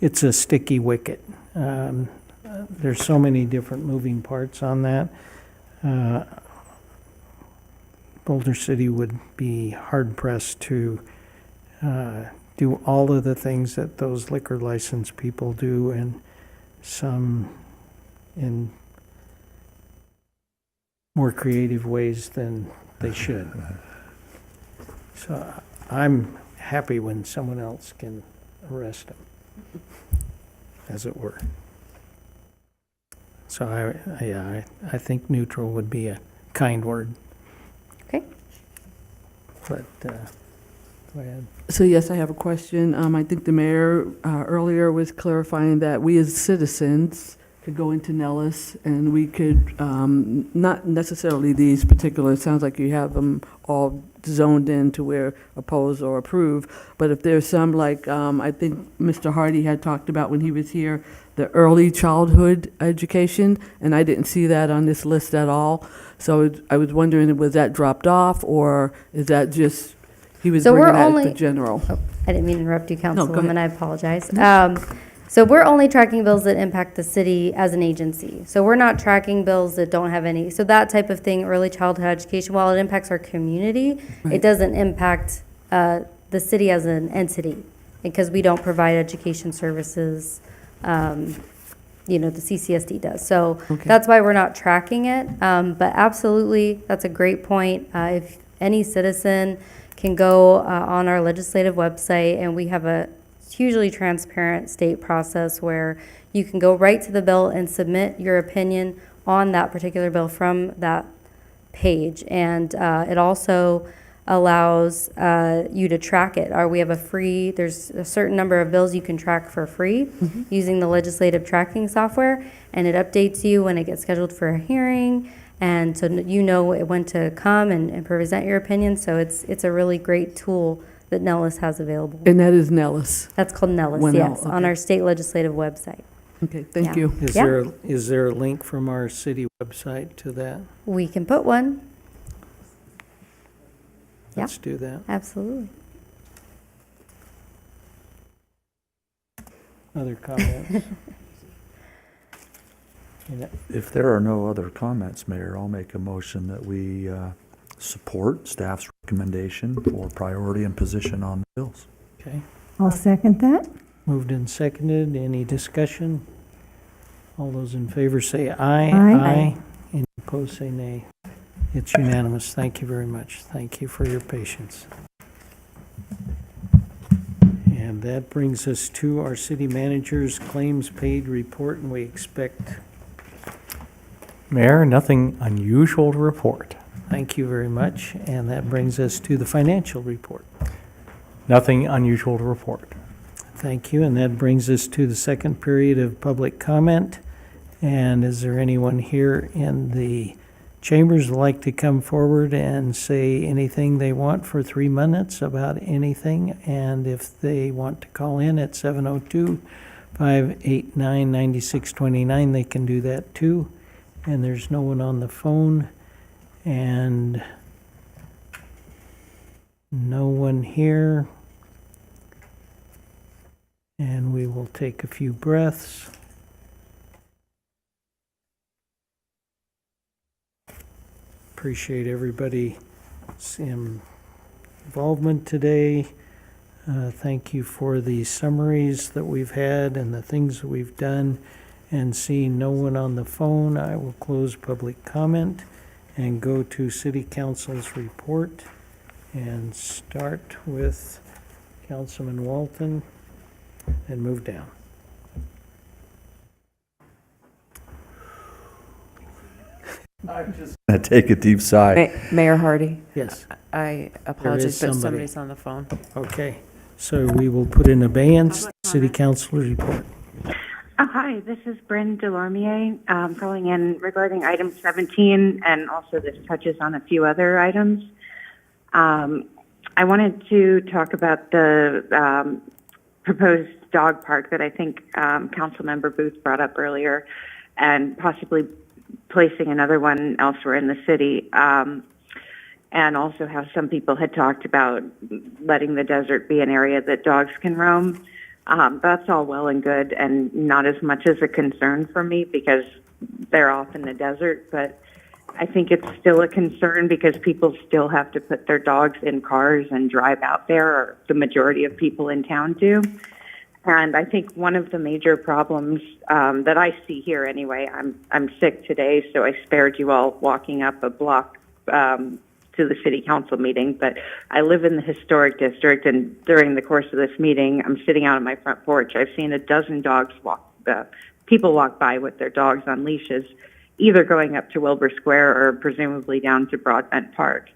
it's a sticky wicket. There's so many different moving parts on that. Boulder City would be hard pressed to do all of the things that those liquor license people do, and some in more creative ways than they should. So I'm happy when someone else can arrest them, as it were. So I think neutral would be a kind word. Okay. But, go ahead. So yes, I have a question. I think the mayor earlier was clarifying that we as citizens could go into Nellis and we could, not necessarily these particular, it sounds like you have them all zoned in to where oppose or approve, but if there's some like, I think Mr. Hardy had talked about when he was here, the early childhood education, and I didn't see that on this list at all. So I was wondering, was that dropped off or is that just, he was So bringing we're that only- for general? Oh, I didn't mean to interrupt you, go ahead. Councilwoman, I apologize. So we're only tracking bills that impact the city as an agency. So we're not tracking bills that don't have any, so that type of thing, early childhood education, while it impacts our community, Right. it doesn't impact the city as an entity, because we don't provide education services, the CCSD does. So Okay. that's why we're not tracking it. But absolutely, that's a great point. If any citizen can go on our legislative website, and we have a hugely transparent state process where you can go right to the bill and submit your opinion on that particular bill from that page. And it also allows you to track it. Or we have there's a certain number of bills you can track for free using the legislative tracking software, and it updates you when it gets scheduled for a hearing, And so you know when to come and present your opinion. So it's a really great tool that Nellis has available. And that is Nellis. That's called Nellis, One L, yes, on okay. our state legislative website. Okay, thank Yeah. you. Is there a link from our city website to that? We can put one. Let's do that. Absolutely. Other comments? If there are no other comments, Mayor, I'll make a motion that we support staff's recommendation for priority and position on the bills. Okay. I'll second that. Moved and seconded. Any discussion? All those in favor say aye. Aye. Any opposed say nay. It's unanimous. Thank you very much. Thank you for your patience. And that brings us to our city manager's claims paid report, and we expect. Mayor, nothing unusual to report. Thank you very much. And that brings us to the financial report. Nothing unusual to report. Thank you. And that brings us to the second period of public comment. And is there anyone here in the chambers who'd like to come forward and say anything they want for 3 minutes about anything? And if they want to call in at 702-589-9629, they can do that too. And there's no one on the phone and no one here. And we will take a few breaths. Appreciate everybody's involvement today. Thank you for the summaries that we've had and the things that we've done. And seeing no one on the phone, I will close public comment and go to City Council's report and start with Councilman Walton and move down. I'm just going to take a deep sigh. Mayor Hardy? Yes. I apologize, but somebody. somebody's on the phone. Okay, so we will put in abeyance City Council's report. Hi, this is Bryn Delormier, calling in regarding item 17, and also this touches on a few other items. I wanted to talk about the proposed dog park that I think Councilmember Booth brought up earlier, and possibly placing another one elsewhere in the city. And also how some people had talked about letting the desert be an area that dogs can roam. That's all well and good and not as much as a concern for me because they're off in the desert, but I think it's still a concern because people still have to put their dogs in cars and drive out there, or the majority of people in town do. And I think one of the major problems that I see here anyway, I'm sick today, so I spared you all walking up a block to the city council meeting, but I live in the historic district, and during the course of this meeting, I'm sitting out on my front porch. I've seen a dozen dogs people walk by with their dogs on leashes, either going up to Wilbur Square or presumably down to Broadbent Park.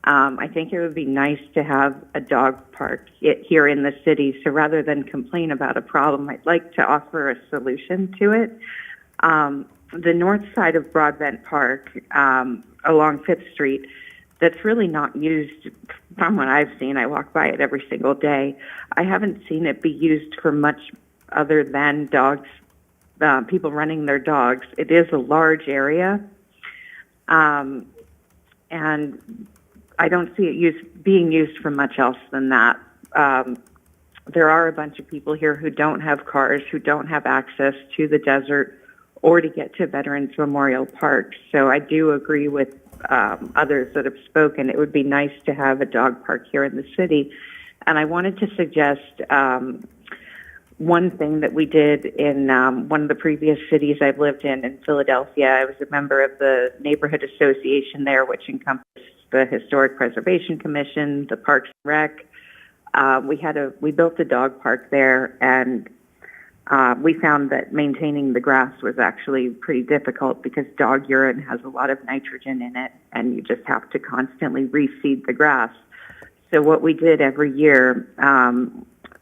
I think it would be nice to have a dog park here in the city, so rather than complain about a problem, I'd like to offer a solution to it. The north side of Broadbent Park, along 5th Street, that's really not used from what I've seen. I walk by it every single day. I haven't seen it be used for much other than dogs, people running their dogs. It is a large area, and I don't see it being used for much else than that. There are a bunch of people here who don't have cars, who don't have access to the desert or to get to Veterans Memorial Park. So I do agree with others that have spoken. It would be nice to have a dog park here in the city. And I wanted to suggest one thing that we did in one of the previous cities I've lived in Philadelphia. I was a member of the neighborhood association there, which encompassed the Historic Preservation Commission, the Parks and Rec. We built a dog park there, and we found that maintaining the grass was actually pretty difficult because dog urine has a lot of nitrogen in it, and you just have to constantly reseed the grass. So what we did every year,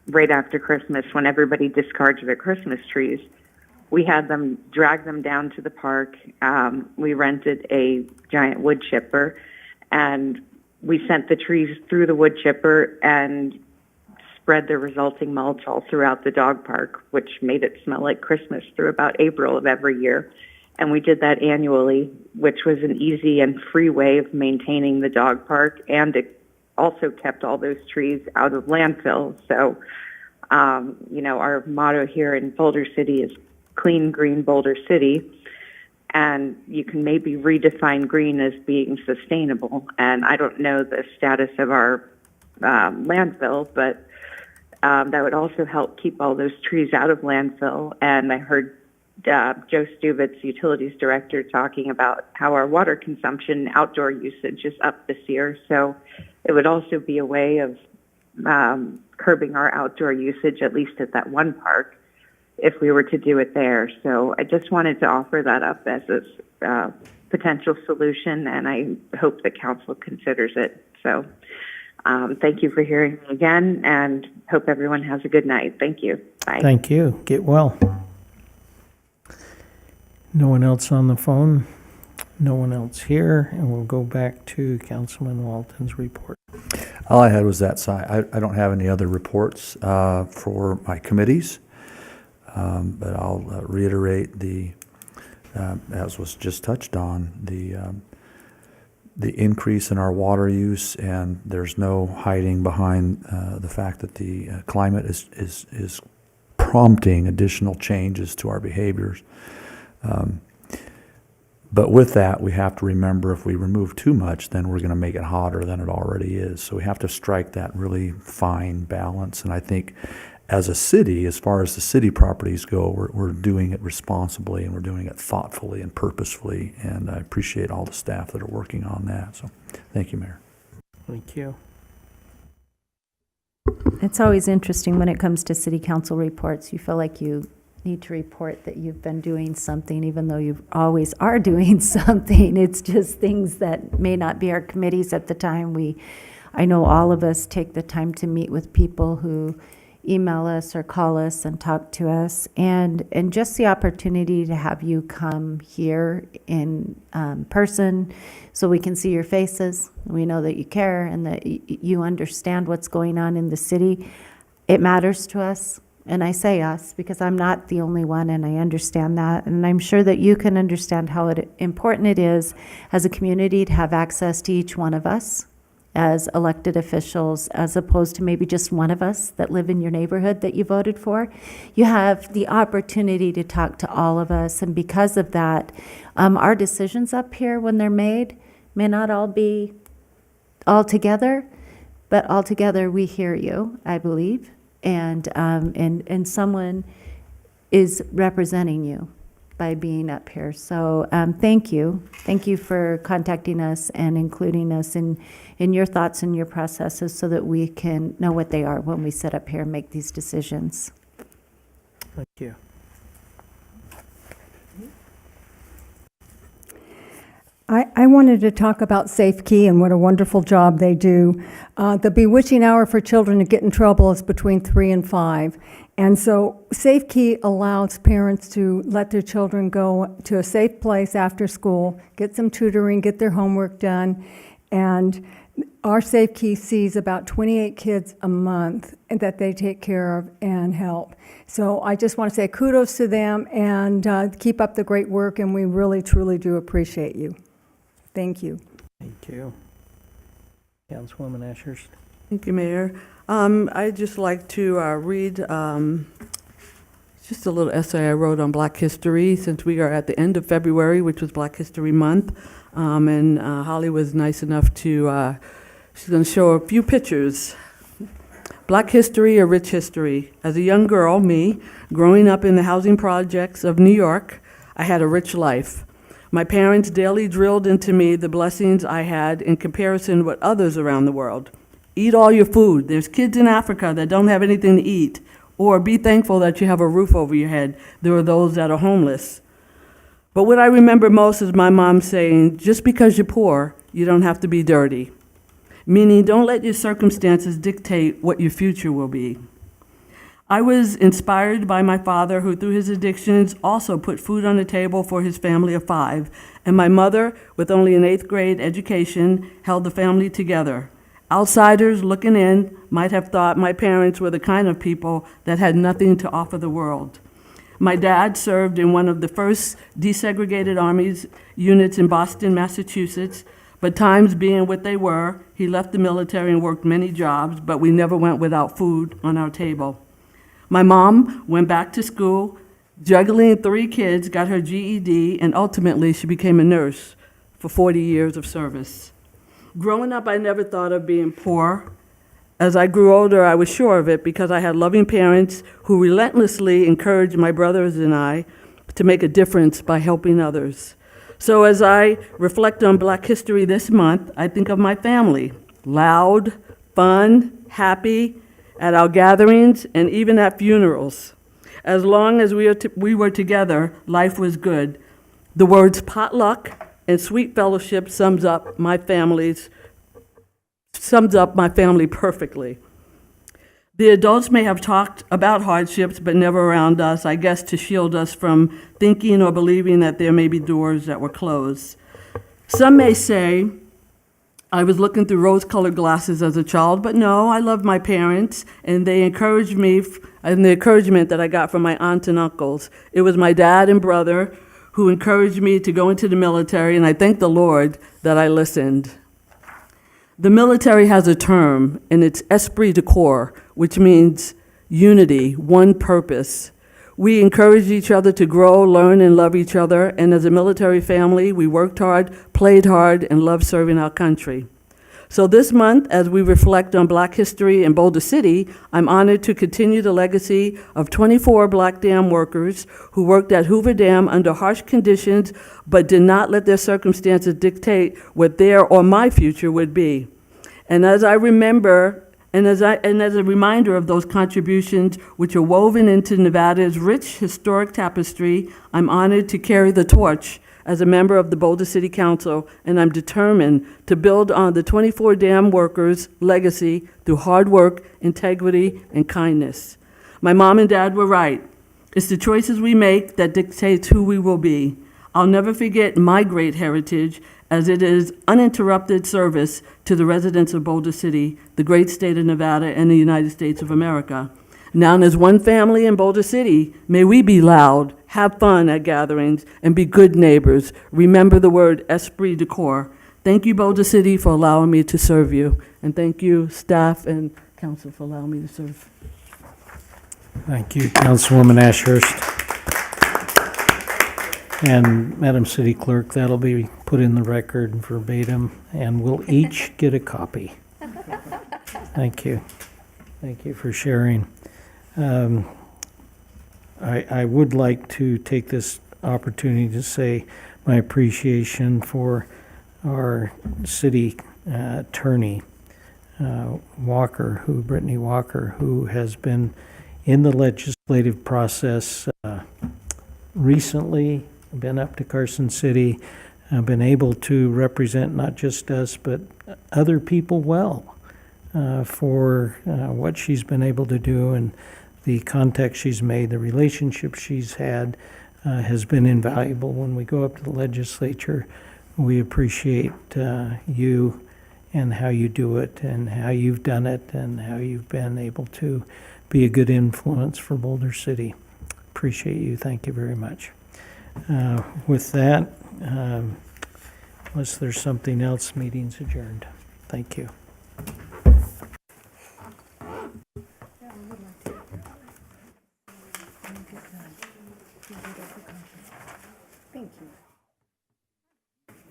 right after Christmas, when everybody discards their Christmas trees, we had them drag them down to the park. We rented a giant wood chipper, and we sent the trees through the wood chipper and spread the resulting mulch all throughout the dog park, which made it smell like Christmas through about April of every year. And we did that annually, which was an easy and free way of maintaining the dog park, and it also kept all those trees out of landfill. So, our motto here in Boulder City is Clean Green Boulder City, and you can maybe redefine green as being sustainable. And I don't know the status of our landfill, but that would also help keep all those trees out of landfill. And I heard Joe Stubitz, Utilities Director, talking about how our water consumption, outdoor usage is up this year. So it would also be a way of curbing our outdoor usage, at least at that one park, if we were to do it there. So I just wanted to offer that up as a potential solution, and I hope the council considers it. So thank you for hearing me again, and hope everyone has a good night. Thank you. Bye. Thank you. Get well. No one else on the phone? No one else here, and we'll go back to Councilman Walton's report. All I had was that side. I don't have any other reports for my committees, but I'll reiterate as was just touched on, the increase in our water use, and there's no hiding behind the fact that the climate is prompting additional changes to our behaviors. But with that, we have to remember if we remove too much, then we're going to make it hotter than it already is. So we have to strike that really fine balance. And I think as a city, as far as the city properties go, we're doing it responsibly, and we're doing it thoughtfully and purposefully. And I appreciate all the staff that are working on that. So thank you, Mayor. Thank you. It's always interesting when it comes to city council reports. You feel like you need to report that you've been doing something, even though you always are doing something. It's just things that may not be our committees at the time. I know all of us take the time to meet with people who email us or call us and talk to us, and just the opportunity to have you come here in person so we can see your faces. We know that you care and that you understand what's going on in the city. It matters to us. And I say us because I'm not the only one, and I understand that. And I'm sure that you can understand how important it is as a community to have access to each one of us as elected officials, as opposed to maybe just one of us that live in your neighborhood that you voted for. You have the opportunity to talk to all of us. And because of that, our decisions up here, when they're made, may not all be all together, but all together we hear you, I believe. And someone is representing you by being up here. So thank you. Thank you for contacting us and including us in your thoughts and your processes so that we can know what they are when we sit up here and make these decisions. Thank you. I wanted to talk about Safe Key and what a wonderful job they do. The bewitching hour for children to get in trouble is between 3 and 5. And so Safe Key allows parents to let their children go to a safe place after school, get some tutoring, get their homework done. And our Safe Key sees about 28 kids a month that they take care of and help. So I just want to say kudos to them, and keep up the great work, and we really, truly do appreciate you. Thank you. Thank you. Councilwoman Ashurst. Thank you, Mayor. I'd just like to read just a little essay I wrote on Black history, since we are at the end of February, which was Black History Month. And Holly was nice enough to, she's going to show a few pictures. Black history, a rich history. As a young girl, me, growing up in the housing projects of New York, I had a rich life. My parents daily drilled into me the blessings I had in comparison with others around the world. Eat all your food. There's kids in Africa that don't have anything to eat. Or be thankful that you have a roof over your head. There are those that are homeless. But what I remember most is my mom saying, just because you're poor, you don't have to be dirty. Meaning, don't let your circumstances dictate what your future will be. I was inspired by my father, who through his addictions also put food on the table for his family of 5, and my mother, with only an 8th grade education, held the family together. Outsiders looking in might have thought my parents were the kind of people that had nothing to offer the world. My dad served in one of the first desegregated Army's units in Boston, Massachusetts, but times being what they were, he left the military and worked many jobs, but we never went without food on our table. My mom went back to school, juggling 3 kids, got her GED, and ultimately she became a nurse for 40 years of service. Growing up, I never thought of being poor. As I grew older, I was sure of it because I had loving parents who relentlessly encouraged my brothers and I to make a difference by helping others. So as I reflect on Black History this month, I think of my family, loud, fun, happy, at our gatherings and even at funerals. As long as we were together, life was good. The words potluck and sweet fellowship sums up my family perfectly. The adults may have talked about hardships, but never around us, I guess to shield us from thinking or believing that there may be doors that were closed. Some may say I was looking through rose-colored glasses as a child, but no, I loved my parents, and they encouraged me, and the encouragement that I got from my aunts and uncles. It was my dad and brother who encouraged me to go into the military, and I thank the Lord that I listened. The military has a term, and it's esprit de corps, which means unity, one purpose. We encouraged each other to grow, learn, and love each other, and as a military family, we worked hard, played hard, and loved serving our country. So this month, as we reflect on Black history in Boulder City, I'm honored to continue the legacy of 24 Black dam workers who worked at Hoover Dam under harsh conditions, but did not let their circumstances dictate what their or my future would be. And as I remember, and as a reminder of those contributions which are woven into Nevada's rich historic tapestry, I'm honored to carry the torch as a member of the Boulder City Council, and I'm determined to build on the 24 dam workers' legacy through hard work, integrity, and kindness. My mom and dad were right. It's the choices we make that dictates who we will be. I'll never forget my great heritage, as it is uninterrupted service to the residents of Boulder City, the great state of Nevada, and the United States of America. Now, as one family in Boulder City, may we be loud, have fun at gatherings, and be good neighbors. Remember the word esprit de corps. Thank you, Boulder City, for allowing me to serve you. And thank you, staff and council, for allowing me to serve. Thank you, Councilwoman Ashurst. And Madam City Clerk, that'll be put in the record verbatim, and we'll each get a copy. Thank you. Thank you for sharing. I would like to take this opportunity to say my appreciation for our city attorney, Brittany Walker, who has been in the legislative process recently, been up to Carson City, been able to represent not just us, but other people well for what she's been able to do, and the contact she's made, the relationship she's had has been invaluable. When we go up to the legislature, we appreciate you and how you do it and how you've done it and how you've been able to be a good influence for Boulder City. Appreciate you. Thank you very much. With that, unless there's something else, meeting's adjourned. Thank you.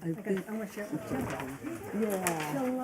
I want to share it with you. Yeah.